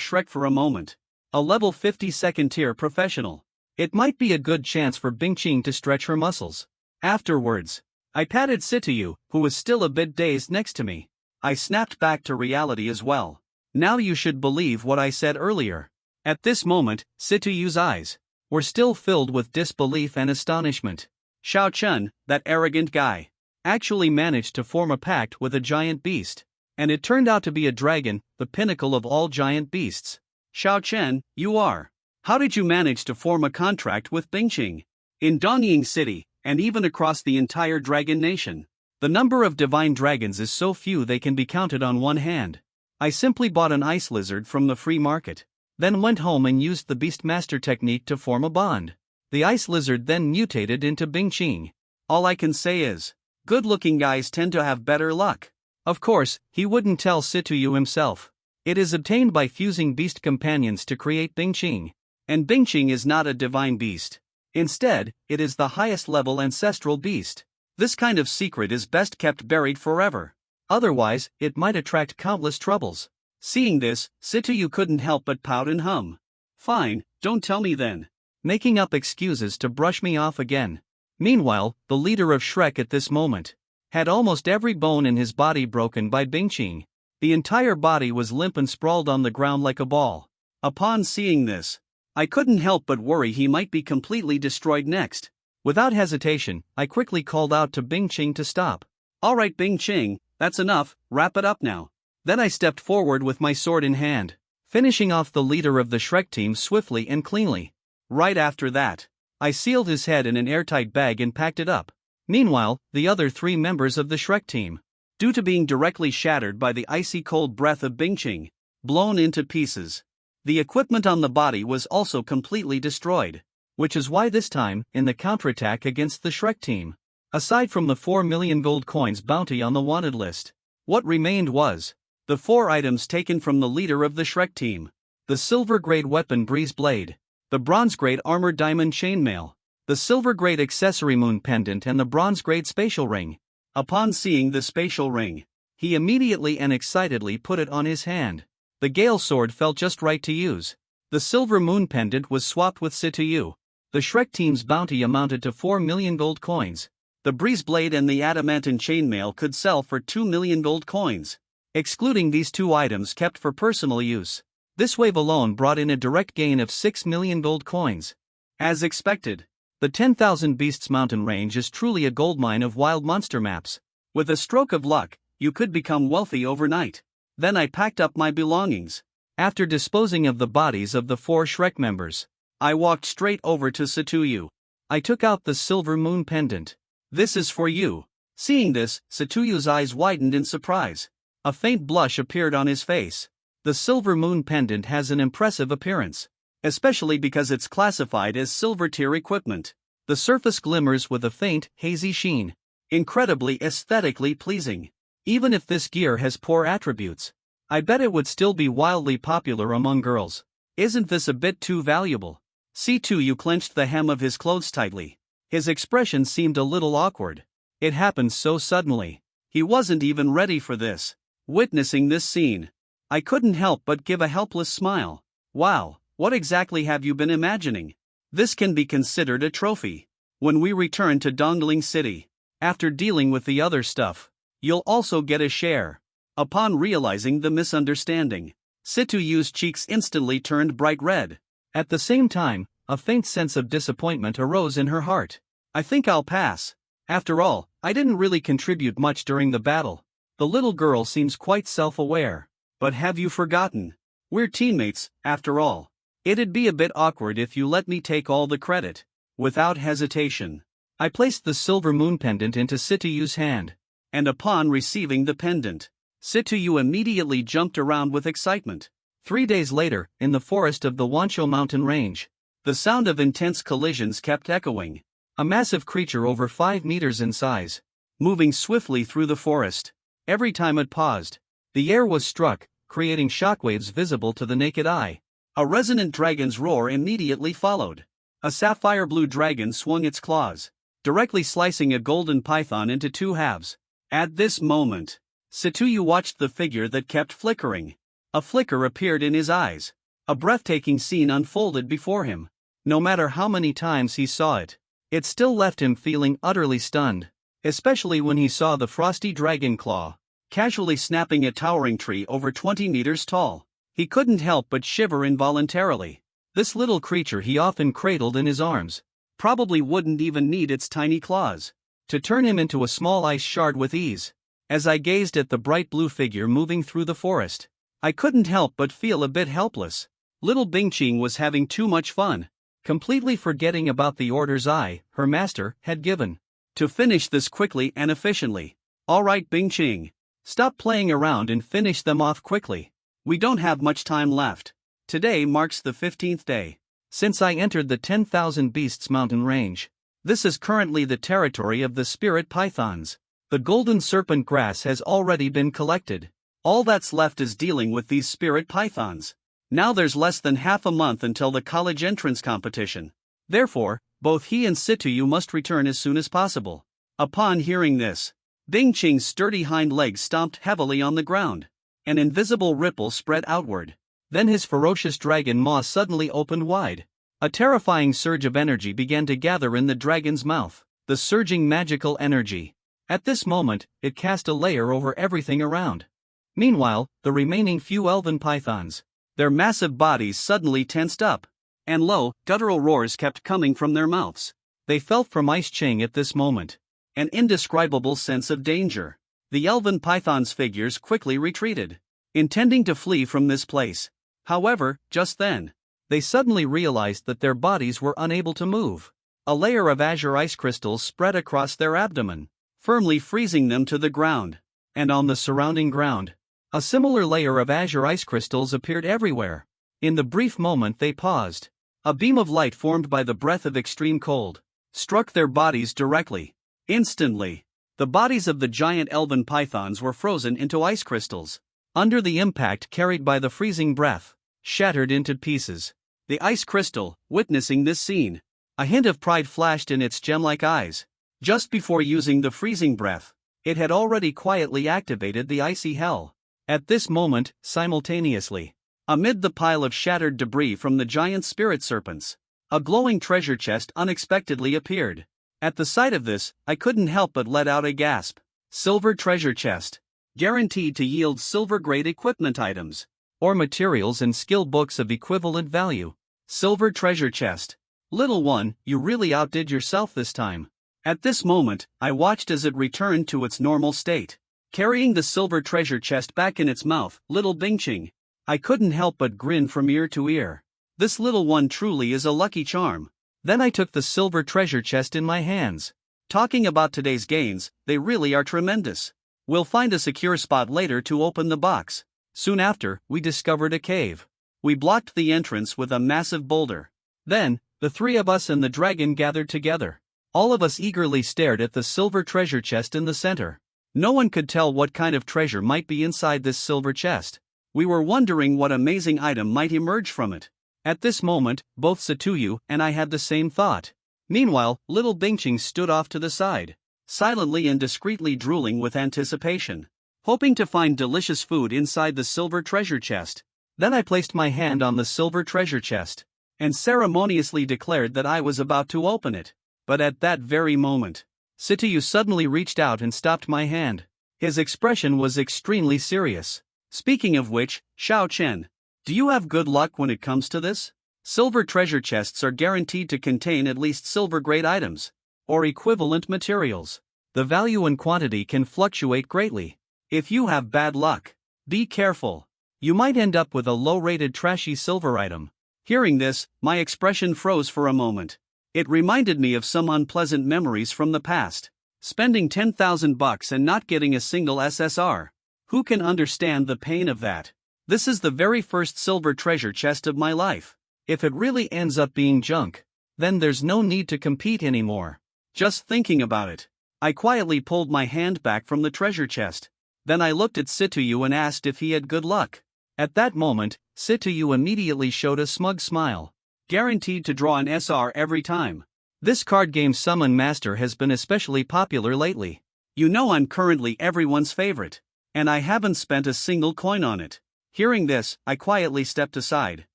Shrek for a moment. A level 50 second-tier professional. It might be a good chance for Bingqing to stretch her muscles. Afterwards, I patted Sitayu, who was still a bit dazed next to me. I snapped back to reality as well. Now you should believe what I said earlier. At this moment, Situyu's eyes were still filled with disbelief and astonishment. Xiao Chun, that arrogant guy, actually managed to form a pact with a giant beast. And it turned out to be a dragon, the pinnacle of all giant beasts. Xiao Chen, you are How did you manage to form a contract with Bingqing? In Dongying City, and even across the entire Dragon Nation, the number of divine dragons is so few they can be counted on one hand. I simply bought an ice lizard from the free market, then went home and used the Beastmaster technique to form a bond. The ice lizard then mutated into Bingqing. All I can say is, good-looking guys tend to have better luck. Of course, he wouldn't tell Situyu himself. It is obtained by fusing beast companions to create Bingqing. And Bingqing is not a divine beast. Instead, it is the highest level ancestral beast. This kind of secret is best kept buried forever. Otherwise, it might attract countless troubles. Seeing this, Situyu couldn't help but pout and hum. Fine, don't tell me then. Making up excuses to brush me off again. Meanwhile, the leader of Shrek at this moment had almost every bone in his body broken by Bingqing. The entire body was limp and sprawled on the ground like a ball. Upon seeing this, I couldn't help but worry he might be completely destroyed next. Without hesitation, I quickly called out to Bingqing to stop. Alright Bingqing, that's enough, wrap it up now. Then I stepped forward with my sword in hand, finishing off the leader of the Shrek team swiftly and cleanly. Right after that, I sealed his head in an airtight bag and packed it up. Meanwhile, the other 3 members of the Shrek team, due to being directly shattered by the icy cold breath of Bingqing, blown into pieces. The equipment on the body was also completely destroyed, which is why this time, in the counterattack against the Shrek team, aside from the 4 million gold coins bounty on the wanted list, what remained was the 4 items taken from the leader of the Shrek team: the silver-grade weapon Breeze Blade, the bronze-grade armor diamond chainmail, the silver-grade accessory moon pendant and the bronze-grade spatial ring. Upon seeing the spatial ring, he immediately and excitedly put it on his hand. The Gale sword felt just right to use. The silver moon pendant was swapped with Situyu. The Shrek team's bounty amounted to 4 million gold coins. The Breeze Blade and the adamantine chainmail could sell for 2 million gold coins. Excluding these 2 items kept for personal use, this wave alone brought in a direct gain of 6 million gold coins. As expected, the 10,000 Beasts mountain range is truly a goldmine of wild monster maps. With a stroke of luck, you could become wealthy overnight. Then I packed up my belongings. After disposing of the bodies of the 4 Shrek members, I walked straight over to Situyu. I took out the silver moon pendant. This is for you. Seeing this, Situyu's eyes widened in surprise. A faint blush appeared on his face. The silver moon pendant has an impressive appearance, especially because it's classified as silver tier equipment. The surface glimmers with a faint, hazy sheen. Incredibly aesthetically pleasing. Even if this gear has poor attributes, I bet it would still be wildly popular among girls. Isn't this a bit too valuable? Situyu clenched the hem of his clothes tightly. His expression seemed a little awkward. It happened so suddenly. He wasn't even ready for this. Witnessing this scene, I couldn't help but give a helpless smile. Wow, what exactly have you been imagining? This can be considered a trophy. When we return to Dongling City, after dealing with the other stuff, you'll also get a share. Upon realizing the misunderstanding, Situyu's cheeks instantly turned bright red. At the same time, a faint sense of disappointment arose in her heart. I think I'll pass. After all, I didn't really contribute much during the battle. The little girl seems quite self-aware. But have you forgotten? We're teammates, after all. It'd be a bit awkward if you let me take all the credit. Without hesitation, I placed the silver moon pendant into Situyu's hand. And upon receiving the pendant, Situyu immediately jumped around with excitement. 3 days later, in the forest of the Wancho mountain range, the sound of intense collisions kept echoing. A massive creature over 5 meters in size, moving swiftly through the forest. Every time it paused, the air was struck, creating shockwaves visible to the naked eye. A resonant dragon's roar immediately followed. A sapphire blue dragon swung its claws, directly slicing a golden python into 2 halves. At this moment, Situyu watched the figure that kept flickering. A flicker appeared in his eyes. A breathtaking scene unfolded before him. No matter how many times he saw it, it still left him feeling utterly stunned, especially when he saw the frosty dragon claw casually snapping a towering tree over 20 meters tall. He couldn't help but shiver involuntarily. This little creature he often cradled in his arms probably wouldn't even need its tiny claws to turn him into a small ice shard with ease. As I gazed at the bright blue figure moving through the forest, I couldn't help but feel a bit helpless. Little Bingqing was having too much fun, completely forgetting about the orders her master, had given. To finish this quickly and efficiently. Alright Bingqing. Stop playing around and finish them off quickly. We don't have much time left. Today marks the 15th day since I entered the 10,000 Beasts mountain range. This is currently the territory of the spirit pythons. The golden serpent grass has already been collected. All that's left is dealing with these spirit pythons. Now there's less than half a month until the college entrance competition. Therefore, both he and Situyu must return as soon as possible. Upon hearing this, Bingqing's sturdy hind legs stomped heavily on the ground. An invisible ripple spread outward. Then his ferocious dragon maw suddenly opened wide. A terrifying surge of energy began to gather in the dragon's mouth. The surging magical energy. At this moment, it cast a layer over everything around. Meanwhile, the remaining few elven pythons, their massive bodies suddenly tensed up. And low, guttural roars kept coming from their mouths. They felt from Ice Ching at this moment an indescribable sense of danger. The elven pythons' figures quickly retreated, intending to flee from this place. However, just then, they suddenly realized that their bodies were unable to move. A layer of azure ice crystals spread across their abdomen, firmly freezing them to the ground. And on the surrounding ground, a similar layer of azure ice crystals appeared everywhere. In the brief moment they paused, a beam of light formed by the breath of extreme cold struck their bodies directly. Instantly, the bodies of the giant elven pythons were frozen into ice crystals. Under the impact carried by the freezing breath, shattered into pieces. The ice crystal, witnessing this scene, a hint of pride flashed in its gem-like eyes. Just before using the freezing breath, it had already quietly activated the icy hell. At this moment, simultaneously, amid the pile of shattered debris from the giant spirit serpents, a glowing treasure chest unexpectedly appeared. At the sight of this, I couldn't help but let out a gasp. Silver treasure chest. Guaranteed to yield silver-grade equipment items, or materials and skill books of equivalent value. Silver treasure chest. Little one, you really outdid yourself this time. At this moment, I watched as it returned to its normal state, carrying the silver treasure chest back in its mouth. Little Bingqing. I couldn't help but grin from ear to ear. This little one truly is a lucky charm. Then I took the silver treasure chest in my hands. Talking about today's gains, they really are tremendous. We'll find a secure spot later to open the box. Soon after, we discovered a cave. We blocked the entrance with a massive boulder. Then, the three of us and the dragon gathered together. All of us eagerly stared at the silver treasure chest in the center. No one could tell what kind of treasure might be inside this silver chest. We were wondering what amazing item might emerge from it. At this moment, both Situyu and I had the same thought. Meanwhile, little Bingqing stood off to the side, silently and discreetly drooling with anticipation, hoping to find delicious food inside the silver treasure chest. Then I placed my hand on the silver treasure chest, and ceremoniously declared that I was about to open it. But at that very moment, Situyu suddenly reached out and stopped my hand. His expression was extremely serious. Speaking of which, Xiao Chen, do you have good luck when it comes to this? Silver treasure chests are guaranteed to contain at least silver-grade items, or equivalent materials. The value and quantity can fluctuate greatly. If you have bad luck, be careful. You might end up with a low-rated trashy silver item. Hearing this, my expression froze for a moment. It reminded me of some unpleasant memories from the past. Spending $10,000 and not getting a single SSR. Who can understand the pain of that? This is the very first silver treasure chest of my life. If it really ends up being junk, then there's no need to compete anymore. Just thinking about it, I quietly pulled my hand back from the treasure chest. Then I looked at Situyu and asked if he had good luck. At that moment, Situyu immediately showed a smug smile. Guaranteed to draw an SR every time. This card game Summon Master has been especially popular lately. You know I'm currently everyone's favorite, and I haven't spent a single coin on it. Hearing this, I quietly stepped aside.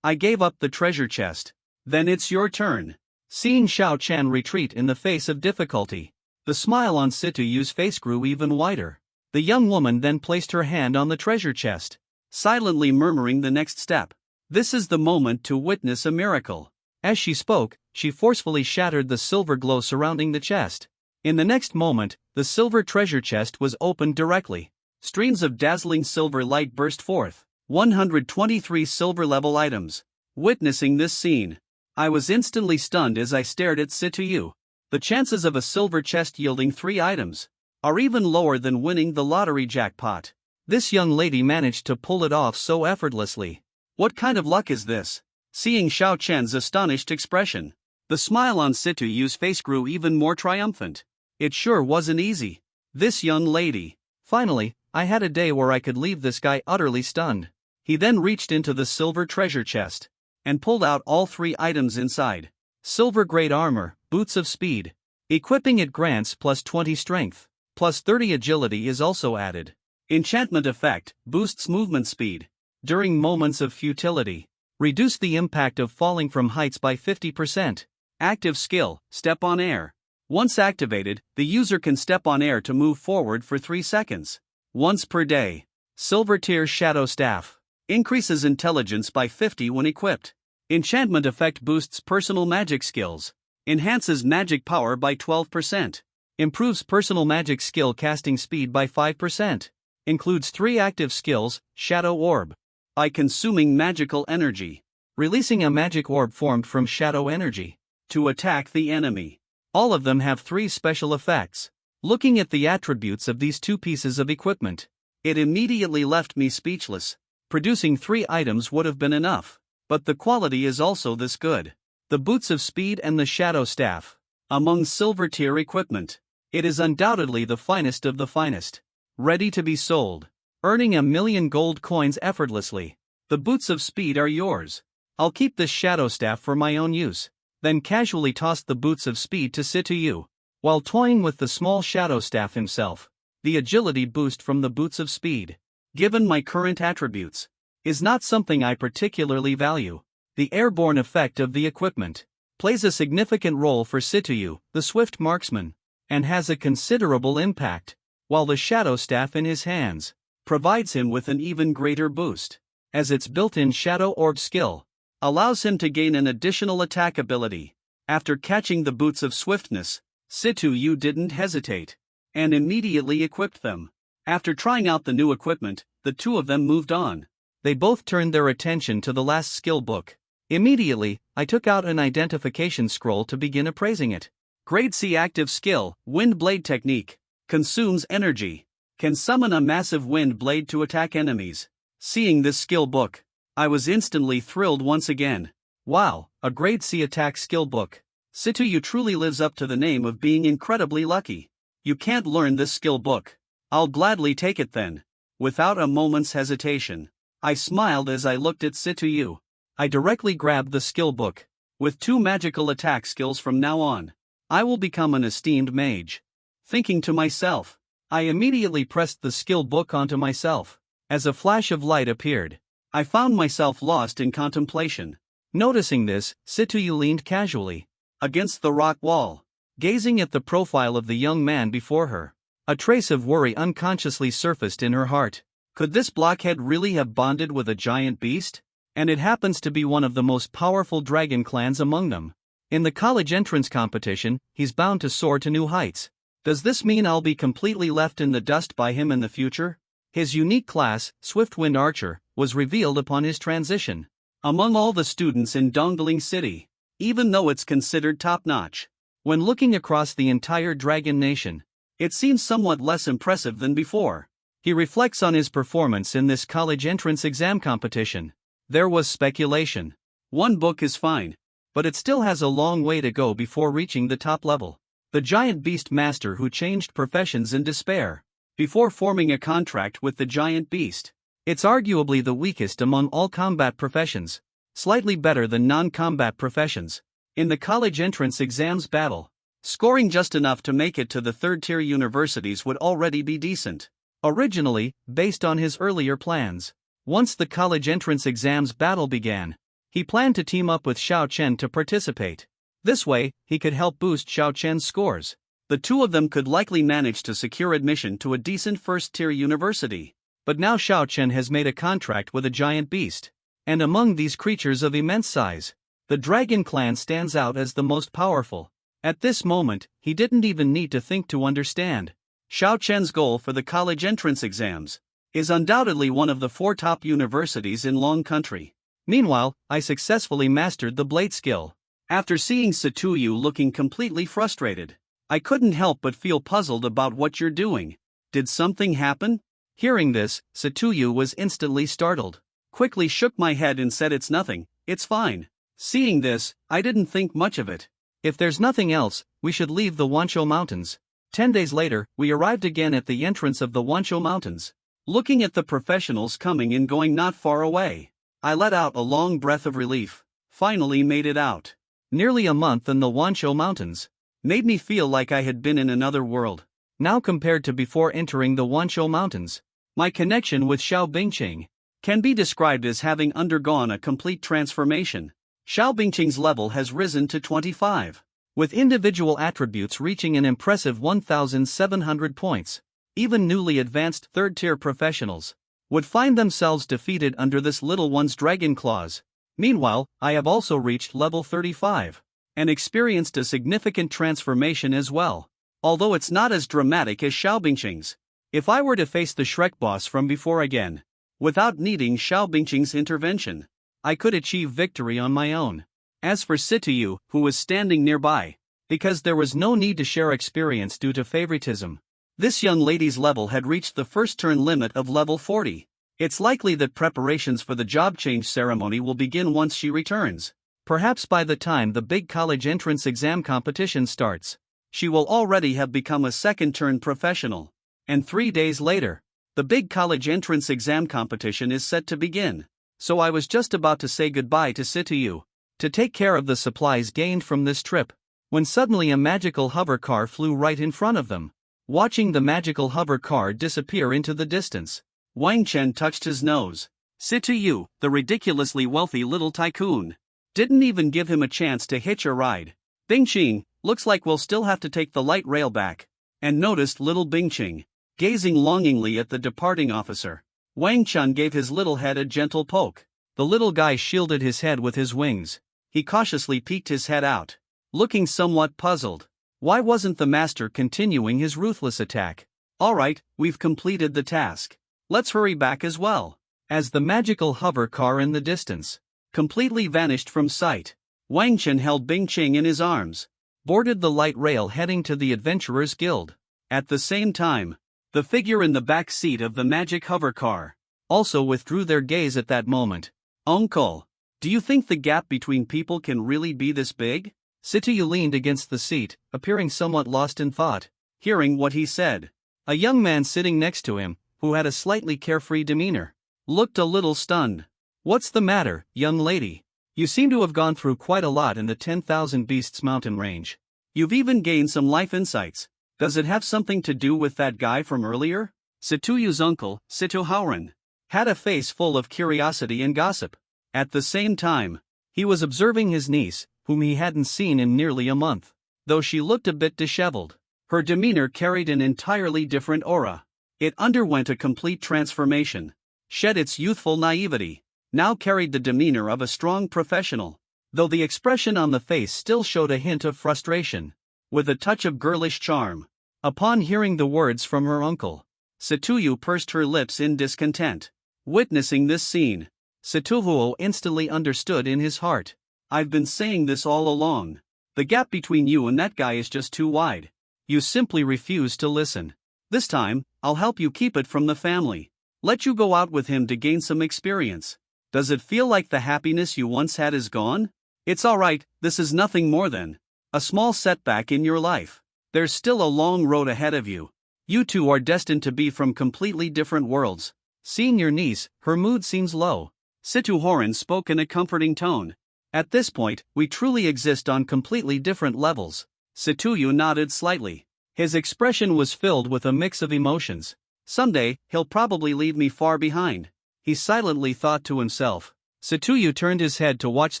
I gave up the treasure chest. Then it's your turn. Seeing Xiao Chan retreat in the face of difficulty, the smile on Situyu's face grew even wider. The young woman then placed her hand on the treasure chest, silently murmuring the next step. This is the moment to witness a miracle. As she spoke, she forcefully shattered the silver glow surrounding the chest. In the next moment, the silver treasure chest was opened directly. Streams of dazzling silver light burst forth. 123 silver level items. Witnessing this scene, I was instantly stunned as I stared at Situ. The chances of a silver chest yielding 3 items are even lower than winning the lottery jackpot. This young lady managed to pull it off so effortlessly. What kind of luck is this? Seeing Xiao Chen's astonished expression, the smile on Situ's face grew even more triumphant. It sure wasn't easy. This young lady. Finally, I had a day where I could leave this guy utterly stunned. He then reached into the silver treasure chest and pulled out all 3 items inside. Silver grade armor, boots of speed. Equipping it grants plus 20 strength, plus 30 agility is also added. Enchantment effect, boosts movement speed during moments of futility. Reduce the impact of falling from heights by 50%. Active skill, step on air. Once activated, the user can step on air to move forward for 3 seconds. Once per day. Silver tier shadow staff. Increases intelligence by 50 when equipped. Enchantment effect boosts personal magic skills. Enhances magic power by 12%. Improves personal magic skill casting speed by 5%. Includes 3 active skills, Shadow Orb. By consuming magical energy. Releasing a magic orb formed from shadow energy. To attack the enemy. All of them have 3 special effects. Looking at the attributes of these 2 pieces of equipment, it immediately left me speechless. Producing 3 items would have been enough. But the quality is also this good. The boots of speed and the shadow staff. Among silver tier equipment, it is undoubtedly the finest of the finest. Ready to be sold. Earning 1,000,000 gold coins effortlessly. The boots of speed are yours. I'll keep this shadow staff for my own use. Then casually tossed the boots of speed to Situ. While toying with the small shadow staff himself, the agility boost from the boots of speed, given my current attributes, is not something I particularly value. The airborne effect of the equipment plays a significant role for Situ, the swift marksman, and has a considerable impact, while the shadow staff in his hands provides him with an even greater boost, as its built-in shadow orb skill allows him to gain an additional attack ability. After catching the boots of swiftness, Situ didn't hesitate and immediately equipped them. After trying out the new equipment, the 2 of them moved on. They both turned their attention to the last skill book. Immediately, I took out an identification scroll to begin appraising it. Grade C active skill, Wind Blade Technique. Consumes energy. Can summon a massive wind blade to attack enemies. Seeing this skill book, I was instantly thrilled once again. Wow, a grade C attack skill book. Situ truly lives up to the name of being incredibly lucky. You can't learn this skill book. I'll gladly take it then. Without a moment's hesitation, I smiled as I looked at Situ. I directly grabbed the skill book. With 2 magical attack skills from now on, I will become an esteemed mage. Thinking to myself, I immediately pressed the skill book onto myself. As a flash of light appeared, I found myself lost in contemplation. Noticing this, Situ leaned casually against the rock wall, gazing at the profile of the young man before her. A trace of worry unconsciously surfaced in her heart. Could this blockhead really have bonded with a giant beast? And it happens to be one of the most powerful dragon clans among them. In the college entrance competition, he's bound to soar to new heights. Does this mean I'll be completely left in the dust by him in the future? His unique class, Swiftwind Archer, was revealed upon his transition. Among all the students in Dongling City, even though it's considered top-notch, when looking across the entire Dragon Nation, it seems somewhat less impressive than before. He reflects on his performance in this college entrance exam competition. There was speculation. 1 book is fine, but it still has a long way to go before reaching the top level. The giant beast master who changed professions in despair before forming a contract with the giant beast. It's arguably the weakest among all combat professions, slightly better than non-combat professions. In the college entrance exams battle, scoring just enough to make it to the 3rd-tier universities would already be decent. Originally, based on his earlier plans, once the college entrance exams battle began, he planned to team up with Xiao Chen to participate. This way, he could help boost Xiao Chen's scores. The 2 of them could likely manage to secure admission to a decent 1st-tier university. But now Xiao Chen has made a contract with a giant beast. And among these creatures of immense size, the Dragon Clan stands out as the most powerful. At this moment, he didn't even need to think to understand. Xiao Chen's goal for the college entrance exams is undoubtedly one of the 4 top universities in Long Country. Meanwhile, I successfully mastered the blade skill. After seeing Satuyu looking completely frustrated, I couldn't help but feel puzzled about what you're doing. Did something happen? Hearing this, Satuyu was instantly startled. Quickly shook my head and said it's nothing, it's fine. Seeing this, I didn't think much of it. If there's nothing else, we should leave the Wancho Mountains. 10 days later, we arrived again at the entrance of the Wancho Mountains. Looking at the professionals coming and going not far away, I let out a long breath of relief. Finally made it out. Nearly a month in the Wancho Mountains made me feel like I had been in another world. Now compared to before entering the Wancho Mountains, my connection with Xiao Bingqing can be described as having undergone a complete transformation. Xiao Bingqing's level has risen to 25, with individual attributes reaching an impressive 1,700 points. Even newly advanced third-tier professionals would find themselves defeated under this little one's dragon claws. Meanwhile, I have also reached level 35 and experienced a significant transformation as well, although it's not as dramatic as Xiao Bingqing's. If I were to face the Shrek boss from before again, without needing Xiao Bingqing's intervention, I could achieve victory on my own. As for Situyu, who was standing nearby, because there was no need to share experience due to favoritism, this young lady's level had reached the first turn limit of level 40. It's likely that preparations for the job change ceremony will begin once she returns. Perhaps by the time the big college entrance exam competition starts, she will already have become a second-turn professional. And 3 days later, the big college entrance exam competition is set to begin. So I was just about to say goodbye to Situyu, to take care of the supplies gained from this trip, when suddenly a magical hover car flew right in front of them. Watching the magical hover car disappear into the distance, Wang Chen touched his nose. Situyu, the ridiculously wealthy little tycoon, didn't even give him a chance to hitch a ride. Bingqing, looks like we'll still have to take the light rail back. And noticed little Bingqing gazing longingly at the departing officer. Wang Chen gave his little head a gentle poke. The little guy shielded his head with his wings. He cautiously peeked his head out, looking somewhat puzzled. Why wasn't the master continuing his ruthless attack? Alright, we've completed the task. Let's hurry back as well. As the magical hover car in the distance completely vanished from sight, Wang Chen held Bingqing in his arms, boarded the light rail heading to the Adventurers Guild. At the same time, the figure in the back seat of the magic hover car also withdrew their gaze at that moment. Uncle, do you think the gap between people can really be this big? Situyu leaned against the seat, appearing somewhat lost in thought. Hearing what he said, a young man sitting next to him, who had a slightly carefree demeanor, looked a little stunned. What's the matter, young lady? You seem to have gone through quite a lot in the 10,000 Beasts mountain range. You've even gained some life insights. Does it have something to do with that guy from earlier? Situyu's uncle, Situhaoren, had a face full of curiosity and gossip. At the same time, he was observing his niece, whom he hadn't seen in nearly a month. Though she looked a bit disheveled, her demeanor carried an entirely different aura. It underwent a complete transformation, shed its youthful naivety, now carried the demeanor of a strong professional, though the expression on the face still showed a hint of frustration, with a touch of girlish charm. Upon hearing the words from her uncle, Satuyu pursed her lips in discontent. Witnessing this scene, Situhuo instantly understood in his heart. I've been saying this all along. The gap between you and that guy is just too wide. You simply refuse to listen. This time, I'll help you keep it from the family. Let you go out with him to gain some experience. Does it feel like the happiness you once had is gone? It's alright, this is nothing more than a small setback in your life. There's still a long road ahead of you. You two are destined to be from completely different worlds. Seeing your niece, her mood seems low. Situhoran spoke in a comforting tone. At this point, we truly exist on completely different levels. Situyu nodded slightly. His expression was filled with a mix of emotions. Someday, he'll probably leave me far behind, he silently thought to himself. Situyu turned his head to watch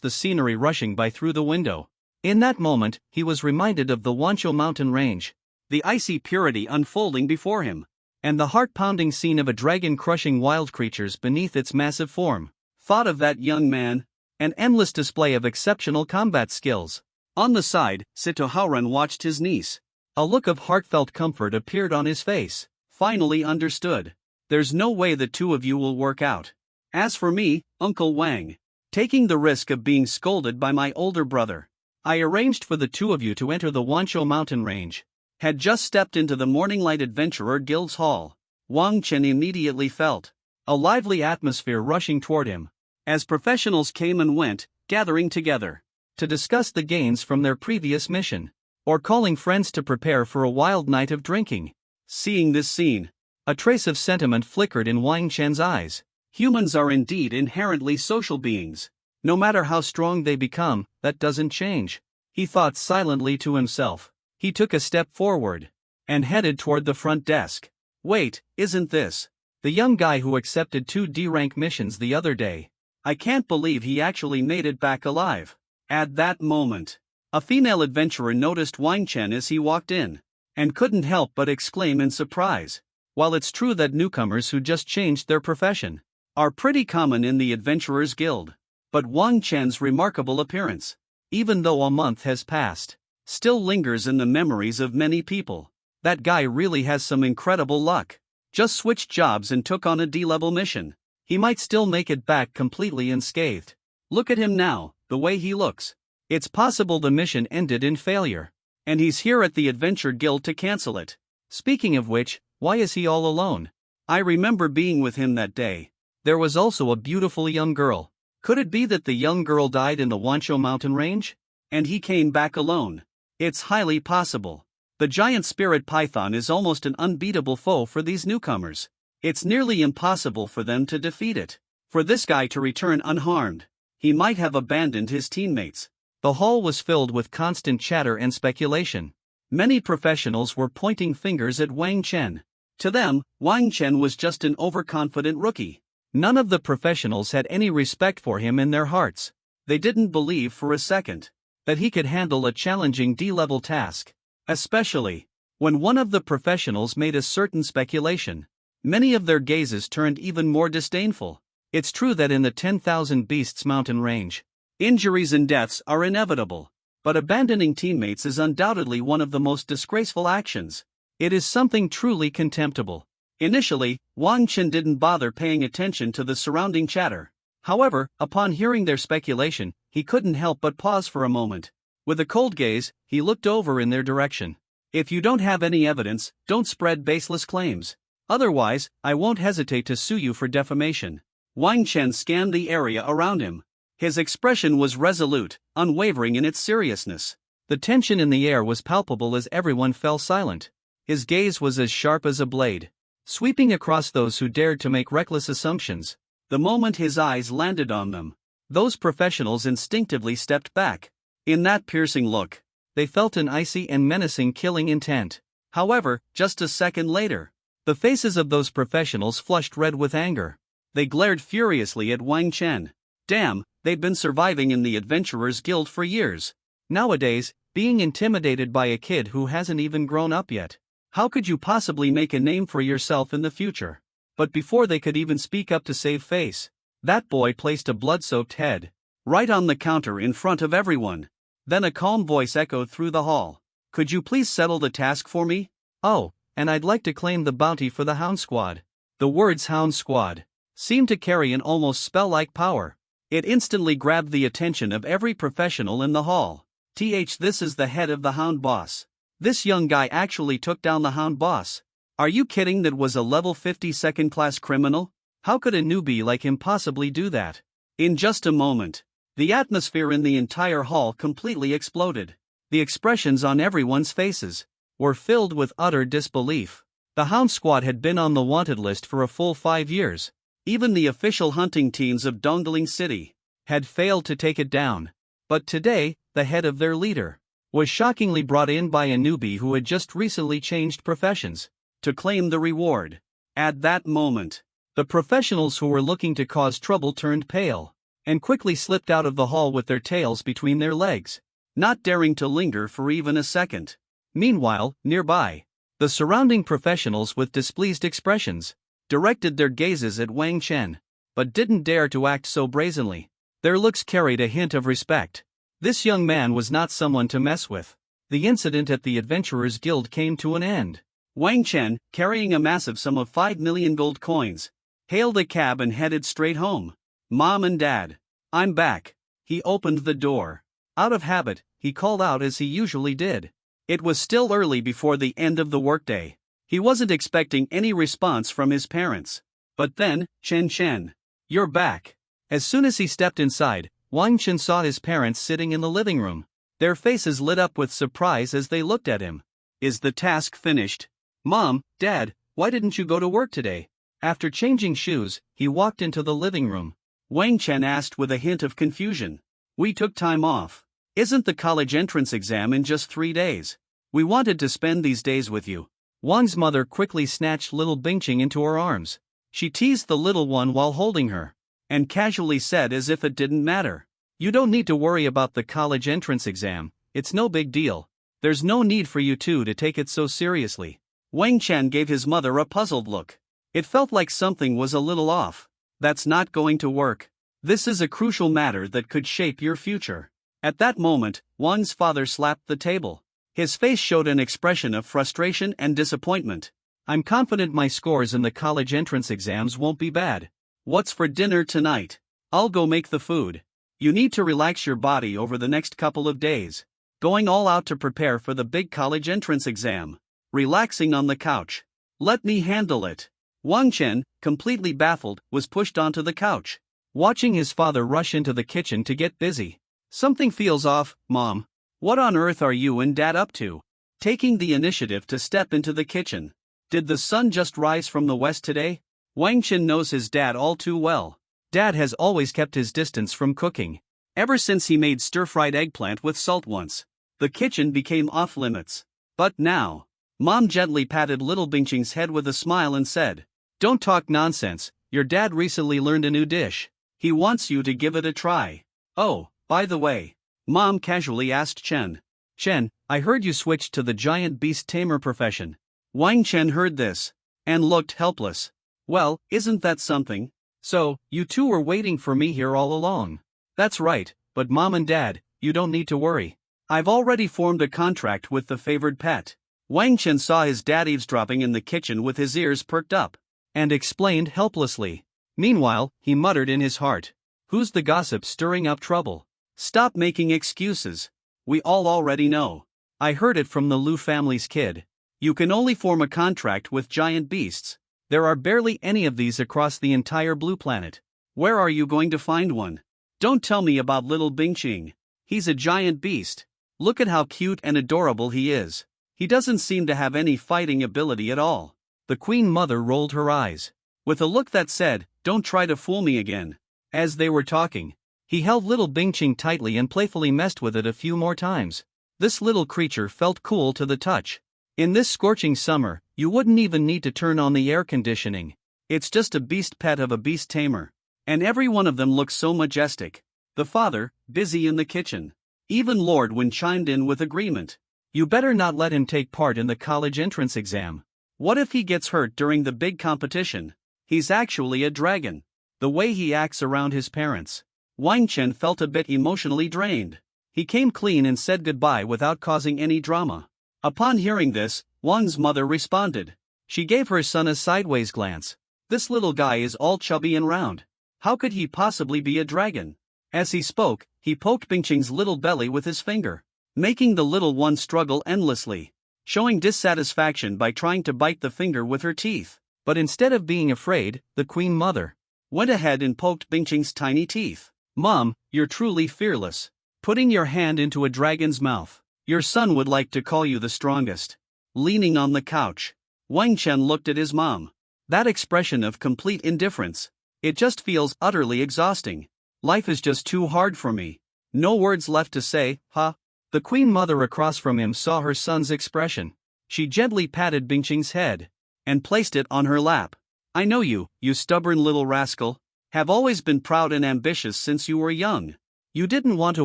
the scenery rushing by through the window. In that moment, he was reminded of the Wancho mountain range, the icy purity unfolding before him, and the heart-pounding scene of a dragon crushing wild creatures beneath its massive form. Thought of that young man, an endless display of exceptional combat skills. On the side, Sitohauran watched his niece. A look of heartfelt comfort appeared on his face. Finally understood. There's no way the two of you will work out. As for me, Uncle Wang, taking the risk of being scolded by my older brother. I arranged for the two of you to enter the Wancho mountain range. Had just stepped into the Morning Light Adventurer Guild's hall. Wang Chen immediately felt a lively atmosphere rushing toward him, as professionals came and went, gathering together to discuss the gains from their previous mission, or calling friends to prepare for a wild night of drinking. Seeing this scene, a trace of sentiment flickered in Wang Chen's eyes. Humans are indeed inherently social beings. No matter how strong they become, that doesn't change. He thought silently to himself. He took a step forward and headed toward the front desk. Wait, isn't this the young guy who accepted 2 D-rank missions the other day? I can't believe he actually made it back alive. At that moment, a female adventurer noticed Wang Chen as he walked in, and couldn't help but exclaim in surprise. While it's true that newcomers who just changed their profession are pretty common in the Adventurers Guild, but Wang Chen's remarkable appearance, even though a month has passed, still lingers in the memories of many people. That guy really has some incredible luck. Just switched jobs and took on a D-level mission. He might still make it back completely unscathed. Look at him now, the way he looks. It's possible the mission ended in failure, and he's here at the Adventure Guild to cancel it. Speaking of which, why is he all alone? I remember being with him that day. There was also a beautiful young girl. Could it be that the young girl died in the Wancho mountain range, and he came back alone? It's highly possible. The giant spirit python is almost an unbeatable foe for these newcomers. It's nearly impossible for them to defeat it. For this guy to return unharmed, he might have abandoned his teammates. The hall was filled with constant chatter and speculation. Many professionals were pointing fingers at Wang Chen. To them, Wang Chen was just an overconfident rookie. None of the professionals had any respect for him in their hearts. They didn't believe for a second that he could handle a challenging D-level task. Especially when one of the professionals made a certain speculation. Many of their gazes turned even more disdainful. It's true that in the 10,000 Beasts mountain range, injuries and deaths are inevitable, but abandoning teammates is undoubtedly one of the most disgraceful actions. It is something truly contemptible. Initially, Wang Chen didn't bother paying attention to the surrounding chatter. However, upon hearing their speculation, he couldn't help but pause for a moment. With a cold gaze, he looked over in their direction. If you don't have any evidence, don't spread baseless claims. Otherwise, I won't hesitate to sue you for defamation. Wang Chen scanned the area around him. His expression was resolute, unwavering in its seriousness. The tension in the air was palpable as everyone fell silent. His gaze was as sharp as a blade, sweeping across those who dared to make reckless assumptions. The moment his eyes landed on them, those professionals instinctively stepped back. In that piercing look, they felt an icy and menacing killing intent. However, just a second later, the faces of those professionals flushed red with anger. They glared furiously at Wang Chen. Damn, they've been surviving in the Adventurers Guild for years. Nowadays, being intimidated by a kid who hasn't even grown up yet. How could you possibly make a name for yourself in the future? But before they could even speak up to save face, that boy placed a blood-soaked head right on the counter in front of everyone. Then a calm voice echoed through the hall. Could you please settle the task for me? Oh, and I'd like to claim the bounty for the Hound Squad. The words Hound Squad seemed to carry an almost spell-like power. It instantly grabbed the attention of every professional in the hall. This is the head of the Hound Boss. This young guy actually took down the Hound Boss. Are you kidding? That was a level 50 second-class criminal? How could a newbie like him possibly do that? In just a moment, the atmosphere in the entire hall completely exploded. The expressions on everyone's faces were filled with utter disbelief. The Hound Squad had been on the wanted list for a full 5 years. Even the official hunting teams of Dongling City had failed to take it down. But today, the head of their leader was shockingly brought in by a newbie who had just recently changed professions to claim the reward. At that moment, the professionals who were looking to cause trouble turned pale and quickly slipped out of the hall with their tails between their legs, not daring to linger for even a second. Meanwhile, nearby, the surrounding professionals with displeased expressions directed their gazes at Wang Chen, but didn't dare to act so brazenly. Their looks carried a hint of respect. This young man was not someone to mess with. The incident at the Adventurers Guild came to an end. Wang Chen, carrying a massive sum of 5 million gold coins, hailed a cab and headed straight home. Mom and Dad, I'm back. He opened the door. Out of habit, he called out as he usually did. It was still early before the end of the workday. He wasn't expecting any response from his parents. But then, Chen, you're back. As soon as he stepped inside, Wang Chen saw his parents sitting in the living room. Their faces lit up with surprise as they looked at him. Is the task finished? Mom, Dad, why didn't you go to work today? After changing shoes, he walked into the living room. Wang Chen asked with a hint of confusion. We took time off. Isn't the college entrance exam in just 3 days? We wanted to spend these days with you. Wang's mother quickly snatched little Bingqing into her arms. She teased the little one while holding her, and casually said as if it didn't matter. You don't need to worry about the college entrance exam, it's no big deal. There's no need for you two to take it so seriously. Wang Chen gave his mother a puzzled look. It felt like something was a little off. That's not going to work. This is a crucial matter that could shape your future. At that moment, Wang's father slapped the table. His face showed an expression of frustration and disappointment. I'm confident my scores in the college entrance exams won't be bad. What's for dinner tonight? I'll go make the food. You need to relax your body over the next couple of days. Going all out to prepare for the big college entrance exam. Relaxing on the couch. Let me handle it. Wang Chen, completely baffled, was pushed onto the couch, watching his father rush into the kitchen to get busy. Something feels off, Mom. What on earth are you and Dad up to? Taking the initiative to step into the kitchen. Did the sun just rise from the west today? Wang Chen knows his dad all too well. Dad has always kept his distance from cooking. Ever since he made stir-fried eggplant with salt once, the kitchen became off-limits. But now, Mom gently patted little Bingqing's head with a smile and said, Don't talk nonsense, your dad recently learned a new dish. He wants you to give it a try. Oh, by the way, Mom casually asked Chen. Chen, I heard you switched to the giant beast tamer profession. Wang Chen heard this, and looked helpless. Well, isn't that something? So, you two were waiting for me here all along. That's right, but Mom and Dad, you don't need to worry. I've already formed a contract with the favored pet. Wang Chen saw his dad eavesdropping in the kitchen with his ears perked up, and explained helplessly. Meanwhile, he muttered in his heart. Who's the gossip stirring up trouble? Stop making excuses. We all already know. I heard it from the Lu family's kid. You can only form a contract with giant beasts. There are barely any of these across the entire blue planet. Where are you going to find one? Don't tell me about little Bingqing. He's a giant beast. Look at how cute and adorable he is. He doesn't seem to have any fighting ability at all. The Queen Mother rolled her eyes, with a look that said, Don't try to fool me again. As they were talking, he held little Bingqing tightly and playfully messed with it a few more times. This little creature felt cool to the touch. In this scorching summer, you wouldn't even need to turn on the air conditioning. It's just a beast pet of a beast tamer. And every one of them looks so majestic. The father, busy in the kitchen. Even Lord Wen chimed in with agreement. You better not let him take part in the college entrance exam. What if he gets hurt during the big competition? He's actually a dragon. The way he acts around his parents. Wang Chen felt a bit emotionally drained. He came clean and said goodbye without causing any drama. Upon hearing this, Wang's mother responded. She gave her son a sideways glance. This little guy is all chubby and round. How could he possibly be a dragon? As he spoke, he poked Bingqing's little belly with his finger, making the little one struggle endlessly, showing dissatisfaction by trying to bite the finger with her teeth. But instead of being afraid, the Queen Mother went ahead and poked Bingqing's tiny teeth. Mom, you're truly fearless. Putting your hand into a dragon's mouth. Your son would like to call you the strongest. Leaning on the couch, Wang Chen looked at his mom. That expression of complete indifference. It just feels utterly exhausting. Life is just too hard for me. No words left to say, huh? The Queen Mother across from him saw her son's expression. She gently patted Bingqing's head, and placed it on her lap. I know you, you stubborn little rascal. Have always been proud and ambitious since you were young. You didn't want to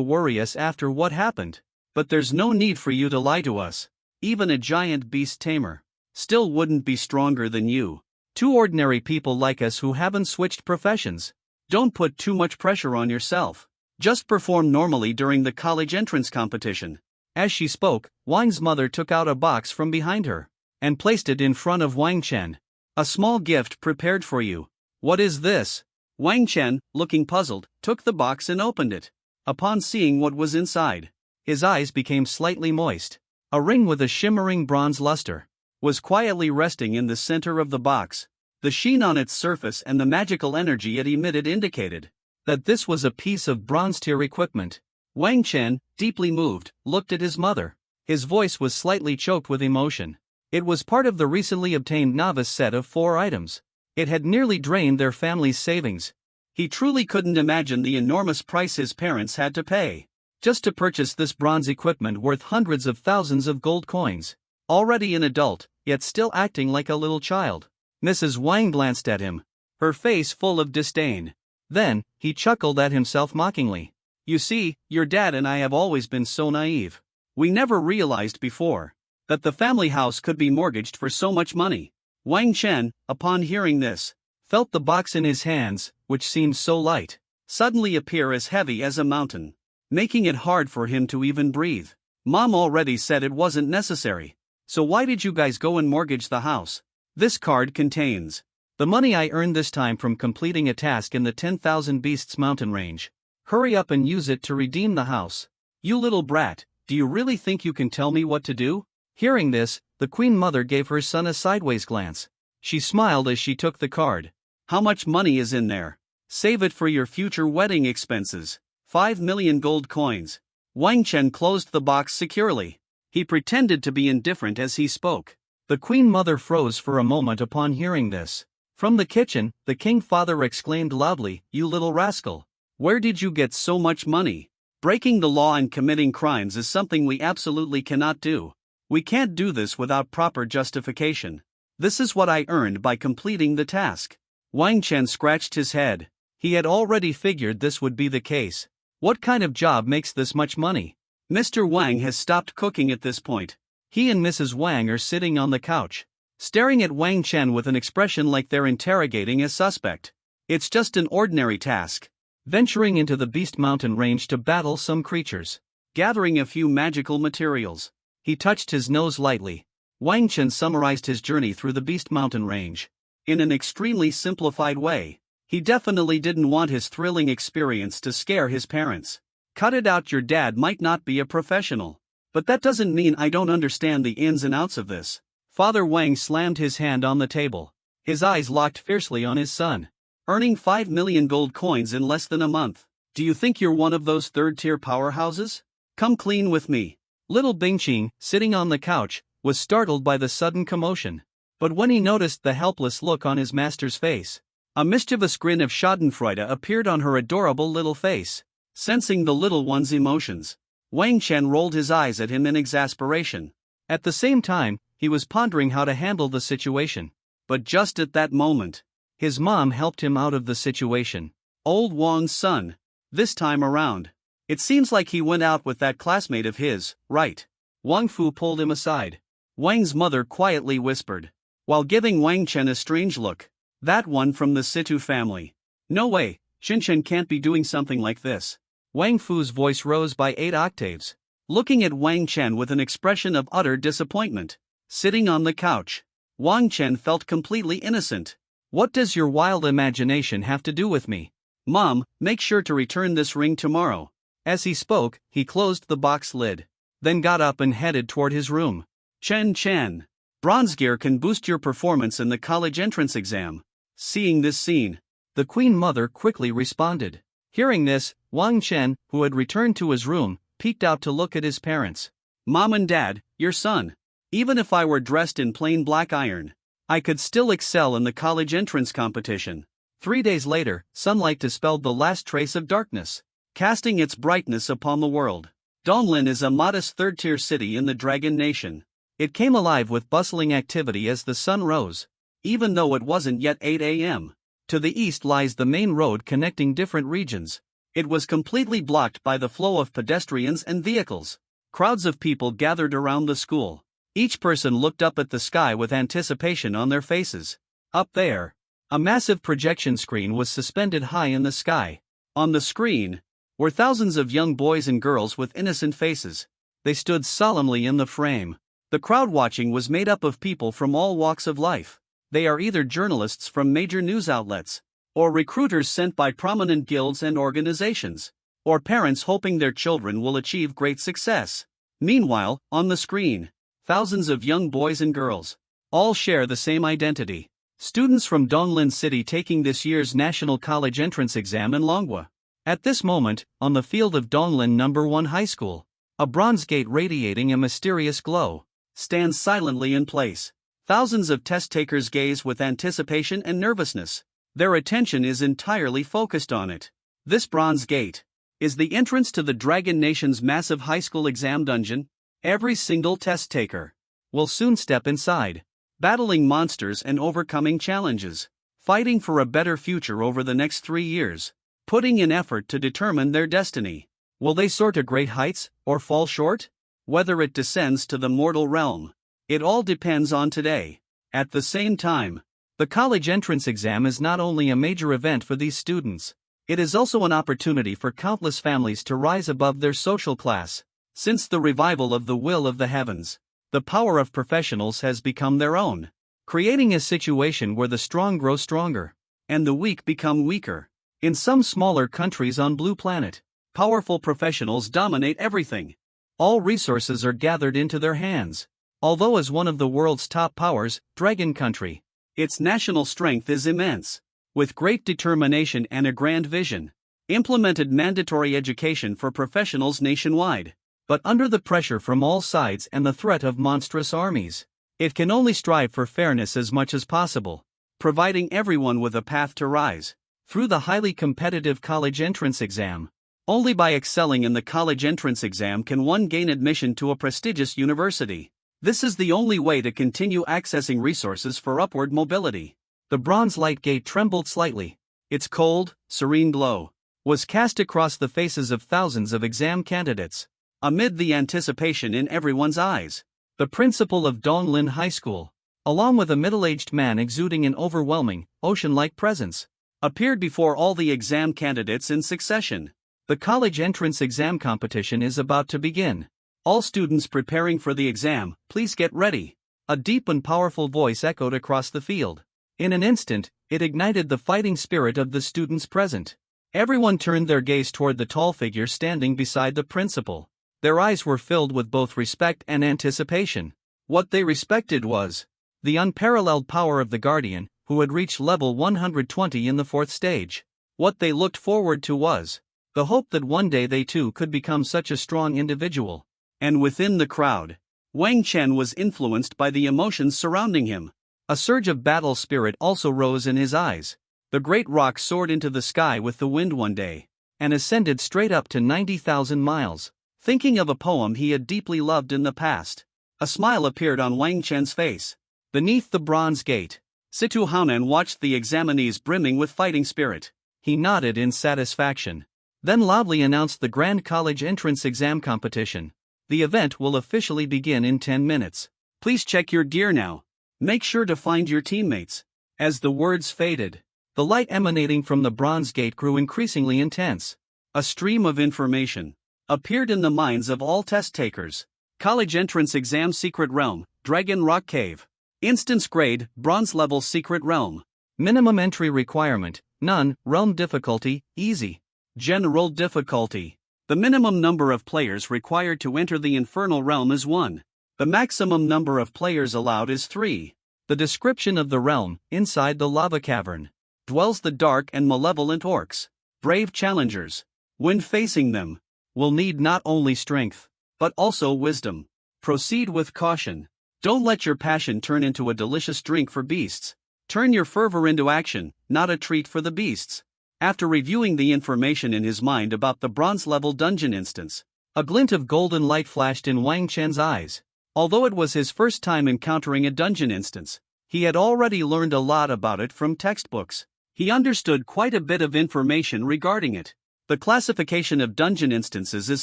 worry us after what happened. But there's no need for you to lie to us. Even a giant beast tamer still wouldn't be stronger than you. Two ordinary people like us who haven't switched professions. Don't put too much pressure on yourself. Just perform normally during the college entrance competition. As she spoke, Wang's mother took out a box from behind her, and placed it in front of Wang Chen. A small gift prepared for you. What is this? Wang Chen, looking puzzled, took the box and opened it. Upon seeing what was inside, his eyes became slightly moist. A ring with a shimmering bronze luster was quietly resting in the center of the box. The sheen on its surface and the magical energy it emitted indicated that this was a piece of bronze-tier equipment. Wang Chen, deeply moved, looked at his mother. His voice was slightly choked with emotion. It was part of the recently obtained novice set of 4 items. It had nearly drained their family's savings. He truly couldn't imagine the enormous price his parents had to pay just to purchase this bronze equipment worth hundreds of thousands of gold coins. Already an adult, yet still acting like a little child. Mrs. Wang glanced at him, her face full of disdain. Then, he chuckled at himself mockingly. You see, your dad and I have always been so naive. We never realized before that the family house could be mortgaged for so much money. Wang Chen, upon hearing this, felt the box in his hands, which seemed so light, suddenly appear as heavy as a mountain, making it hard for him to even breathe. Mom already said it wasn't necessary. So why did you guys go and mortgage the house? This card contains the money I earned this time from completing a task in the 10,000 Beasts mountain range. Hurry up and use it to redeem the house. You little brat, do you really think you can tell me what to do? Hearing this, the Queen Mother gave her son a sideways glance. She smiled as she took the card. How much money is in there? Save it for your future wedding expenses. 5 million gold coins. Wang Chen closed the box securely. He pretended to be indifferent as he spoke. The Queen Mother froze for a moment upon hearing this. From the kitchen, the King Father exclaimed loudly, You little rascal! Where did you get so much money? Breaking the law and committing crimes is something we absolutely cannot do. We can't do this without proper justification. This is what I earned by completing the task. Wang Chen scratched his head. He had already figured this would be the case. What kind of job makes this much money? Mr. Wang has stopped cooking at this point. He and Mrs. Wang are sitting on the couch, staring at Wang Chen with an expression like they're interrogating a suspect. It's just an ordinary task. Venturing into the Beast Mountain range to battle some creatures. Gathering a few magical materials. He touched his nose lightly. Wang Chen summarized his journey through the Beast Mountain range in an extremely simplified way. He definitely didn't want his thrilling experience to scare his parents. Cut it out, your dad might not be a professional. But that doesn't mean I don't understand the ins and outs of this. Father Wang slammed his hand on the table. His eyes locked fiercely on his son. Earning 5 million gold coins in less than a month. Do you think you're one of those third-tier powerhouses? Come clean with me. Little Bingqing, sitting on the couch, was startled by the sudden commotion. But when he noticed the helpless look on his master's face, a mischievous grin of schadenfreude appeared on her adorable little face. Sensing the little one's emotions, Wang Chen rolled his eyes at him in exasperation. At the same time, he was pondering how to handle the situation. But just at that moment, his mom helped him out of the situation. Old Wang's son. This time around, it seems like he went out with that classmate of his, right? Wang Fu pulled him aside. Wang's mother quietly whispered, while giving Wang Chen a strange look. That one from the Situ family. No way, Chen can't be doing something like this. Wang Fu's voice rose by 8 octaves, looking at Wang Chen with an expression of utter disappointment. Sitting on the couch, Wang Chen felt completely innocent. What does your wild imagination have to do with me? Mom, make sure to return this ring tomorrow. As he spoke, he closed the box lid, then got up and headed toward his room. Chen, bronze gear can boost your performance in the college entrance exam. Seeing this scene, the Queen Mother quickly responded. Hearing this, Wang Chen, who had returned to his room, peeked out to look at his parents. Mom and Dad, your son. Even if I were dressed in plain black iron, I could still excel in the college entrance competition. 3 days later, sunlight dispelled the last trace of darkness, casting its brightness upon the world. Donglin is a modest third-tier city in the Dragon Nation. It came alive with bustling activity as the sun rose, even though it wasn't yet 8 a.m. To the east lies the main road connecting different regions. It was completely blocked by the flow of pedestrians and vehicles. Crowds of people gathered around the school. Each person looked up at the sky with anticipation on their faces. Up there, a massive projection screen was suspended high in the sky. On the screen were thousands of young boys and girls with innocent faces. They stood solemnly in the frame. The crowd watching was made up of people from all walks of life. They are either journalists from major news outlets, or recruiters sent by prominent guilds and organizations, or parents hoping their children will achieve great success. Meanwhile, on the screen, thousands of young boys and girls all share the same identity. Students from Donglin City taking this year's National College Entrance Exam in Longwa. At this moment, on the field of Donglin No. 1 High School, a bronze gate radiating a mysterious glow stands silently in place. Thousands of test takers gaze with anticipation and nervousness. Their attention is entirely focused on it. This bronze gate is the entrance to the Dragon Nation's massive high school exam dungeon. Every single test taker will soon step inside, battling monsters and overcoming challenges, fighting for a better future over the next 3 years, putting in effort to determine their destiny. Will they soar to great heights, or fall short? Whether it descends to the mortal realm, it all depends on today. At the same time, the college entrance exam is not only a major event for these students, it is also an opportunity for countless families to rise above their social class. Since the revival of the will of the heavens, the power of professionals has become their own, creating a situation where the strong grow stronger, and the weak become weaker. In some smaller countries on Blue Planet, powerful professionals dominate everything. All resources are gathered into their hands. Although as one of the world's top powers, Dragon Country, its national strength is immense. With great determination and a grand vision, implemented mandatory education for professionals nationwide. But under the pressure from all sides and the threat of monstrous armies, it can only strive for fairness as much as possible, providing everyone with a path to rise through the highly competitive college entrance exam. Only by excelling in the college entrance exam can one gain admission to a prestigious university. This is the only way to continue accessing resources for upward mobility. The bronze light gate trembled slightly. Its cold, serene glow was cast across the faces of thousands of exam candidates. Amid the anticipation in everyone's eyes, the principal of Donglin High School, along with a middle-aged man exuding an overwhelming, ocean-like presence, appeared before all the exam candidates in succession. The college entrance exam competition is about to begin. All students preparing for the exam, please get ready. A deep and powerful voice echoed across the field. In an instant, it ignited the fighting spirit of the students present. Everyone turned their gaze toward the tall figure standing beside the principal. Their eyes were filled with both respect and anticipation. What they respected was the unparalleled power of the Guardian, who had reached level 120 in the 4th stage. What they looked forward to was the hope that one day they too could become such a strong individual. And within the crowd, Wang Chen was influenced by the emotions surrounding him. A surge of battle spirit also rose in his eyes. The great rock soared into the sky with the wind one day, and ascended straight up to 90,000 miles. Thinking of a poem he had deeply loved in the past, a smile appeared on Wang Chen's face. Beneath the bronze gate, Situ Haonan watched the examinees brimming with fighting spirit. He nodded in satisfaction, then loudly announced the Grand College Entrance Exam Competition. The event will officially begin in 10 minutes. Please check your gear now. Make sure to find your teammates. As the words faded, the light emanating from the bronze gate grew increasingly intense. A stream of information appeared in the minds of all test takers. College entrance exam secret realm, Dragon Rock Cave. Instance grade, bronze level secret realm. Minimum entry requirement, none. Realm difficulty, easy. General difficulty. The minimum number of players required to enter the infernal realm is 1. The maximum number of players allowed is 3. The description of the realm: inside the lava cavern dwells the dark and malevolent orcs, brave challengers. When facing them, will need not only strength, but also wisdom. Proceed with caution. Don't let your passion turn into a delicious drink for beasts. Turn your fervor into action, not a treat for the beasts. After reviewing the information in his mind about the bronze-level dungeon instance, a glint of golden light flashed in Wang Chen's eyes. Although it was his first time encountering a dungeon instance, he had already learned a lot about it from textbooks. He understood quite a bit of information regarding it. The classification of dungeon instances is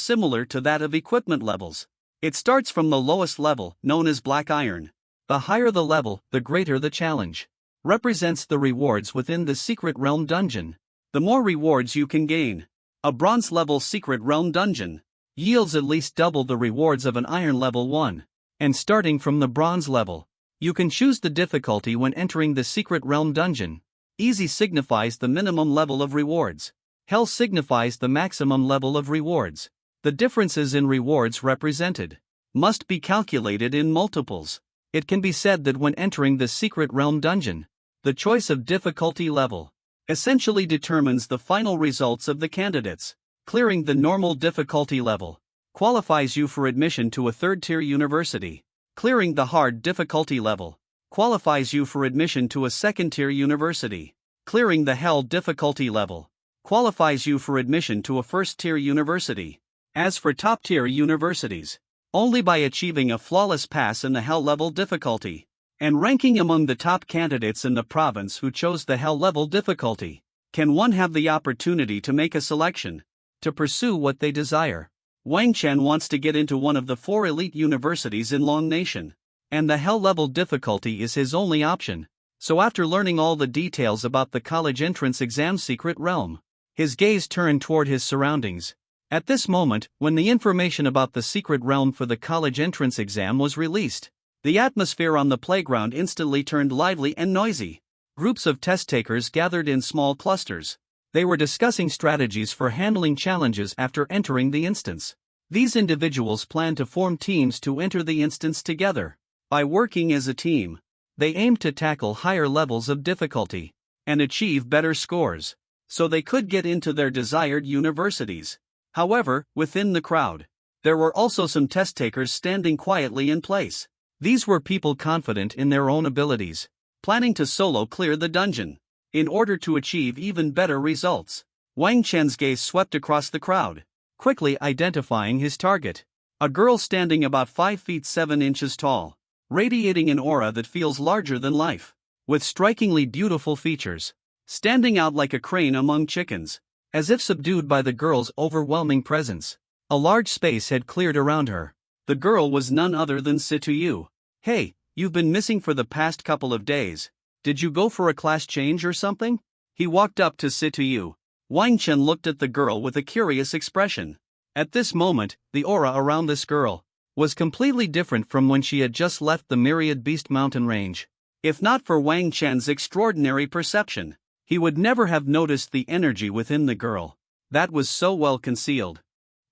similar to that of equipment levels. It starts from the lowest level, known as Black Iron. The higher the level, the greater the challenge. Represents the rewards within the Secret Realm dungeon. The more rewards you can gain. A bronze level Secret Realm dungeon yields at least double the rewards of an Iron level 1. And starting from the bronze level, you can choose the difficulty when entering the Secret Realm dungeon. Easy signifies the minimum level of rewards. Hell signifies the maximum level of rewards. The differences in rewards represented must be calculated in multiples. It can be said that when entering the Secret Realm dungeon, the choice of difficulty level essentially determines the final results of the candidates. Clearing the normal difficulty level qualifies you for admission to a third-tier university. Clearing the hard difficulty level qualifies you for admission to a second-tier university. Clearing the hell difficulty level qualifies you for admission to a first-tier university. As for top-tier universities, only by achieving a flawless pass in the hell level difficulty and ranking among the top candidates in the province who chose the hell level difficulty can one have the opportunity to make a selection to pursue what they desire. Wang Chen wants to get into one of the 4 elite universities in Long Nation, and the hell level difficulty is his only option. So after learning all the details about the college entrance exam Secret Realm, his gaze turned toward his surroundings. At this moment, when the information about the Secret Realm for the college entrance exam was released, the atmosphere on the playground instantly turned lively and noisy. Groups of test takers gathered in small clusters. They were discussing strategies for handling challenges after entering the instance. These individuals planned to form teams to enter the instance together. By working as a team, they aimed to tackle higher levels of difficulty and achieve better scores, so they could get into their desired universities. However, within the crowd, there were also some test takers standing quietly in place. These were people confident in their own abilities, planning to solo clear the dungeon in order to achieve even better results. Wang Chen's gaze swept across the crowd, quickly identifying his target. A girl standing about 5 feet 7 inches tall, radiating an aura that feels larger than life, with strikingly beautiful features, standing out like a crane among chickens. As if subdued by the girl's overwhelming presence, a large space had cleared around her. The girl was none other than Situyu. "Hey, you've been missing for the past couple of days. Did you go for a class change or something?" He walked up to Situyu. Wang Chen looked at the girl with a curious expression. At this moment, the aura around this girl was completely different from when she had just left the Myriad Beast Mountain range. If not for Wang Chen's extraordinary perception, he would never have noticed the energy within the girl that was so well concealed.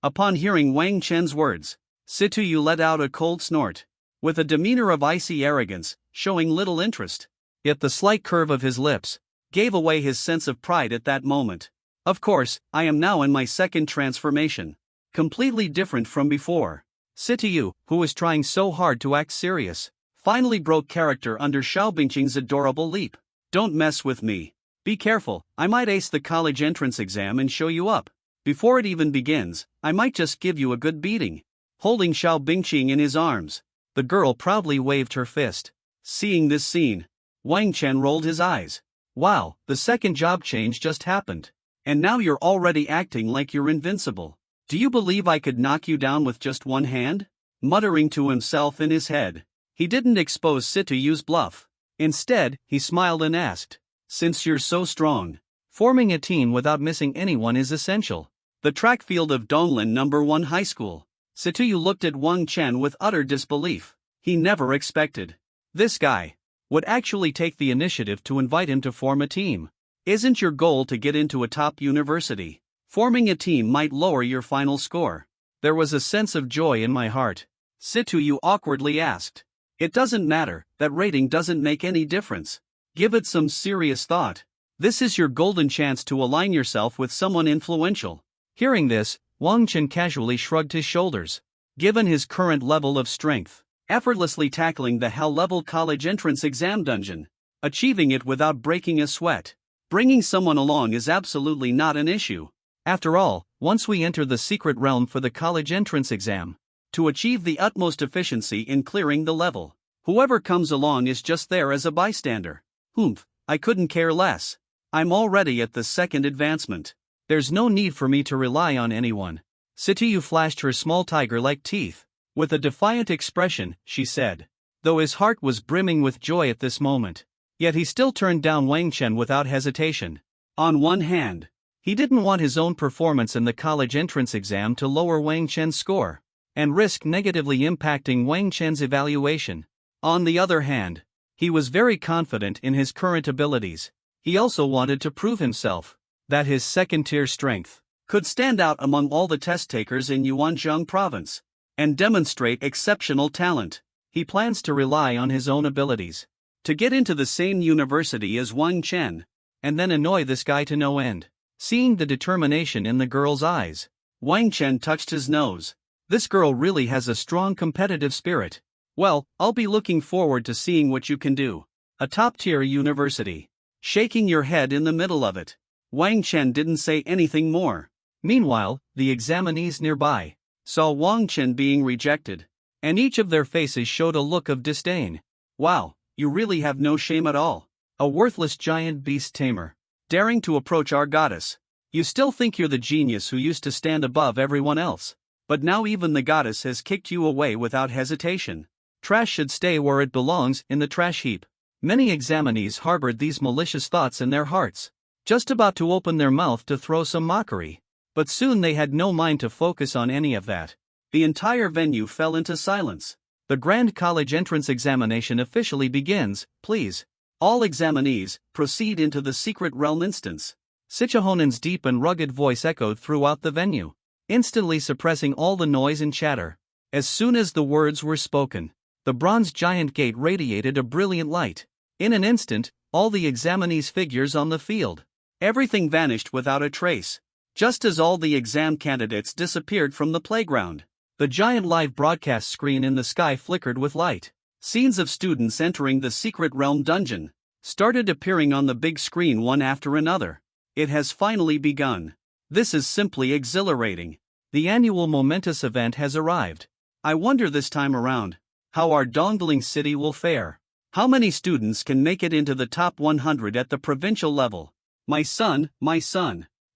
Upon hearing Wang Chen's words, Situyu let out a cold snort, with a demeanor of icy arrogance, showing little interest. Yet the slight curve of his lips gave away his sense of pride at that moment. "Of course, I am now in my second transformation, completely different from before." Situyu, who was trying so hard to act serious, finally broke character under Xiao Bingqing's adorable leap. "Don't mess with me. Be careful, I might ace the college entrance exam and show you up. Before it even begins, I might just give you a good beating." Holding Xiao Bingqing in his arms, the girl proudly waved her fist. Seeing this scene, Wang Chen rolled his eyes. "Wow, the second job change just happened. And now you're already acting like you're invincible. Do you believe I could knock you down with just one hand?" Muttering to himself in his head, he didn't expose Situyu's bluff. Instead, he smiled and asked, "Since you're so strong, forming a team without missing anyone is essential." The track field of Donglin No. 1 High School. Situyu looked at Wang Chen with utter disbelief. He never expected this guy would actually take the initiative to invite him to form a team. "Isn't your goal to get into a top university? Forming a team might lower your final score." There was a sense of joy in my heart. Situyu awkwardly asked, "It doesn't matter, that rating doesn't make any difference. Give it some serious thought. This is your golden chance to align yourself with someone influential." Hearing this, Wang Chen casually shrugged his shoulders. Given his current level of strength, effortlessly tackling the hell-level college entrance exam dungeon, achieving it without breaking a sweat, bringing someone along is absolutely not an issue. After all, once we enter the secret realm for the college entrance exam, to achieve the utmost efficiency in clearing the level, whoever comes along is just there as a bystander. I couldn't care less. I'm already at the second advancement. There's no need for me to rely on anyone. Situyu flashed her small tiger-like teeth. With a defiant expression, she said. Though his heart was brimming with joy at this moment, yet he still turned down Wang Chen without hesitation. On one hand, he didn't want his own performance in the college entrance exam to lower Wang Chen's score, and risk negatively impacting Wang Chen's evaluation. On the other hand, he was very confident in his current abilities. He also wanted to prove himself that his second-tier strength could stand out among all the test takers in Yuanzhang province and demonstrate exceptional talent. He plans to rely on his own abilities to get into the same university as Wang Chen, and then annoy this guy to no end. Seeing the determination in the girl's eyes, Wang Chen touched his nose. This girl really has a strong competitive spirit. Well, I'll be looking forward to seeing what you can do. A top-tier university. Shaking your head in the middle of it, Wang Chen didn't say anything more. Meanwhile, the examinees nearby saw Wang Chen being rejected, and each of their faces showed a look of disdain. Wow, you really have no shame at all. A worthless giant beast tamer, daring to approach our goddess. You still think you're the genius who used to stand above everyone else, but now even the goddess has kicked you away without hesitation. Trash should stay where it belongs, in the trash heap. Many examinees harbored these malicious thoughts in their hearts, just about to open their mouth to throw some mockery. But soon they had no mind to focus on any of that. The entire venue fell into silence. The Grand College Entrance Examination officially begins. Please, all examinees, proceed into the secret realm instance. Sichahonen's deep and rugged voice echoed throughout the venue, instantly suppressing all the noise and chatter. As soon as the words were spoken, the bronze giant gate radiated a brilliant light. In an instant, all the examinees' figures on the field. Everything vanished without a trace. Just as all the exam candidates disappeared from the playground, the giant live broadcast screen in the sky flickered with light. Scenes of students entering the secret realm dungeon started appearing on the big screen one after another. It has finally begun. This is simply exhilarating. The annual momentous event has arrived. I wonder this time around how our Dongling city will fare. How many students can make it into the top 100 at the provincial level? My son,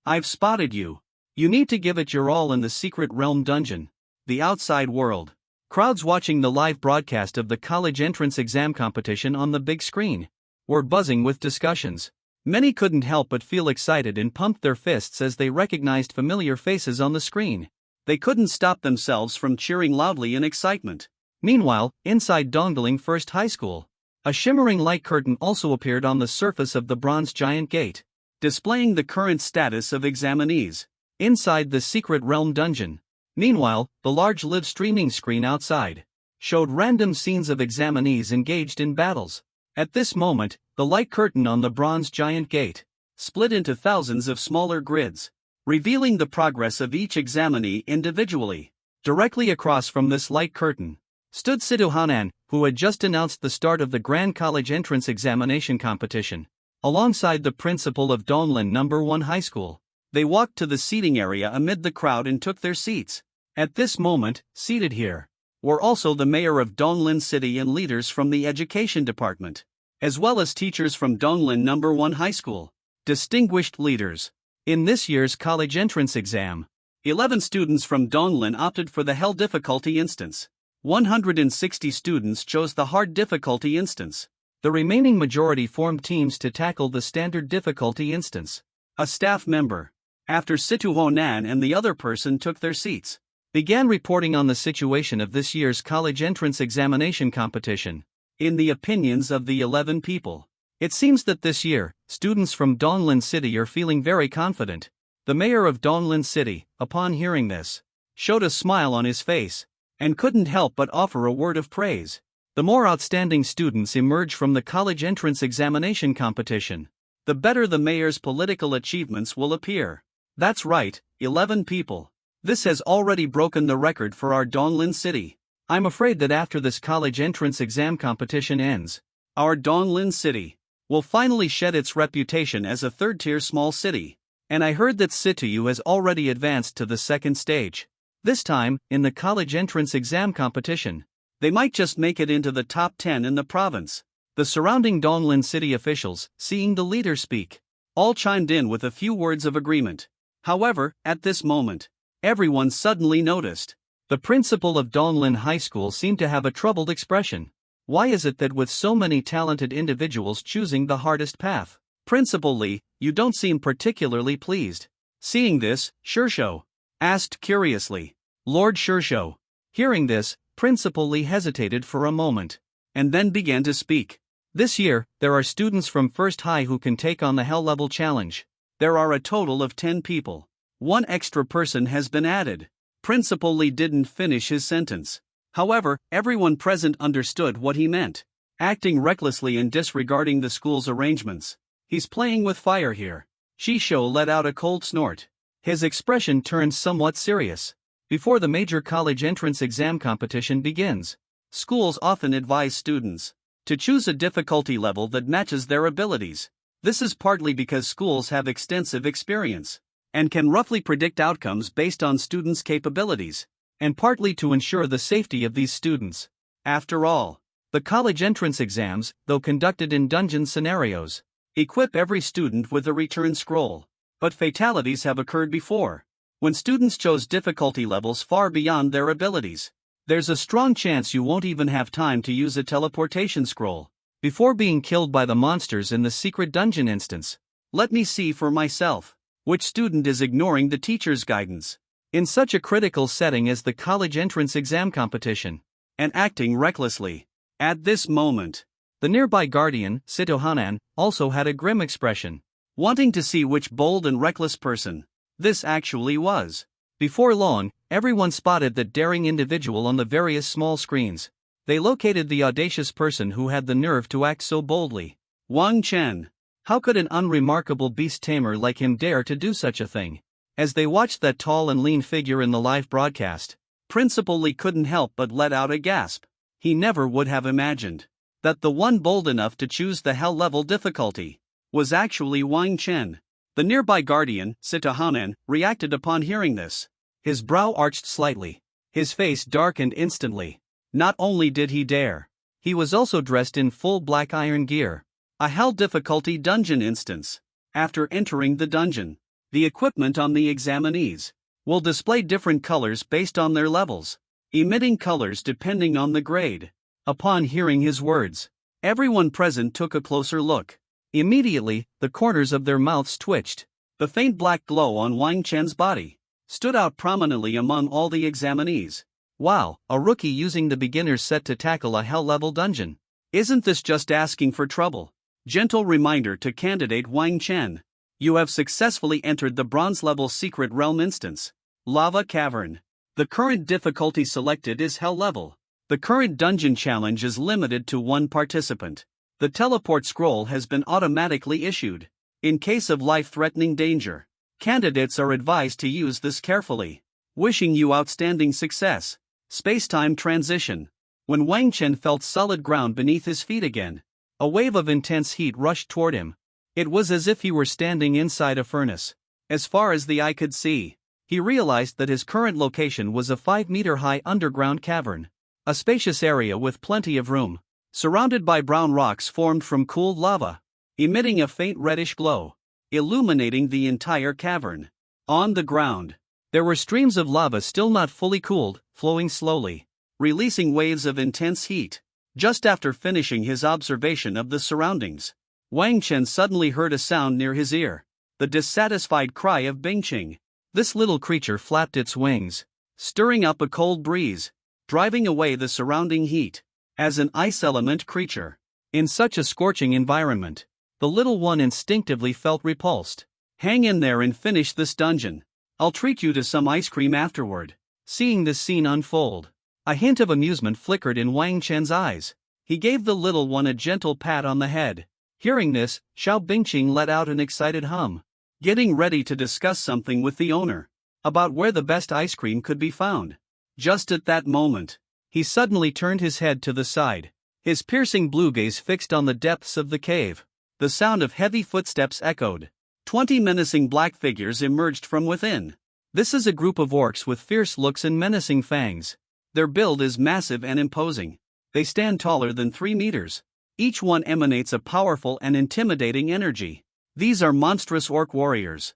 I've spotted you. You need to give it your all in the secret realm dungeon. The outside world. Crowds watching the live broadcast of the college entrance exam competition on the big screen were buzzing with discussions. Many couldn't help but feel excited and pumped their fists as they recognized familiar faces on the screen. They couldn't stop themselves from cheering loudly in excitement. Meanwhile, inside Dongling First High School, a shimmering light curtain also appeared on the surface of the bronze giant gate, displaying the current status of examinees inside the secret realm dungeon. Meanwhile, the large live streaming screen outside showed random scenes of examinees engaged in battles. At this moment, the light curtain on the bronze giant gate split into thousands of smaller grids, revealing the progress of each examinee individually. Directly across from this light curtain stood Situ Hanan, who had just announced the start of the Grand College Entrance Examination competition, alongside the principal of Donglin No. 1 High School. They walked to the seating area amid the crowd and took their seats. At this moment, seated here were also the mayor of Donglin City and leaders from the education department, as well as teachers from Donglin No. 1 High School. Distinguished leaders. In this year's college entrance exam, 11 students from Donglin opted for the hell difficulty instance. 160 students chose the hard difficulty instance. The remaining majority formed teams to tackle the standard difficulty instance. A staff member, after Situ Honan and the other person took their seats, began reporting on the situation of this year's college entrance examination competition. In the opinions of the 11 people, it seems that this year, students from Donglin City are feeling very confident. The mayor of Donglin City, upon hearing this, showed a smile on his face and couldn't help but offer a word of praise. The more outstanding students emerge from the college entrance examination competition, the better the mayor's political achievements will appear. That's right, 11 people. This has already broken the record for our Donglin City. I'm afraid that after this college entrance exam competition ends, our Donglin City will finally shed its reputation as a third-tier small city. And I heard that Situ has already advanced to the second stage. This time, in the college entrance exam competition, they might just make it into the top 10 in the province. The surrounding Donglin City officials, seeing the leader speak, all chimed in with a few words of agreement. However, at this moment, everyone suddenly noticed. The principal of Donglin High School seemed to have a troubled expression. Why is it that with so many talented individuals choosing the hardest path, Principal Lee, you don't seem particularly pleased? Seeing this, Shirsho asked curiously. Lord Shirsho. Hearing this, Principal Lee hesitated for a moment, and then began to speak. This year, there are students from First High who can take on the Hell Level Challenge. There are a total of 10 people. One extra person has been added. Principal Lee didn't finish his sentence. However, everyone present understood what he meant. Acting recklessly and disregarding the school's arrangements. He's playing with fire here. Shisho let out a cold snort. His expression turned somewhat serious. Before the major college entrance exam competition begins, schools often advise students to choose a difficulty level that matches their abilities. This is partly because schools have extensive experience and can roughly predict outcomes based on students' capabilities, and partly to ensure the safety of these students. After all, the college entrance exams, though conducted in dungeon scenarios, equip every student with a return scroll. But fatalities have occurred before, when students chose difficulty levels far beyond their abilities. There's a strong chance you won't even have time to use a teleportation scroll before being killed by the monsters in the secret dungeon instance. Let me see for myself. Which student is ignoring the teacher's guidance in such a critical setting as the college entrance exam competition, and acting recklessly? At this moment, the nearby guardian, Sitohanan, also had a grim expression, wanting to see which bold and reckless person this actually was. Before long, everyone spotted that daring individual on the various small screens. They located the audacious person who had the nerve to act so boldly. Wang Chen. How could an unremarkable beast tamer like him dare to do such a thing? As they watched that tall and lean figure in the live broadcast, Principal Lee couldn't help but let out a gasp. He never would have imagined that the one bold enough to choose the hell level difficulty was actually Wang Chen. The nearby guardian, Sitohanan, reacted upon hearing this. His brow arched slightly. His face darkened instantly. Not only did he dare, he was also dressed in full black iron gear. A hell difficulty dungeon instance. After entering the dungeon, the equipment on the examinees will display different colors based on their levels, emitting colors depending on the grade. Upon hearing his words, everyone present took a closer look. Immediately, the corners of their mouths twitched. The faint black glow on Wang Chen's body stood out prominently among all the examinees. Wow, a rookie using the beginner's set to tackle a hell-level dungeon. Isn't this just asking for trouble? Gentle reminder to candidate Wang Chen. You have successfully entered the bronze-level secret realm instance, Lava Cavern. The current difficulty selected is hell level. The current dungeon challenge is limited to one participant. The teleport scroll has been automatically issued. In case of life-threatening danger, candidates are advised to use this carefully. Wishing you outstanding success. Space-time transition. When Wang Chen felt solid ground beneath his feet again, a wave of intense heat rushed toward him. It was as if he were standing inside a furnace. As far as the eye could see, he realized that his current location was a 5-meter-high underground cavern. A spacious area with plenty of room, surrounded by brown rocks formed from cooled lava, emitting a faint reddish glow, illuminating the entire cavern. On the ground, there were streams of lava still not fully cooled, flowing slowly, releasing waves of intense heat. Just after finishing his observation of the surroundings, Wang Chen suddenly heard a sound near his ear, the dissatisfied cry of Bingqing. This little creature flapped its wings, stirring up a cold breeze, driving away the surrounding heat. As an ice element creature, in such a scorching environment, the little one instinctively felt repulsed. Hang in there and finish this dungeon. I'll treat you to some ice cream afterward. Seeing this scene unfold, a hint of amusement flickered in Wang Chen's eyes. He gave the little one a gentle pat on the head. Hearing this, Xiao Bingqing let out an excited hum, getting ready to discuss something with the owner about where the best ice cream could be found. Just at that moment, he suddenly turned his head to the side, his piercing blue gaze fixed on the depths of the cave. The sound of heavy footsteps echoed. 20 menacing black figures emerged from within. This is a group of orcs with fierce looks and menacing fangs. Their build is massive and imposing. They stand taller than 3 meters. Each one emanates a powerful and intimidating energy. These are monstrous orc warriors.